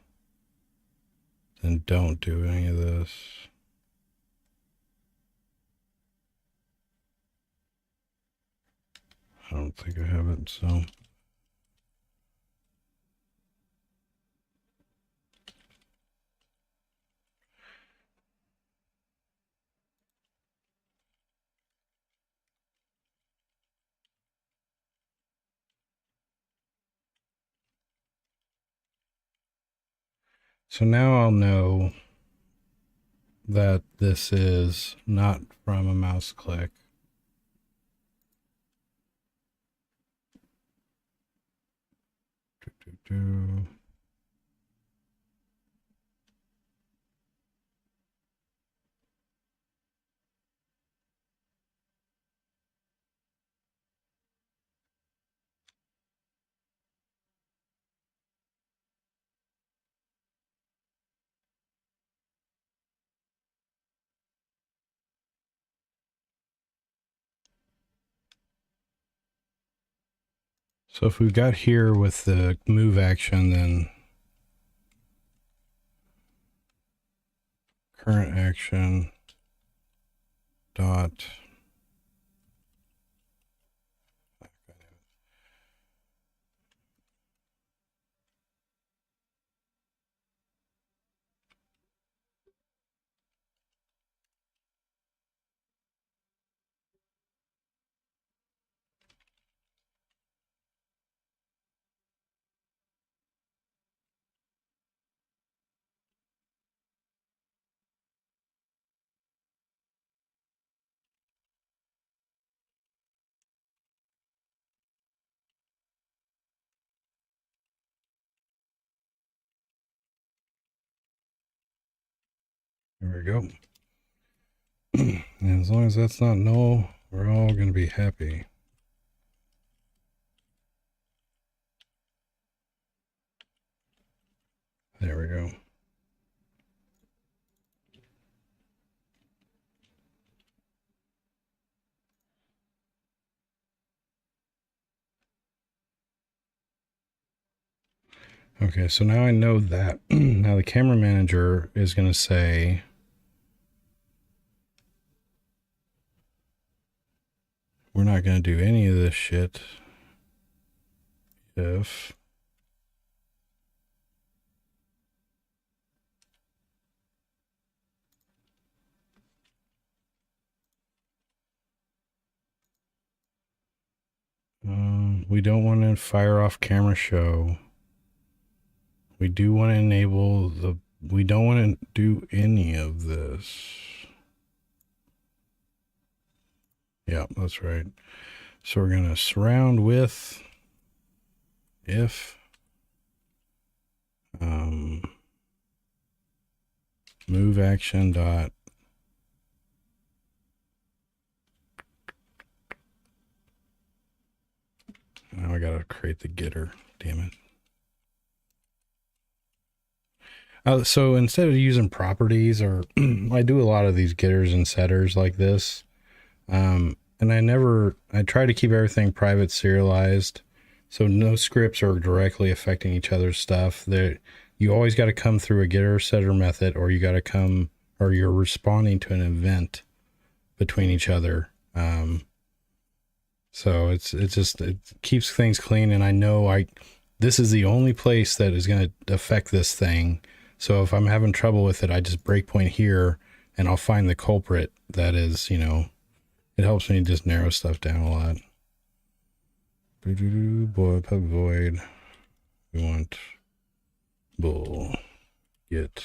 then don't do any of this. I don't think I have it, so. So now I'll know that this is not from a mouse click. So if we've got here with the move action, then current action dot there we go. And as long as that's not null, we're all going to be happy. There we go. Okay, so now I know that. Now the camera manager is going to say, we're not going to do any of this shit if we don't want to fire off camera show. We do want to enable the, we don't want to do any of this. Yeah, that's right. So we're going to surround with if move action dot now I gotta create the getter, damn it. So instead of using properties, or I do a lot of these getters and setters like this, and I try to keep everything private serialized, so no scripts are directly affecting each other's stuff. That you always got to come through a getter setter method, or you got to come, or you're responding to an event between each other. So it keeps things clean, and I know this is the only place that is going to affect this thing. So if I'm having trouble with it, I just breakpoint here, and I'll find the culprit. That is, it helps me just narrow stuff down a lot. Boy, pub void. We want bull get.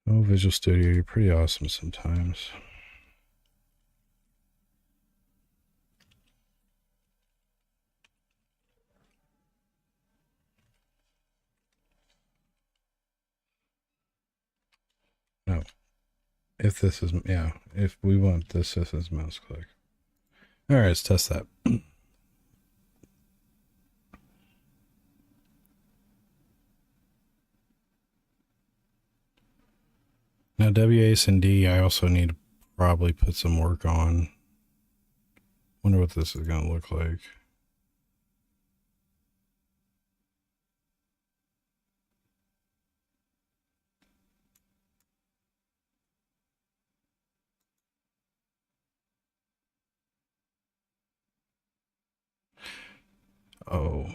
Oh, Visual Studio, you're pretty awesome sometimes. No. If this is, yeah, if we want this is mouse click. All right, let's test that. Now, WAS and D, I also need to probably put some work on. Wonder what this is going to look like. Oh.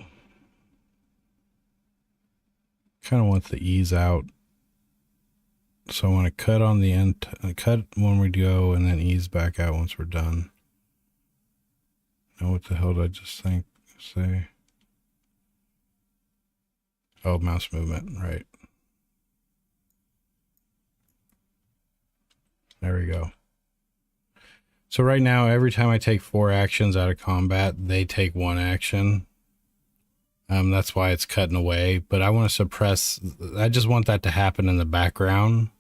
Kind of want the ease out So I want to cut on the end, cut when we go, and then ease back out once we're done. Now what the hell did I just say? Oh, mouse movement, right. There we go. So right now, every time I take 4 actions out of combat, they take 1 action. That's why it's cutting away, but I want to suppress, I just want that to happen in the background.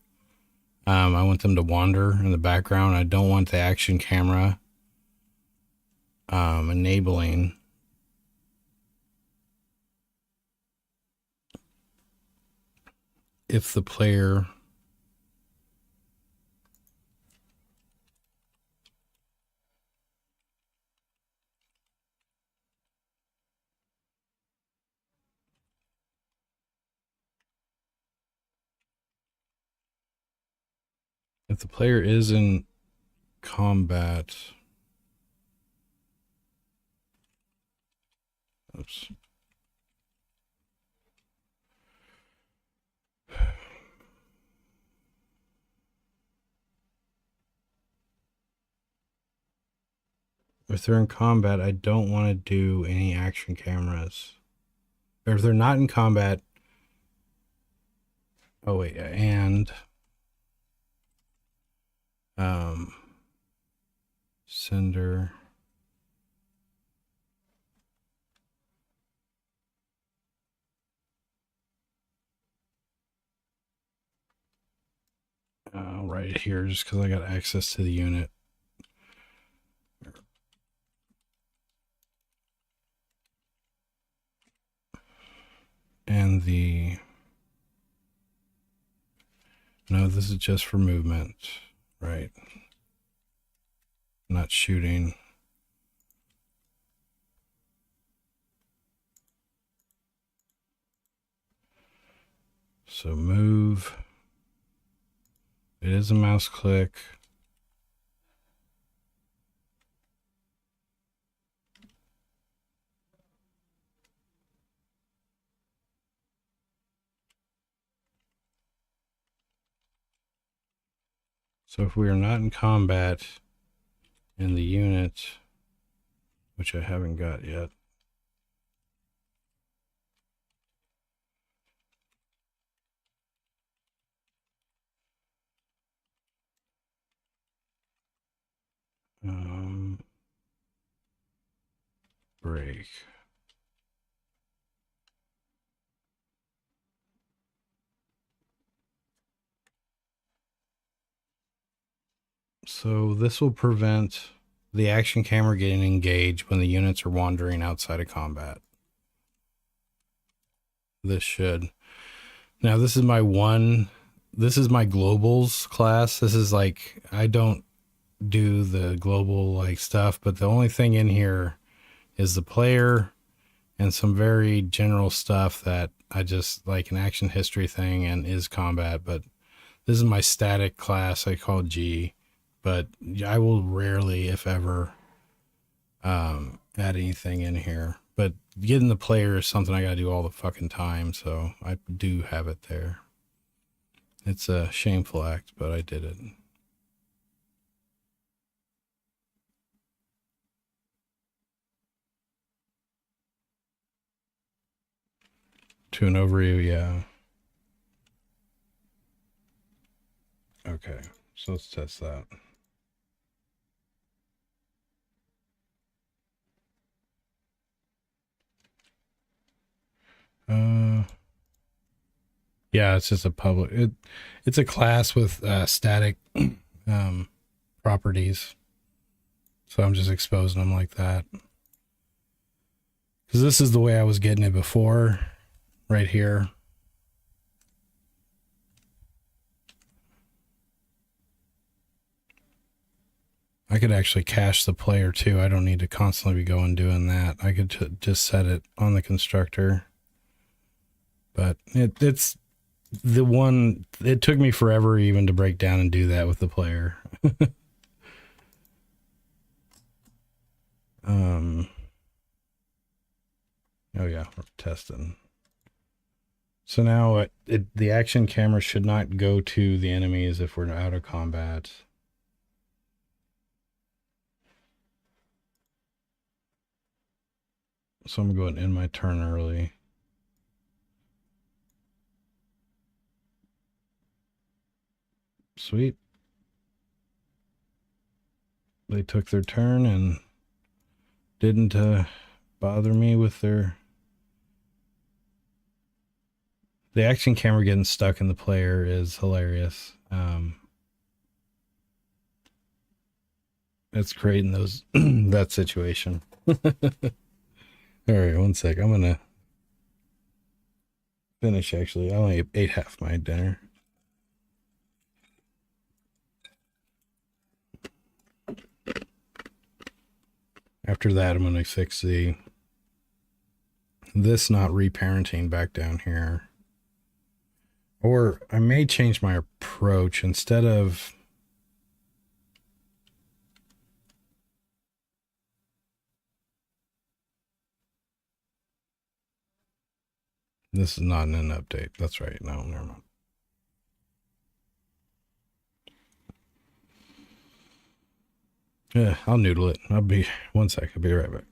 I want them to wander in the background. I don't want the action camera enabling. If the player is in combat, oops. If they're in combat, I don't want to do any action cameras. Or if they're not in combat, oh wait, and sender. Right here, just because I got access to the unit. And no, this is just for movement, right? Not shooting. So move. It is a mouse click. So if we are not in combat in the unit, which I haven't got yet, break. So this will prevent the action camera getting engaged when the units are wandering outside of combat. This should. Now this is my globals class. This is like, I don't do the global like stuff, but the only thing in here is the player and some very general stuff that I just like, an action history thing and is combat. But this is my static class I call G, but I will rarely, if ever, add anything in here. But getting the player is something I gotta do all the fucking time, so I do have it there. It's a shameful act, but I did it. To an overview, yeah. Okay, so let's test that. Yeah, it's just a public. It's a class with static properties, so I'm just exposing them like that. Because this is the way I was getting it before, right here. I could actually cache the player too. I don't need to constantly be going doing that. I could just set it on the constructor. But it's the one, it took me forever even to break down and do that with the player. Oh yeah, we're testing. So now the action camera should not go to the enemies if we're out of combat. So I'm going to end my turn early. Sweet. They took their turn and didn't bother me with their... The action camera getting stuck in the player is hilarious. It's creating those that situation. All right, one sec. I'm gonna finish. Actually, I only ate half my dinner. After that, I'm gonna fix this not reparenting back down here. Or I may change my approach instead of... This is not an update. That's right. No, never mind. Yeah, I'll noodle it. I'll be... One sec. I'll be right back.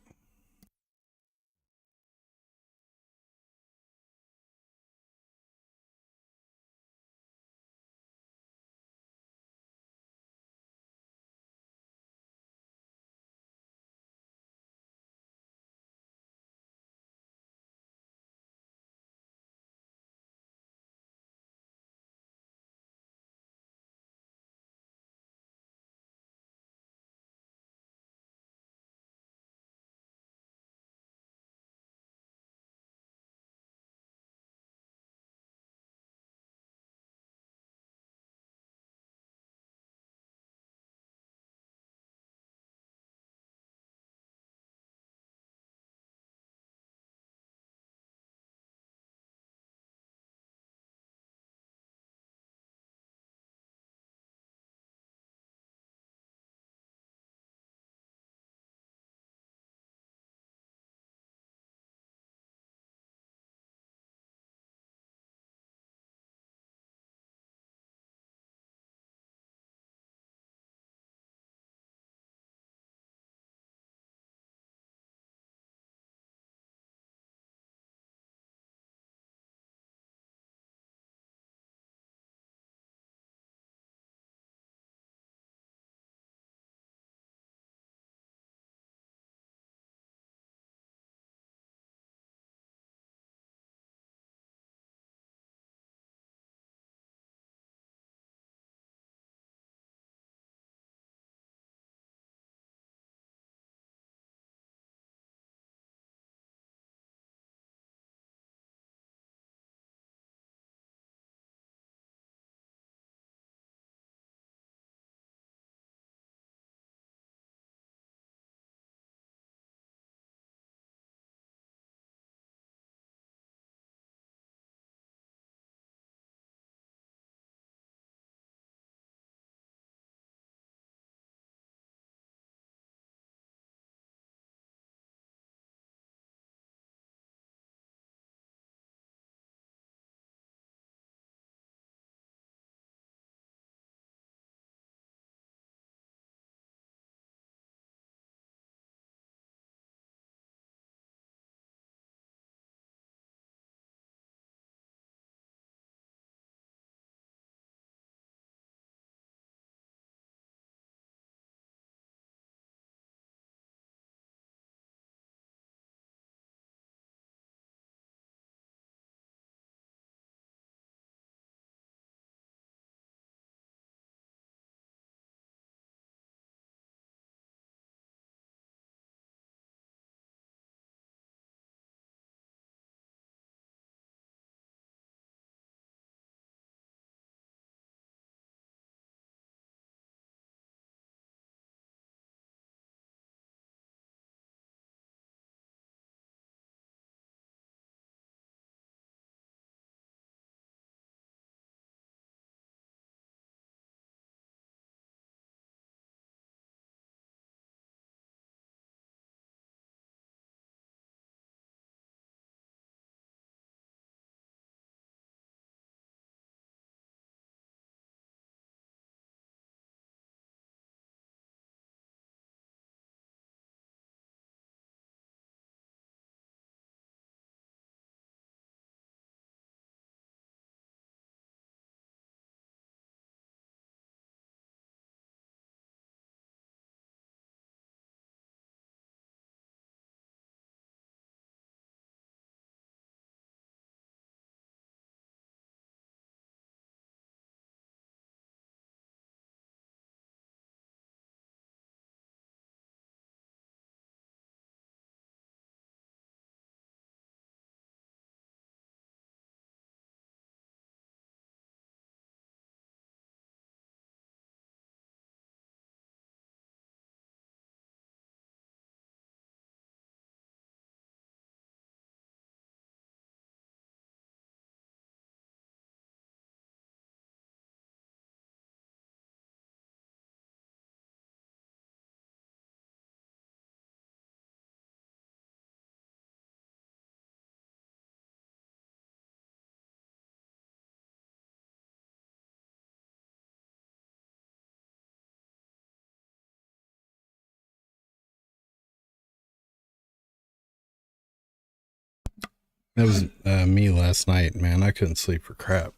That was me last night, man. I couldn't sleep for crap.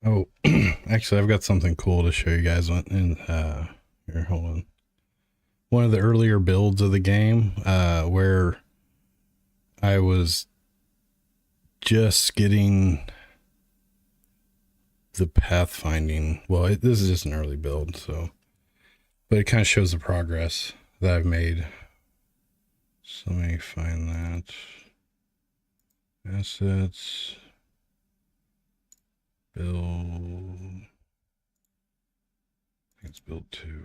Oh, actually, I've got something cool to show you guys. Here, hold on. One of the earlier builds of the game, where I was just getting the pathfinding. Well, this is just an early build, so, but it kind of shows the progress that I've made. So let me find that. Assets. Build. I think it's build 2.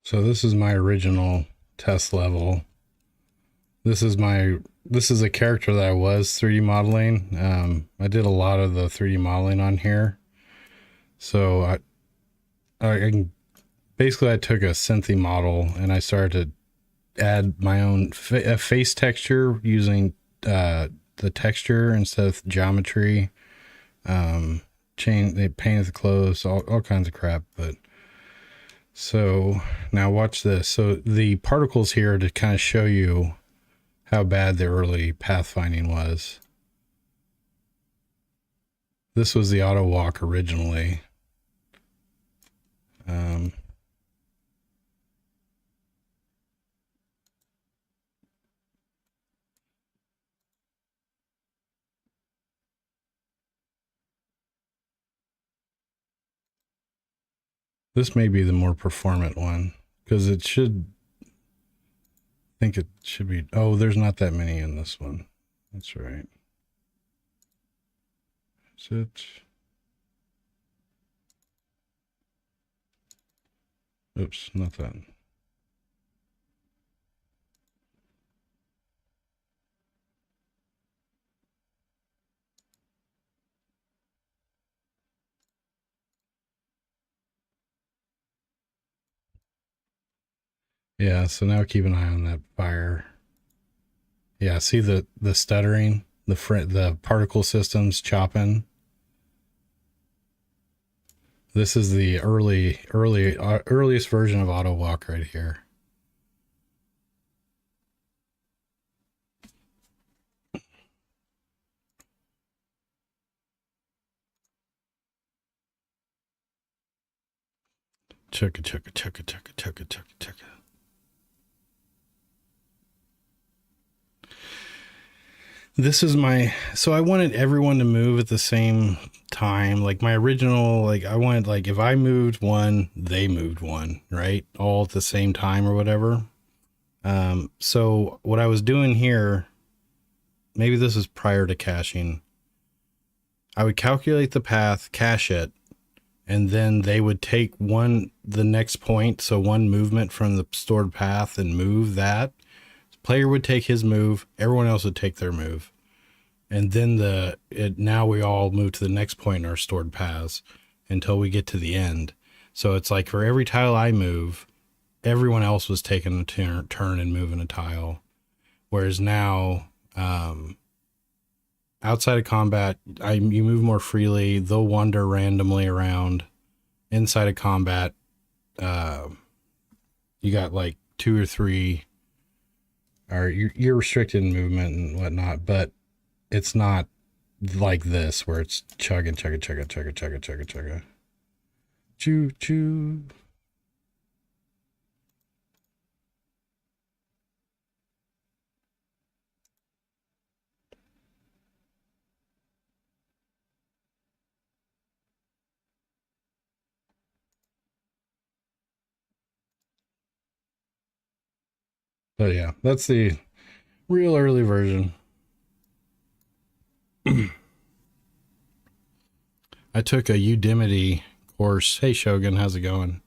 So this is my original test level. This is a character that I was 3D modeling. I did a lot of the 3D modeling on here. So I basically I took a Synthy model and I started to add my own face texture using the texture instead of geometry. They painted the clothes, all kinds of crap. But so now watch this. So the particles here to kind of show you how bad the early pathfinding was. This was the auto walk originally. This may be the more performant one because it should think it should be. Oh, there's not that many in this one. That's right. Is it? Oops, not that. Yeah, so now keep an eye on that fire. Yeah, see the stuttering, the particle systems chopping. This is the earliest version of auto walk right here. Chugga chugga chugga chugga chugga chugga chugga. This is so I wanted everyone to move at the same time. Like my original, like I wanted, like if I moved one, they moved one, right? All at the same time or whatever. So what I was doing here, maybe this is prior to caching. I would calculate the path, cache it, and then they would take the next point. So one movement from the stored path and move that. Player would take his move. Everyone else would take their move. And then now we all move to the next point in our stored paths until we get to the end. So it's like for every tile I move, everyone else was taking a turn and moving a tile. Whereas now, outside of combat, you move more freely. They'll wander randomly around. Inside of combat, you got like 2 or 3, or you're restricted in movement and whatnot, but it's not like this where it's chugging, chugga, chugga, chugga, chugga, chugga, chugga. Choo, choo. But yeah, that's the Real early version. I took a Udemy course. Hey Shogun, how's it going?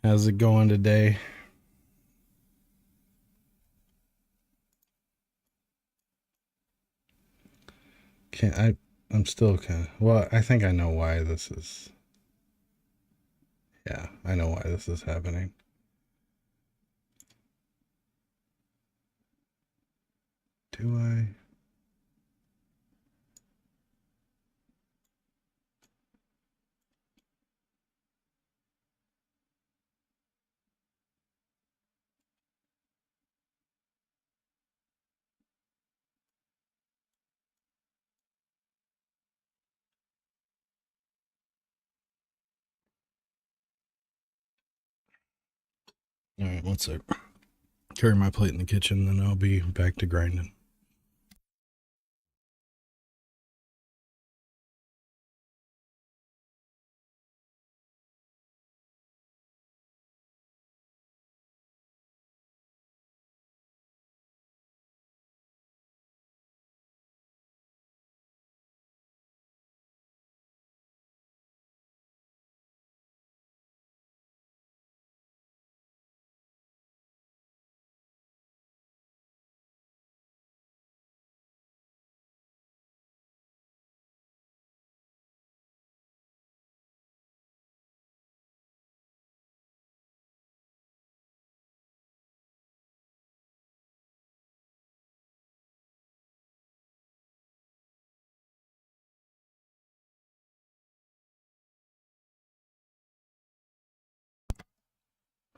How's it going today? I'm still kind of, well, I think I know why this is. Yeah, I know why this is happening. Do I? All right, let's carry my plate in the kitchen, then I'll be back to grinding.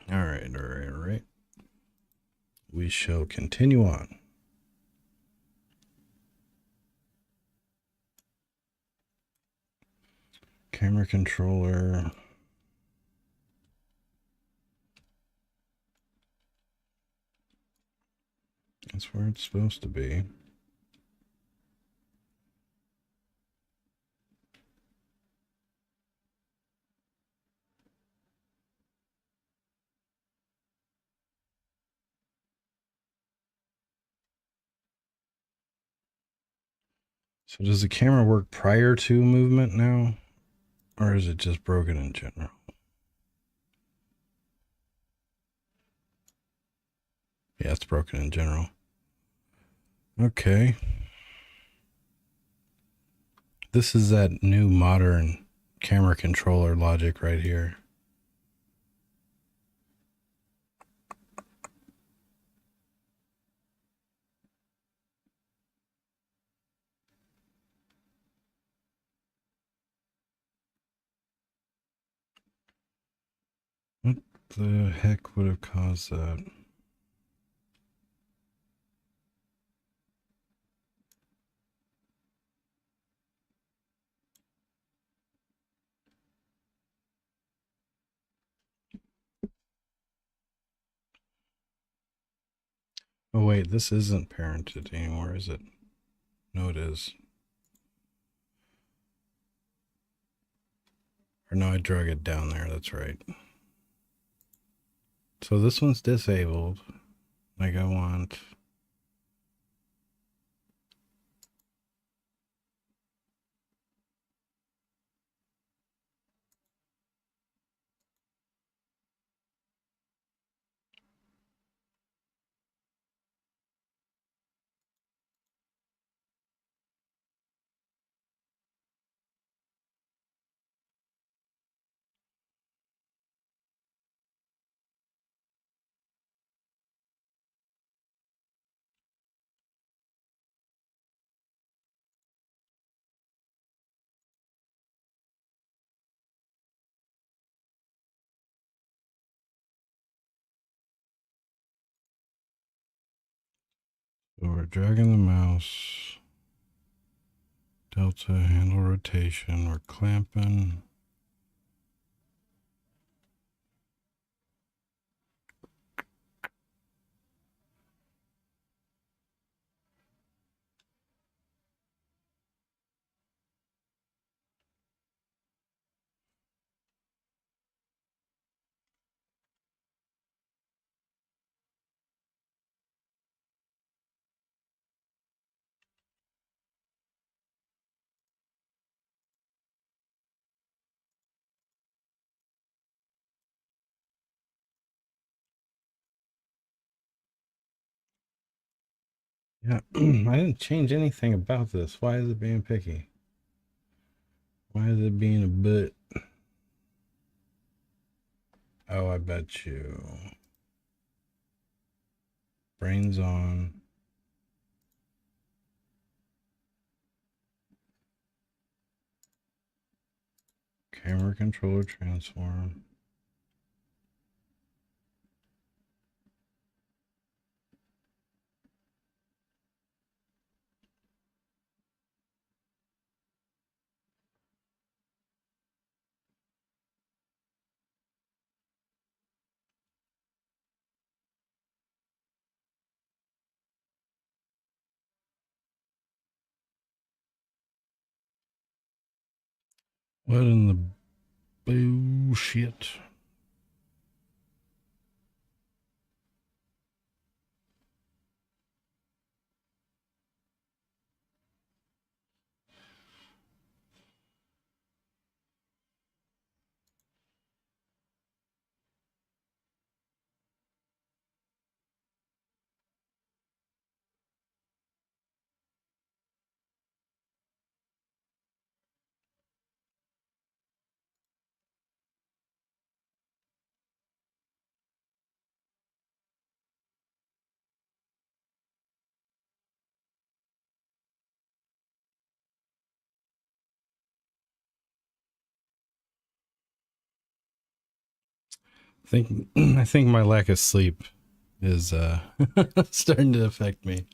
All right. We shall continue on. Camera controller. That's where it's supposed to be. So does the camera work prior to movement now? Or is it just broken in general? Yeah, it's broken in general. Okay. This is that new modern camera controller logic right here. What the heck would have caused that? Oh wait, this isn't parented anymore, is it? No, it is. Or no, I drug it down there, that's right. So this one's disabled. Like I want... So we're dragging the mouse. Delta handle rotation. We're clamping. Yeah, I didn't change anything about this. Why is it being picky? Why is it being a bit? Oh, I bet you. Brains on. Camera controller transform. What in the bullshit? I think my lack of sleep is starting to affect me.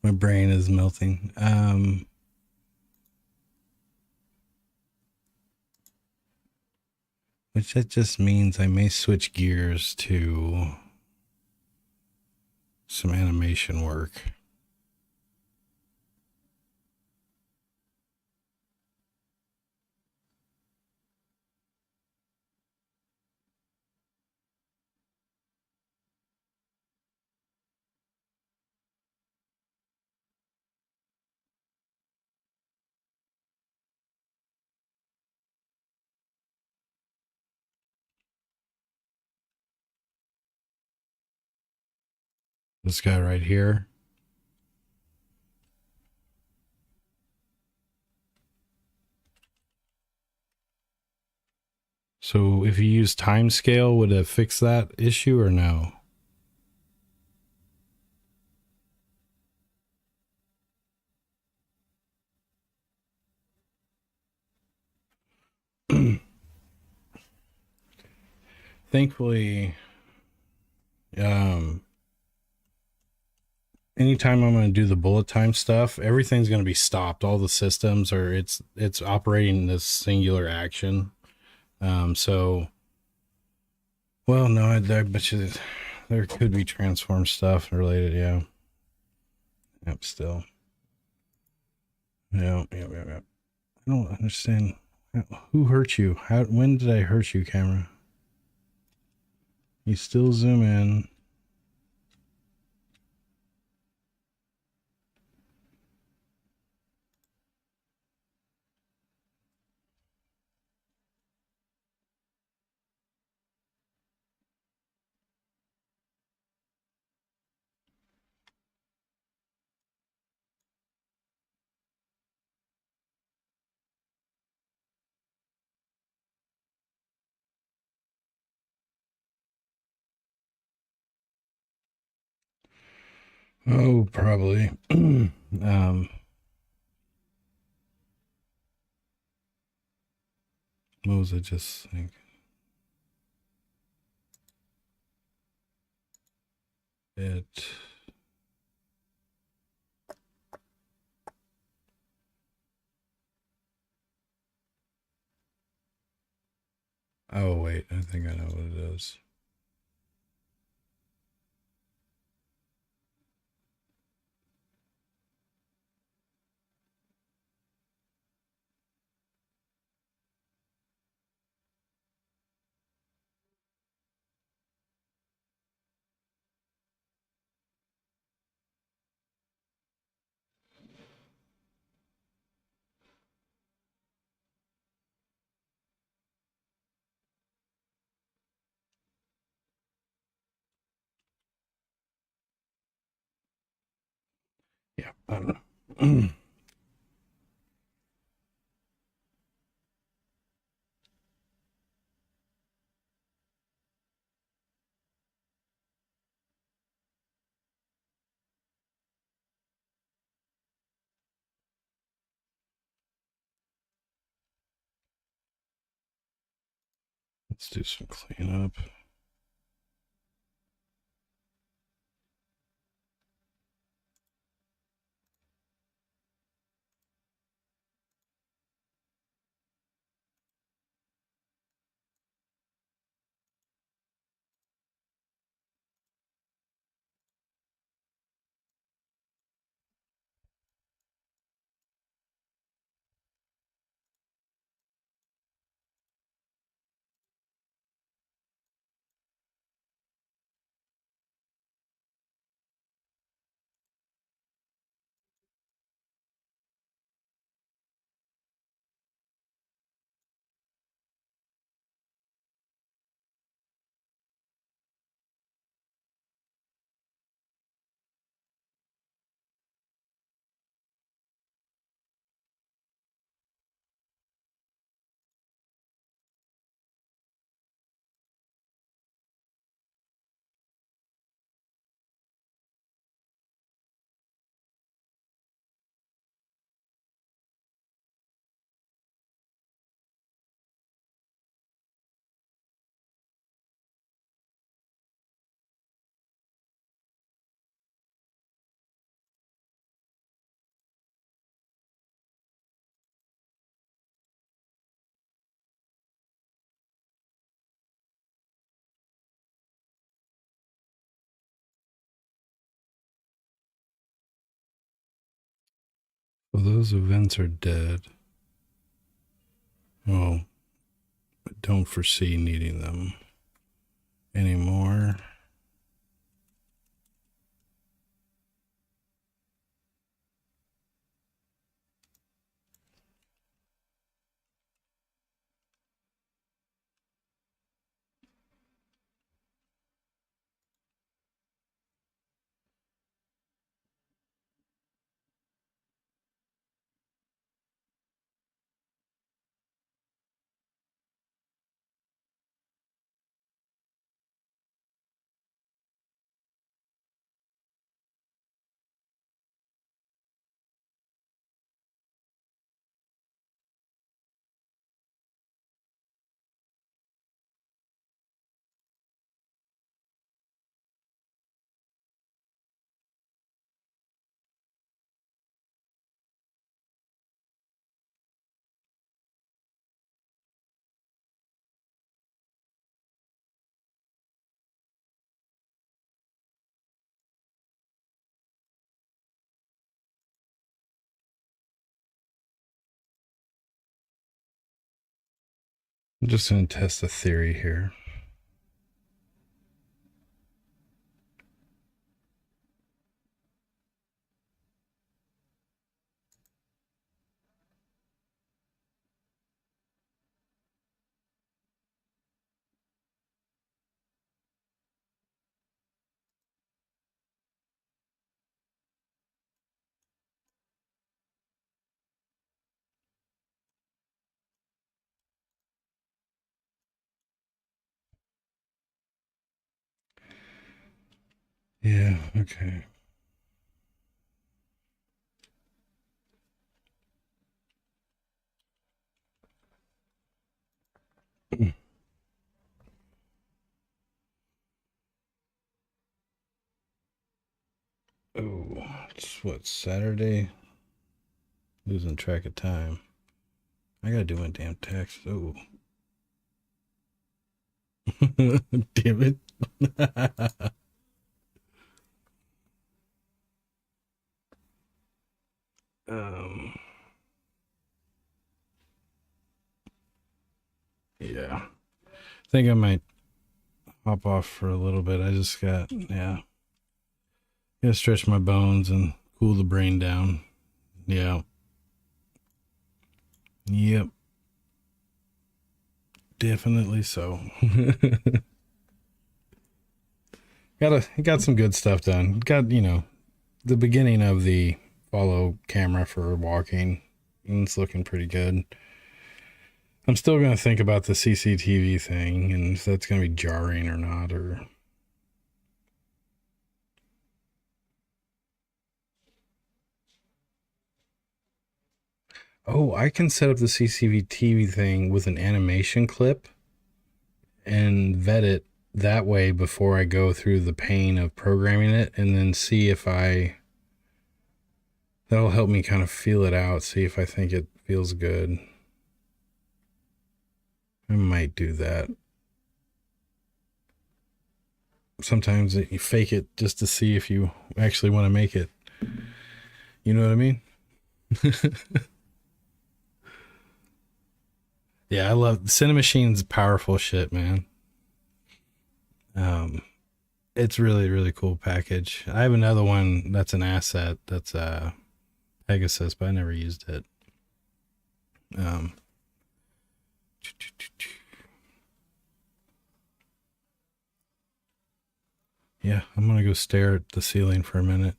My brain is melting. Which that just means I may switch gears to some animation work. This guy right here. So if you use time scale, would it fix that issue or no? Thankfully, um, anytime I'm going to do the bullet time stuff, everything's going to be stopped. All the systems are it's operating this singular action. So well, no, I bet you there could be transform stuff related. Yeah, yep. Still, yeah. I don't understand. Who hurt you? How? When did I hurt you, camera? You still zoom in. Oh, probably. What was I just think? It. Oh wait, I think I know what it is. Yeah, I don't know. Let's do some cleanup. Well, those events are dead. Well, I don't foresee needing them anymore. I'm just going to test a theory here. Yeah, okay. Oh, it's what, Saturday? Losing track of time. I gotta do my damn text. Oh. Damn it. um, yeah. I think I might hop off for a little bit. I just gotta stretch my bones and cool the brain down. Yeah. Yep. Definitely so. Got some good stuff done. Got, the beginning of the follow camera for walking. And it's looking pretty good. I'm still going to think about the CCTV thing and if that's going to be jarring or not, or... Oh, I can set up the CCTV thing with an animation clip and vet it that way before I go through the pain of programming it, and then see if that'll help me kind of feel it out, see if I think it feels good. I might do that. Sometimes you fake it just to see if you actually want to make it. You know what I mean? Yeah, I love Cinemachine's powerful shit, man. Um, it's really, really cool package. I have another one that's an asset that's Pegasus, but I never used it. Um, yeah, I'm gonna go stare at the ceiling for a minute.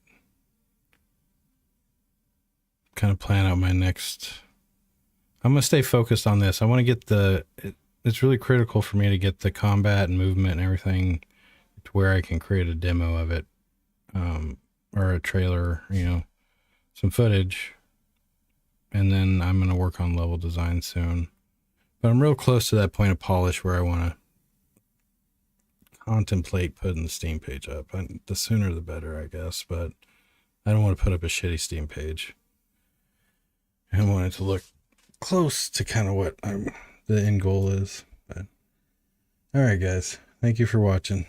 Kind of plan out my next. I'm gonna stay focused on this. I want to get it's really critical for me to get the combat and movement and everything to where I can create a demo of it, or a trailer, some footage, and then I'm gonna work on level design soon. But I'm real close to that point of polish where I want to contemplate putting the Steam page up. The sooner the better, I guess, but I don't want to put up a shitty Steam page. I want it to look close to kind of what the end goal is. But all right, guys, thank you for watching.